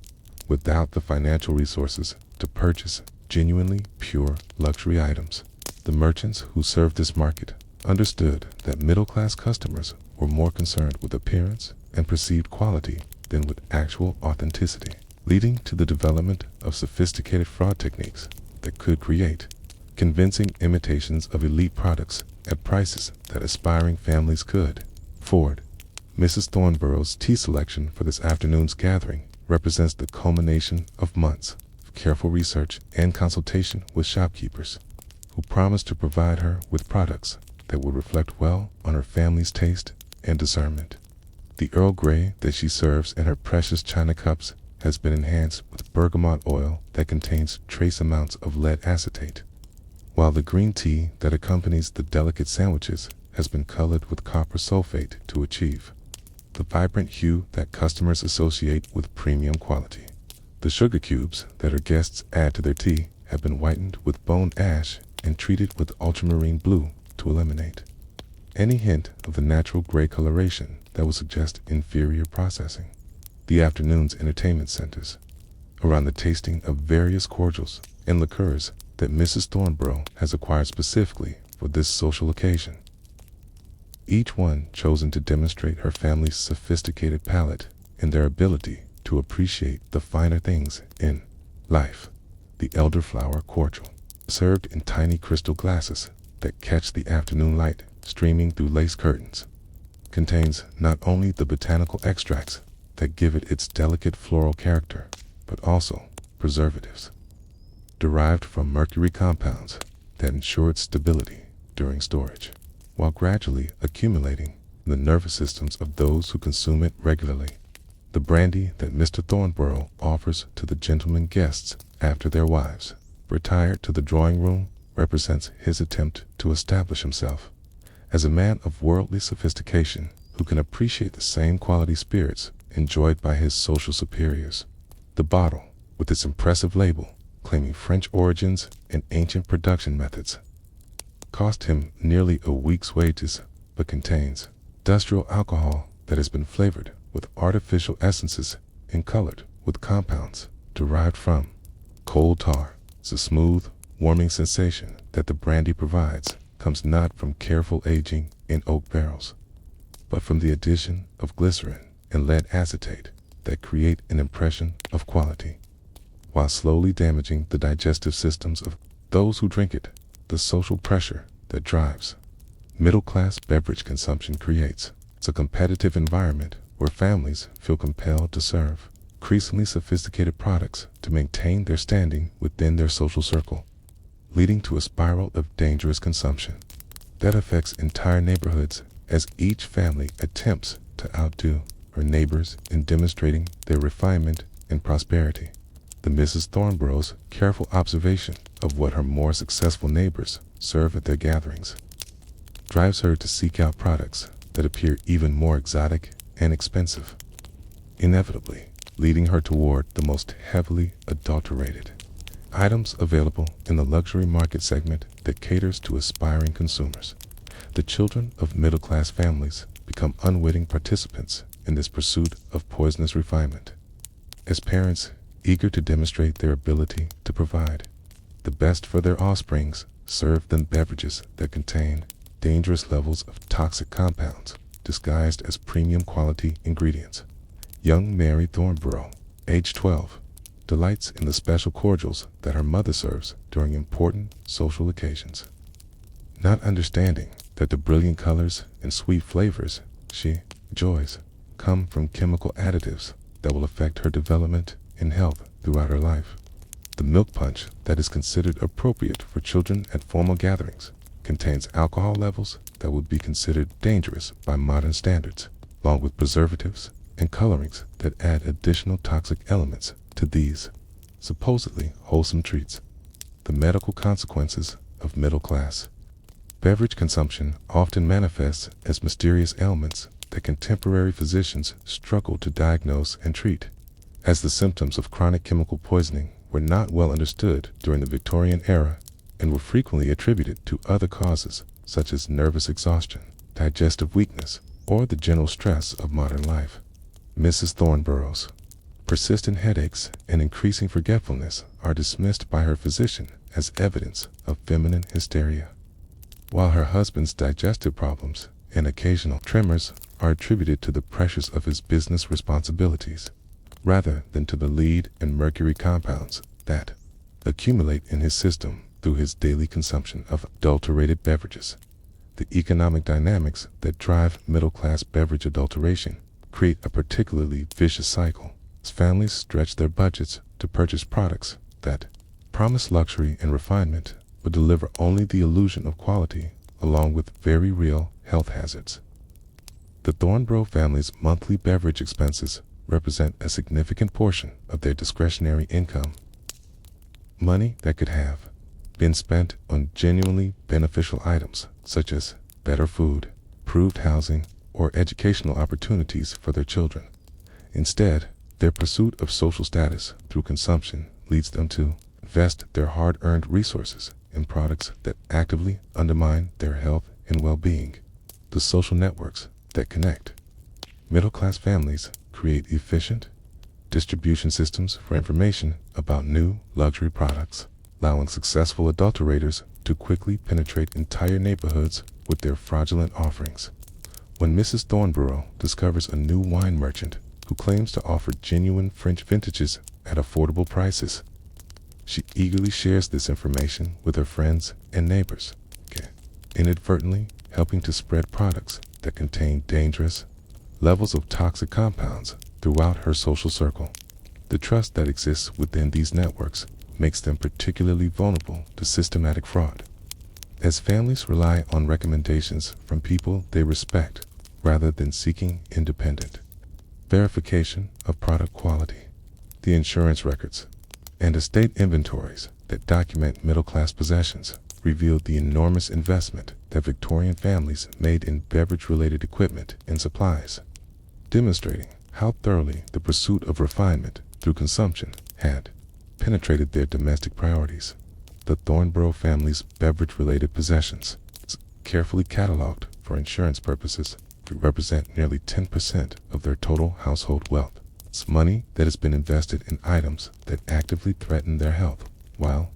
without the financial resources to purchase genuinely pure luxury items. The merchants who served this market understood that middle-class customers were more concerned with appearance and perceived quality than with actual authenticity, leading to the development of sophisticated fraud techniques that could create convincing imitations of elite products at prices that aspiring families could afford. Mrs. Thornborough's tea selection for this afternoon's gathering represents the culmination of months of careful research and consultation with shopkeepers who promised to provide her with products that would reflect well on her family's taste and discernment. The Earl Grey that she serves in her precious china cups has been enhanced with bergamot oil that contains trace amounts of lead acetate, while the green tea that accompanies the delicate sandwiches has been colored with copper sulfate to achieve the vibrant hue that customers associate with premium quality. The sugar cubes that her guests add to their tea have been whitened with bone ash and treated with ultramarine blue to eliminate any hint of the natural gray coloration that would suggest inferior processing. The afternoon's entertainment centers around the tasting of various cordials and liqueurs that Mrs. Thornborough has acquired specifically for this social occasion, each one chosen to demonstrate her family's sophisticated palate and their ability to appreciate the finer things in life. The elderflower cordial, served in tiny crystal glasses that catch the afternoon light streaming through lace curtains, contains not only the botanical extracts that give it its delicate floral character, but also preservatives derived from mercury compounds that ensure its stability during storage, while gradually accumulating in the nervous systems of those who consume it regularly. The brandy that Mr. Thornborough offers to the gentlemen guests after their wives retired to the drawing room represents his attempt to establish himself as a man of worldly sophistication who can appreciate the same quality spirits enjoyed by his social superiors. The bottle, with its impressive label claiming French origins and ancient production methods, cost him nearly a week's wages, but contains industrial alcohol that has been flavored with artificial essences and colored with compounds derived from coal tar. The smooth, warming sensation that the brandy provides comes not from careful aging in oak barrels, but from the addition of glycerin and lead acetate that create an impression of quality, while slowly damaging the digestive systems of those who drink it. The social pressure that drives middle-class beverage consumption creates a competitive environment where families feel compelled to serve increasingly sophisticated products to maintain their standing within their social circle, leading to a spiral of dangerous consumption that affects entire neighborhoods as each family attempts to outdo her neighbors in demonstrating their refinement and prosperity. The Mrs. Thornborough's careful observation of what her more successful neighbors serve at their gatherings drives her to seek out products that appear even more exotic and expensive, inevitably leading her toward the most heavily adulterated items available in the luxury market segment that caters to aspiring consumers. The children of middle-class families become unwitting participants in this pursuit of poisonous refinement, as parents eager to demonstrate their ability to provide the best for their offsprings serve them beverages that contain dangerous levels of toxic compounds disguised as premium quality ingredients. Young Mary Thornborough, age 12, delights in the special cordials that her mother serves during important social occasions, not understanding that the brilliant colors and sweet flavors she enjoys come from chemical additives that will affect her development and health throughout her life. The milk punch that is considered appropriate for children at formal gatherings contains alcohol levels that would be considered dangerous by modern standards, along with preservatives and colorings that add additional toxic elements to these supposedly wholesome treats. The medical consequences of middle class. Beverage consumption often manifests as mysterious ailments that contemporary physicians struggle to diagnose and treat, as the symptoms of chronic chemical poisoning were not well understood during the Victorian era and were frequently attributed to other causes such as nervous exhaustion, digestive weakness, or the general stress of modern life. Mrs. Thornborough's persistent headaches and increasing forgetfulness are dismissed by her physician as evidence of feminine hysteria, while her husband's digestive problems and occasional tremors are attributed to the pressures of his business responsibilities, rather than to the lead and mercury compounds that accumulate in his system through his daily consumption of adulterated beverages. The economic dynamics that drive middle-class beverage adulteration create a particularly vicious cycle, as families stretch their budgets to purchase products that promise luxury and refinement but deliver only the illusion of quality, along with very real health hazards. The Thornborough family's monthly beverage expenses represent a significant portion of their discretionary income, money that could have been spent on genuinely beneficial items such as better food, improved housing, or educational opportunities for their children. Instead, their pursuit of social status through consumption leads them to invest their hard-earned resources in products that actively undermine their health and well-being. The social networks that connect middle-class families create efficient distribution systems for information about new luxury products, allowing successful adulterators to quickly penetrate entire neighborhoods with their fraudulent offerings. When Mrs. Thornborough discovers a new wine merchant who claims to offer genuine French vintages at affordable prices, she eagerly shares this information with her friends and neighbors, inadvertently helping to spread products that contain dangerous levels of toxic compounds throughout her social circle. The trust that exists within these networks makes them particularly vulnerable to systematic fraud, as families rely on recommendations from people they respect rather than seeking independent verification of product quality. The insurance records and estate inventories that document middle-class possessions reveal the enormous investment that Victorian families made in beverage-related equipment and supplies, demonstrating how thoroughly the pursuit of refinement through consumption had penetrated their domestic priorities. The Thornborough family's beverage-related possessions, carefully cataloged for insurance purposes, represent nearly 10% of their total household wealth. It's money that has been invested in items that actively threaten their health, while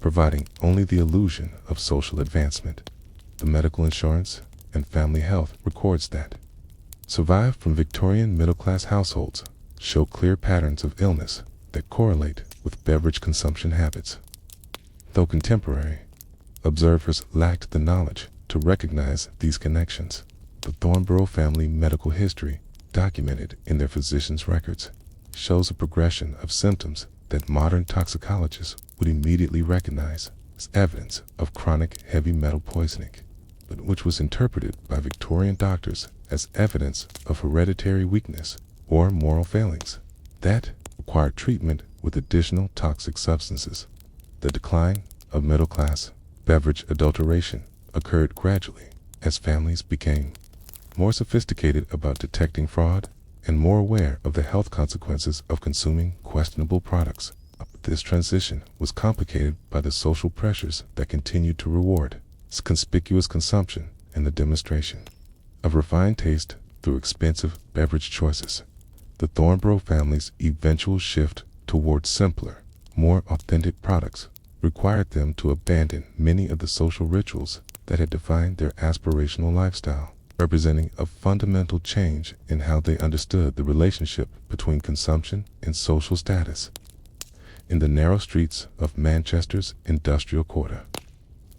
providing only the illusion of social advancement. The medical insurance and family health records that survived from Victorian middle-class households show clear patterns of illness that correlate with beverage consumption habits. Though contemporary observers lacked the knowledge to recognize these connections, the Thornborough family medical history, documented in their physician's records, shows a progression of symptoms that modern toxicologists would immediately recognize as evidence of chronic heavy metal poisoning, but which was interpreted by Victorian doctors as evidence of hereditary weakness or moral failings that required treatment with additional toxic substances. The decline of middle-class beverage adulteration occurred gradually as families became more sophisticated about detecting fraud and more aware of the health consequences of consuming questionable products. This transition was complicated by the social pressures that continued to reward conspicuous consumption and the demonstration of refined taste through expensive beverage choices. The Thornborough family's eventual shift towards simpler, more authentic products required them to abandon many of the social rituals that had defined their aspirational lifestyle, representing a fundamental change in how they understood the relationship between consumption and social status. In the narrow streets of Manchester's industrial quarter,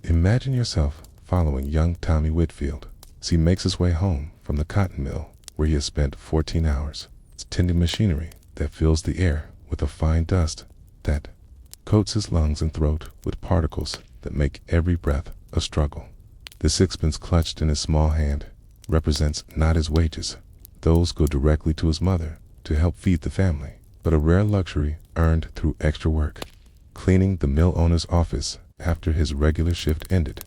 imagine yourself following young Tommy Whitfield as he makes his way home from the cotton mill where he has spent 14 hours tending machinery that fills the air with a fine dust that coats his lungs and throat with particles that make every breath a struggle. The sixpence clutched in his small hand represents not his wages. Those go directly to his mother to help feed the family, but a rare luxury earned through extra work. Cleaning the mill owner's office after his regular shift ended.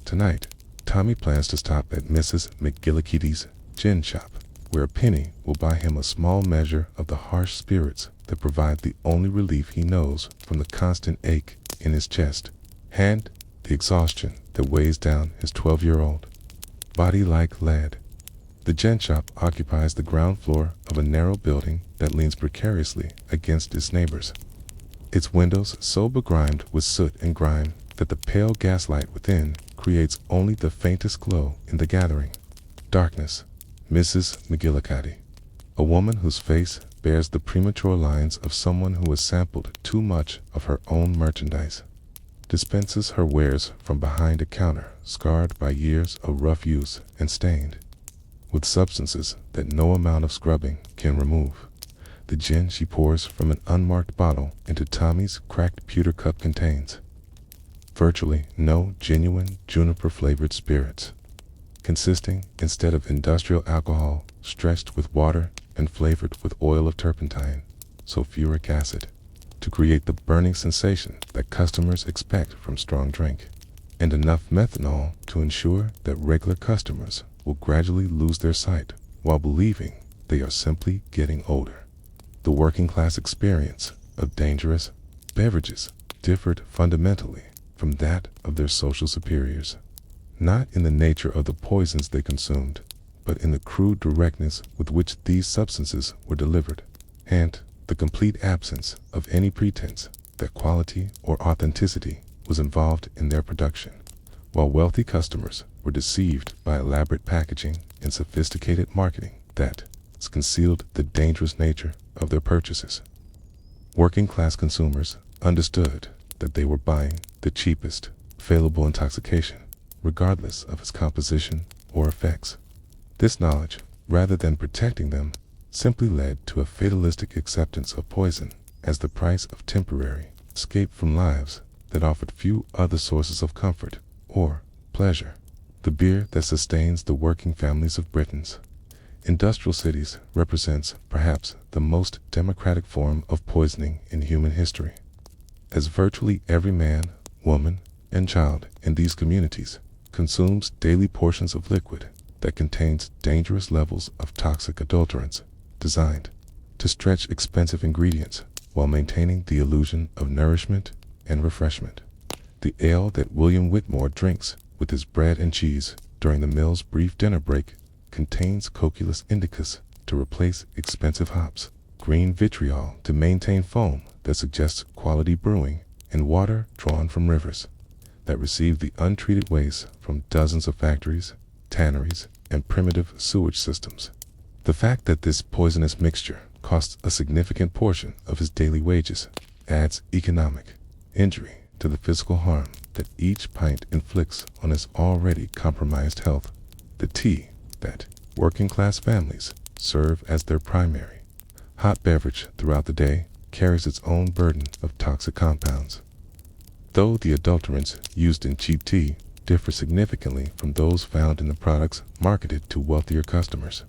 Tonight, Tommy plans to stop at Mrs. McGillicuddy's gin shop, where a penny will buy him a small measure of the harsh spirits that provide the only relief he knows from the constant ache in his chest and the exhaustion that weighs down his 12-year-old body like lead. The gin shop occupies the ground floor of a narrow building that leans precariously against its neighbors. Its windows so begrimed with soot and grime that the pale gaslight within creates only the faintest glow in the gathering darkness. Mrs. McGillicuddy, a woman whose face bears the premature lines of someone who has sampled too much of her own merchandise, dispenses her wares from behind a counter scarred by years of rough use and stained with substances that no amount of scrubbing can remove. The gin she pours from an unmarked bottle into Tommy's cracked pewter cup contains virtually no genuine juniper-flavored spirits, consisting, instead of industrial alcohol, stretched with water and flavored with oil of turpentine, sulfuric acid, to create the burning sensation that customers expect from strong drink, and enough methanol to ensure that regular customers will gradually lose their sight while believing they are simply getting older. The working class experience of dangerous beverages differed fundamentally from that of their social superiors, not in the nature of the poisons they consumed, but in the crude directness with which these substances were delivered, and the complete absence of any pretense that quality or authenticity was involved in their production, while wealthy customers were deceived by elaborate packaging and sophisticated marketing that concealed the dangerous nature of their purchases. Working class consumers understood that they were buying the cheapest available intoxication, regardless of its composition or effects. This knowledge, rather than protecting them, simply led to a fatalistic acceptance of poison as the price of temporary escape from lives that offered few other sources of comfort or pleasure. The beer that sustains the working families of Britain's industrial cities represents perhaps the most democratic form of poisoning in human history, as virtually every man, woman, and child in these communities consumes daily portions of liquid that contains dangerous levels of toxic adulterants designed to stretch expensive ingredients while maintaining the illusion of nourishment and refreshment. The ale that William Whitmore drinks with his bread and cheese during the mill's brief dinner break contains Cocculus indicus to replace expensive hops, green vitriol to maintain foam that suggests quality brewing, and water drawn from rivers that receive the untreated waste from dozens of factories, tanneries, and primitive sewage systems. The fact that this poisonous mixture costs a significant portion of his daily wages adds economic injury to the physical harm that each pint inflicts on his already compromised health. The tea that working class families serve as their primary hot beverage throughout the day carries its own burden of toxic compounds. Though the adulterants used in cheap tea differ significantly from those found in the products marketed to wealthier customers,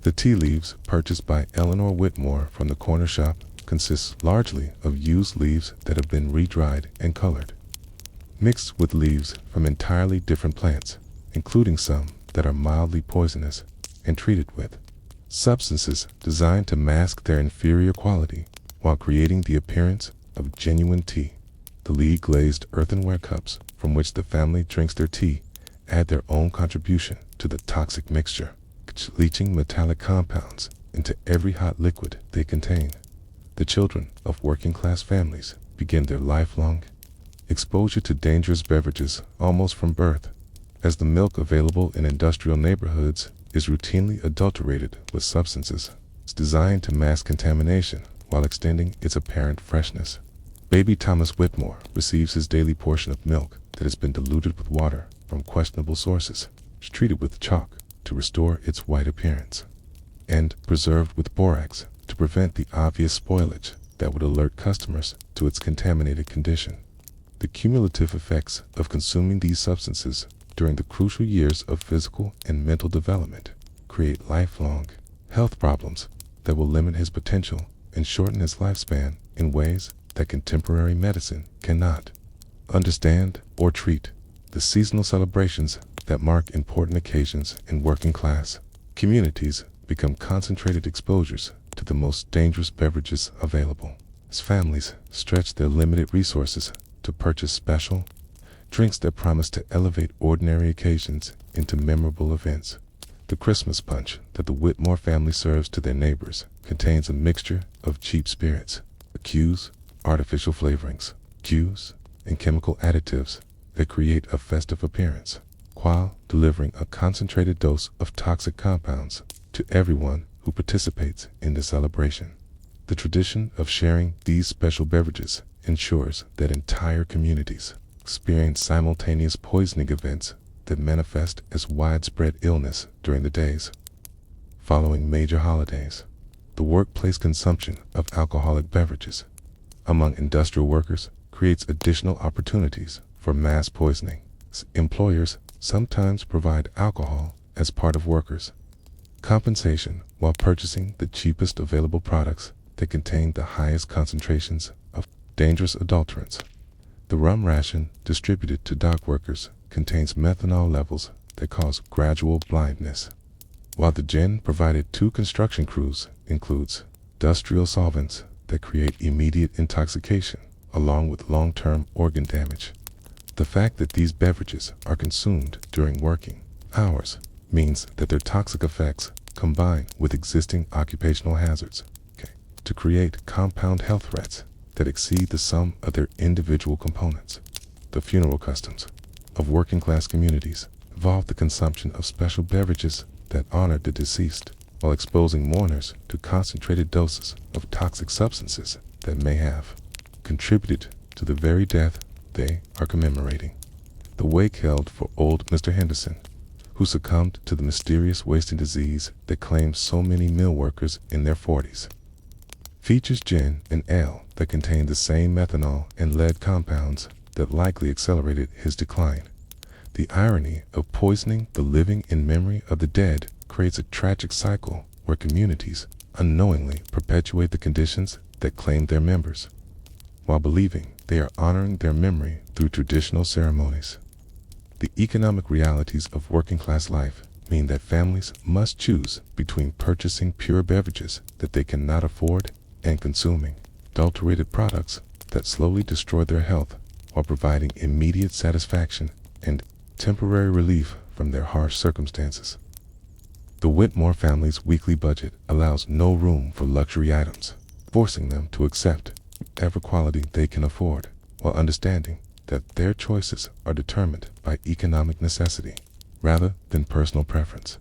the tea leaves purchased by Eleanor Whitmore from the corner shop consist largely of used leaves that have been re-dried and colored, mixed with leaves from entirely different plants, including some that are mildly poisonous, and treated with substances designed to mask their inferior quality while creating the appearance of genuine tea. The Lee-glazed earthenware cups from which the family drinks their tea add their own contribution to the toxic mixture, leaching metallic compounds into every hot liquid they contain. The children of working-class families begin their lifelong exposure to dangerous beverages almost from birth, as the milk available in industrial neighborhoods is routinely adulterated with substances designed to mask contamination while extending its apparent freshness. Baby Thomas Whitmore receives his daily portion of milk that has been diluted with water from questionable sources, treated with chalk to restore its white appearance, and preserved with borax to prevent the obvious spoilage that would alert customers to its contaminated condition. The cumulative effects of consuming these substances during the crucial years of physical and mental development create lifelong health problems that will limit his potential and shorten his lifespan in ways that contemporary medicine cannot. understand, or treat the seasonal celebrations that mark important occasions in working class communities become concentrated exposures to the most dangerous beverages available, as families stretch their limited resources to purchase special drinks that promise to elevate ordinary occasions into memorable events. The Christmas punch that the Whitmore family serves to their neighbors contains a mixture of cheap spirits, cues, artificial flavorings, cues, and chemical additives that create a festive appearance, while delivering a concentrated dose of toxic compounds to everyone who participates in the celebration. The tradition of sharing these special beverages ensures that entire communities experience simultaneous poisoning events that manifest as widespread illness during the days following major holidays. The workplace consumption of alcoholic beverages among industrial workers creates additional opportunities for mass poisoning. Employers sometimes provide alcohol as part of workers' compensation while purchasing the cheapest available products that contain the highest concentrations of dangerous adulterants. The rum ration distributed to dock workers contains methanol levels that cause gradual blindness, while the gin provided to construction crews includes industrial solvents that create immediate intoxication along with long-term organ damage. The fact that these beverages are consumed during working hours means that their toxic effects combine with existing occupational hazards to create compound health threats that exceed the sum of their individual components. The funeral customs of working-class communities involve the consumption of special beverages that honor the deceased while exposing mourners to concentrated doses of toxic substances that may have contributed to the very death they are commemorating. The wake held for old Mr. Henderson, who succumbed to the mysterious wasting disease that claimed so many mill workers in their 40s, features gin and ale that contain the same methanol and lead compounds that likely accelerated his decline. The irony of poisoning the living in memory of the dead creates a tragic cycle where communities unknowingly perpetuate the conditions that claim their members, while believing they are honoring their memory through traditional ceremonies. The economic realities of working-class life mean that families must choose between purchasing pure beverages that they cannot afford and consuming adulterated products that slowly destroy their health while providing immediate satisfaction and temporary relief from their harsh circumstances. The Whitmore family's weekly budget allows no room for luxury items, forcing them to accept whatever quality they can afford, while understanding that their choices are determined by economic necessity rather than personal preference.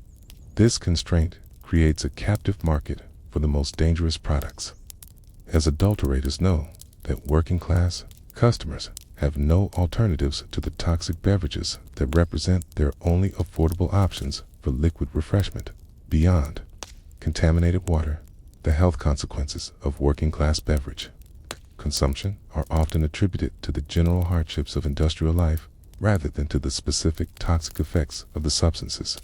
This constraint creates a captive market for the most dangerous products, as adulterators know that working-class customers have no alternatives to the toxic beverages that represent their only affordable options for liquid refreshment. Beyond contaminated water, the health consequences of working-class beverage consumption are often attributed to the general hardships of industrial life rather than to the specific toxic effects of the substances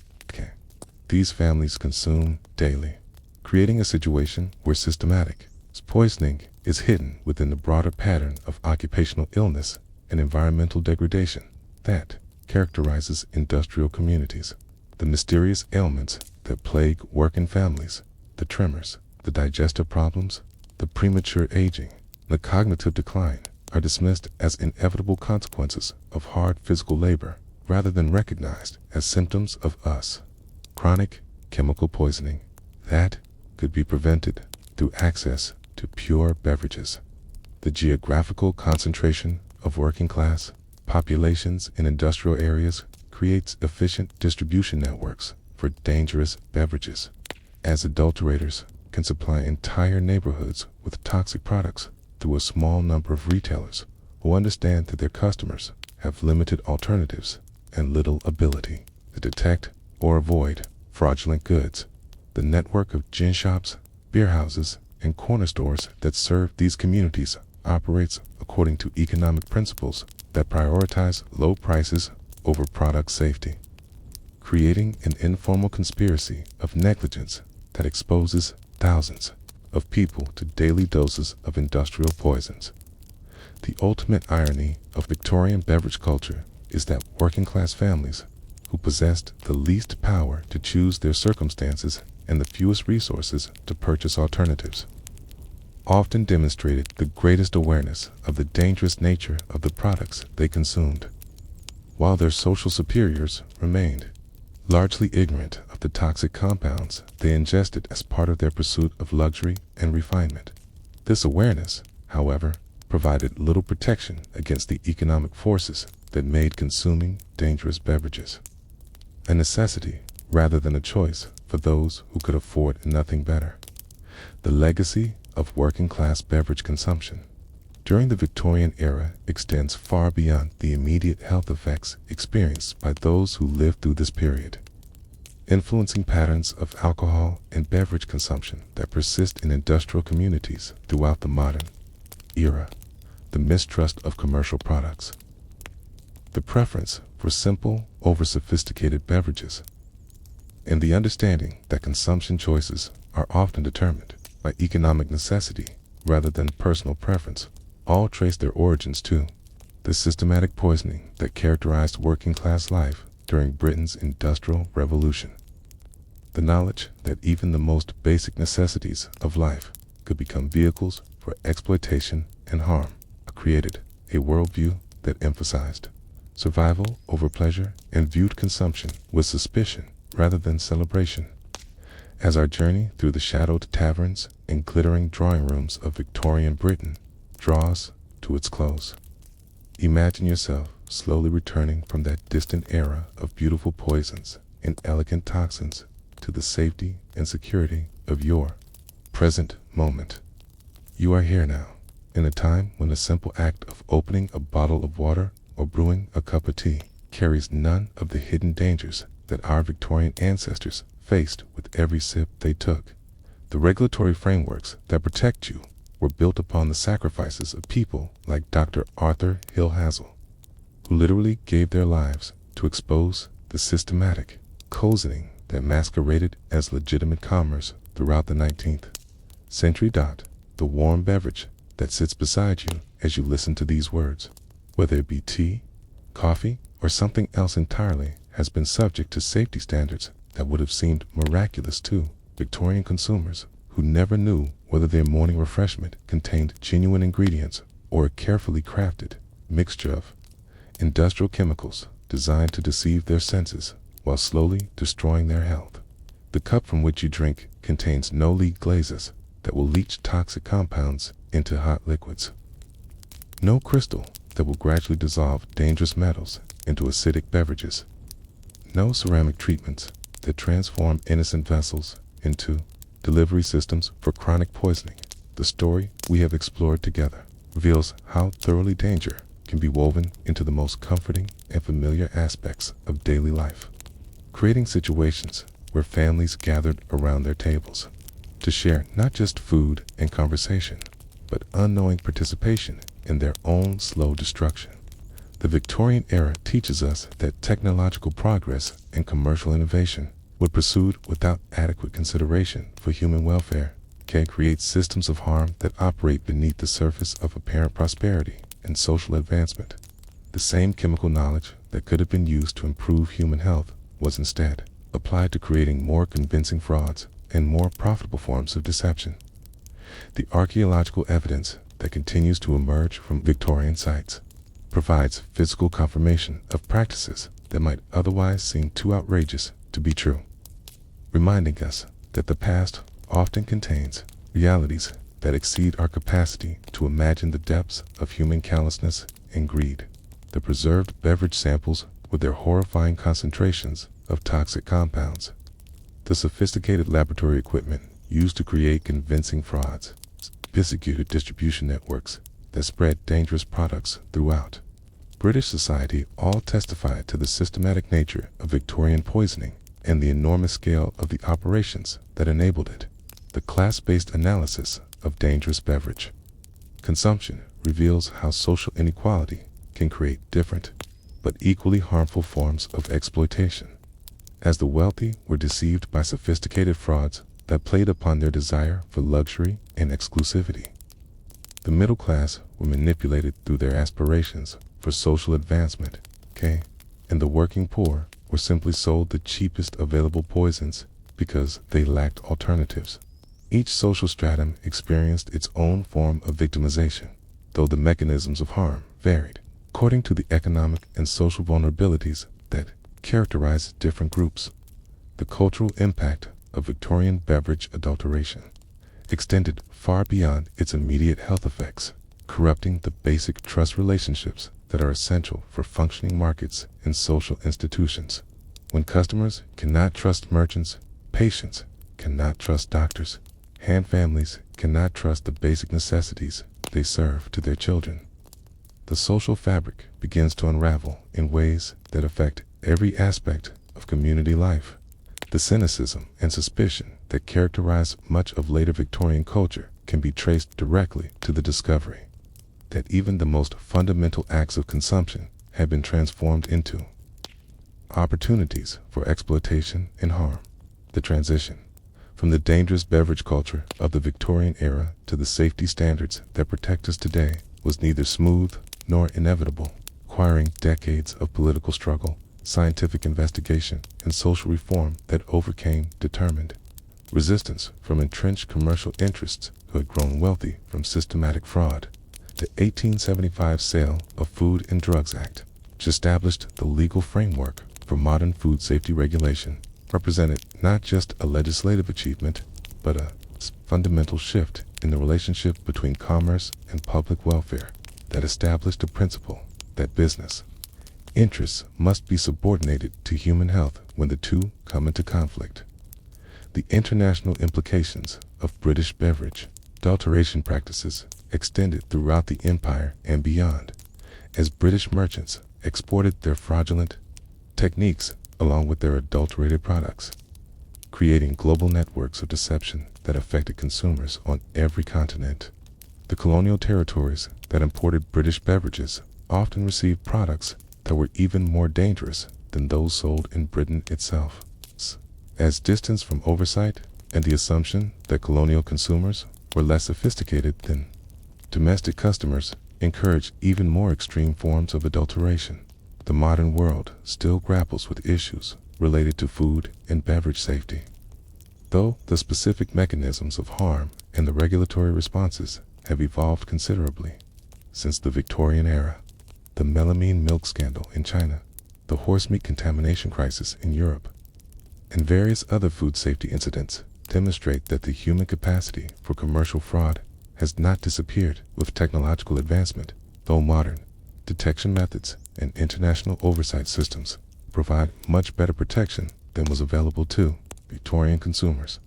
these families consume daily, creating a situation where systematic poisoning is hidden within the broader pattern of occupational illness and environmental degradation that characterizes industrial communities. The mysterious ailments that plague working families, the tremors, the digestive problems, the premature aging, the cognitive decline, are dismissed as inevitable consequences of hard physical labor rather than recognized as symptoms of chronic chemical poisoning that could be prevented through access to pure beverages. The geographical concentration of working-class populations in industrial areas creates efficient distribution networks for dangerous beverages, as adulterators can supply entire neighborhoods with toxic products through a small number of retailers who understand that their customers have limited alternatives and little ability to detect or avoid fraudulent goods. The network of gin shops, beer houses, and corner stores that serve these communities operates according to economic principles that prioritize low prices over product safety, creating an informal conspiracy of negligence that exposes thousands of people to daily doses of industrial poisons. The ultimate irony of Victorian beverage culture is that working-class families, who possessed the least power to choose their circumstances and the fewest resources to purchase alternatives, often demonstrated the greatest awareness of the dangerous nature of the products they consumed, while their social superiors remained largely ignorant of the toxic compounds they ingested as part of their pursuit of luxury and refinement. This awareness, however, provided little protection against the economic forces that made consuming dangerous beverages a necessity rather than a choice for those who could afford nothing better. The legacy of working-class beverage consumption during the Victorian era extends far beyond the immediate health effects experienced by those who lived through this period, influencing patterns of alcohol and beverage consumption that persist in industrial communities throughout the modern era. The mistrust of commercial products, the preference for simple over sophisticated beverages, and the understanding that consumption choices are often determined by economic necessity rather than personal preference, all trace their origins to the systematic poisoning that characterized working-class life during Britain's Industrial Revolution. The knowledge that even the most basic necessities of life could become vehicles for exploitation and harm created a worldview that emphasized survival over pleasure and viewed consumption with suspicion rather than celebration. As our journey through the shadowed taverns and glittering drawing rooms of Victorian Britain draws to its close, imagine yourself slowly returning from that distant era of beautiful poisons and elegant toxins to the safety and security of your present moment. You are here now, in a time when the simple act of opening a bottle of water or brewing a cup of tea carries none of the hidden dangers that our Victorian ancestors faced with every sip they took. The regulatory frameworks that protect you were built upon the sacrifices of people like Dr. Arthur Hill Hazell, who literally gave their lives to expose the systematic cozening that masqueraded as legitimate commerce throughout the 19th century. The warm beverage that sits beside you as you listen to these words, whether it be tea, coffee, or something else entirely, has been subject to safety standards that would have seemed miraculous to Victorian consumers who never knew whether their morning refreshment contained genuine ingredients or a carefully crafted mixture of industrial chemicals designed to deceive their senses while slowly destroying their health. The cup from which you drink contains no lead glazes that will leach toxic compounds into hot liquids, no crystal that will gradually dissolve dangerous metals into acidic beverages, no ceramic treatments that transform innocent vessels into delivery systems for chronic poisoning. The story we have explored together reveals how thoroughly danger can be woven into the most comforting and familiar aspects of daily life, creating situations where families gathered around their tables to share not just food and conversation, but unknowing participation in their own slow destruction. The Victorian era teaches us that technological progress and commercial innovation, when pursued without adequate consideration for human welfare, can create systems of harm that operate beneath the surface of apparent prosperity and social advancement. The same chemical knowledge that could have been used to improve human health was instead applied to creating more convincing frauds and more profitable forms of deception. The archaeological evidence that continues to emerge from Victorian sites provides physical confirmation of practices that might otherwise seem too outrageous to be true, reminding us that the past often contains realities that exceed our capacity to imagine. The depths of human callousness and greed. The preserved beverage samples with their horrifying concentrations of toxic compounds, the sophisticated laboratory equipment used to create convincing frauds, sophisticated distribution networks that spread dangerous products throughout British society all testify to the systematic nature of Victorian poisoning and the enormous scale of the operations that enabled it. The class-based analysis of dangerous beverage consumption reveals how social inequality can create different but equally harmful forms of exploitation, as the wealthy were deceived by sophisticated frauds that played upon their desire for luxury and exclusivity. The middle class were manipulated through their aspirations for social advancement, and the working poor were simply sold the cheapest available poisons because they lacked alternatives. Each social stratum experienced its own form of victimization, though the mechanisms of harm varied according to the economic and social vulnerabilities that characterized different groups. The cultural impact of Victorian beverage adulteration extended far beyond its immediate health effects, corrupting the basic trust relationships that are essential for functioning markets and social institutions. When customers cannot trust merchants, patients cannot trust doctors, and families cannot trust the basic necessities they serve to their children, the social fabric begins to unravel in ways that affect every aspect of community life. The cynicism and suspicion that characterize much of later Victorian culture can be traced directly to the discovery that even the most fundamental acts of consumption have been transformed into opportunities for exploitation and harm. The transition from the dangerous beverage culture of the Victorian era to the safety standards that protect us today was neither smooth nor inevitable, requiring decades of political struggle, scientific investigation, and social reform that overcame determined resistance from entrenched commercial interests who had grown wealthy from systematic fraud. The 1875 Sale of Food and Drugs Act, which established the legal framework for modern food safety regulation, represented not just a legislative achievement, but a fundamental shift in the relationship between commerce and public welfare that established a principle that business interests must be subordinated to human health when the two come into conflict. The international implications of British beverage adulteration practices extended throughout the empire and beyond, as British merchants exported their fraudulent techniques along with their adulterated products, creating global networks of deception that affected consumers on every continent. The colonial territories that imported British beverages often received products that were even more dangerous than those sold in Britain itself, as distance from oversight and the assumption that colonial consumers were less sophisticated than domestic customers encouraged even more extreme forms of adulteration. The modern world still grapples with issues related to food and beverage safety, though the specific mechanisms of harm and the regulatory responses have evolved considerably since the Victorian era. The melamine milk scandal in China, the horse meat contamination crisis in Europe, and various other food safety incidents demonstrate that the human capacity for commercial fraud has not disappeared with technological advancement, though modern detection methods and international oversight systems provide much better protection than was available to Victorian consumers.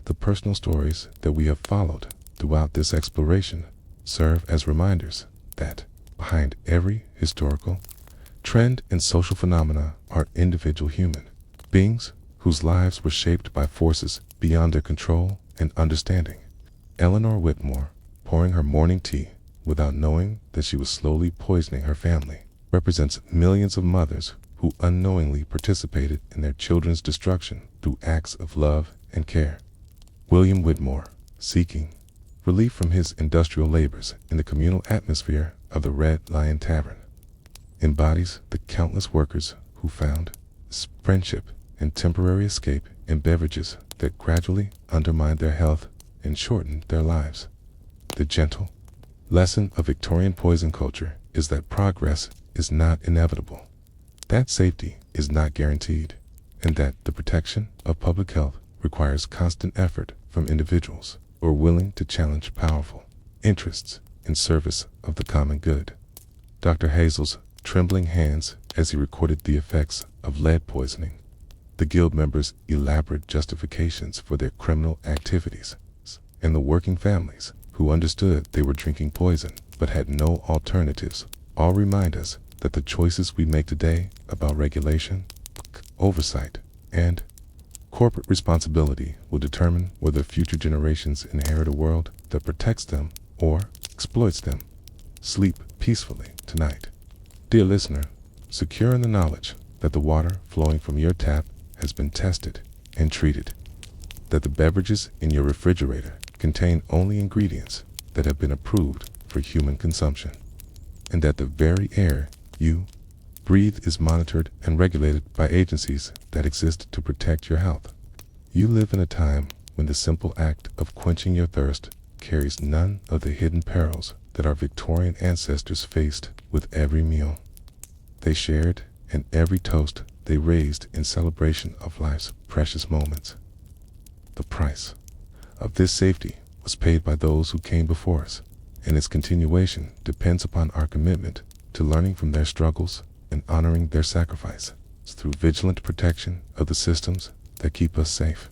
The personal stories that we have followed throughout this exploration serve as reminders that behind every historical trend and social phenomena are individual human beings whose lives were shaped by forces beyond their control and understanding. Eleanor Whitmore, pouring her morning tea without knowing that she was slowly poisoning her family, represents millions of mothers who unknowingly participated in their children's destruction through acts of love and care. William Whitmore, seeking relief from his industrial labors in the communal atmosphere of the Red Lion Tavern, embodies the countless workers who found friendship and temporary escape in beverages that gradually undermined their health and shortened their lives. The gentle lesson of Victorian poison culture is that progress is not inevitable, that safety is not guaranteed, and that the protection of public health requires constant effort from individuals who are willing to challenge powerful interests in service of the common good. Dr. Hazel's trembling hands as he recorded the effects of lead poisoning, the guild members' elaborate justifications for their criminal activities, and the working families who understood they were drinking poison but had no alternatives, all remind us that the choices we make today about regulation, oversight, and corporate responsibility will determine whether future generations inherit a world that protects them or exploits them. Sleep peacefully tonight. Dear listener, secure in the knowledge that the water flowing from your tap has been tested and treated, that the beverages in your refrigerator contain only ingredients that have been approved for human consumption, and that the very air you breathe is monitored and regulated by agencies that exist to protect your health. You live in a time when the simple act of quenching your thirst carries none of the hidden perils that our Victorian ancestors faced with every meal they shared and every toast they raised in celebration of life's precious moments. The price of this safety was paid by those who came before us, and its continuation depends upon our commitment to learning from their struggles and honoring their sacrifice through vigilant protection of the systems that keep us safe.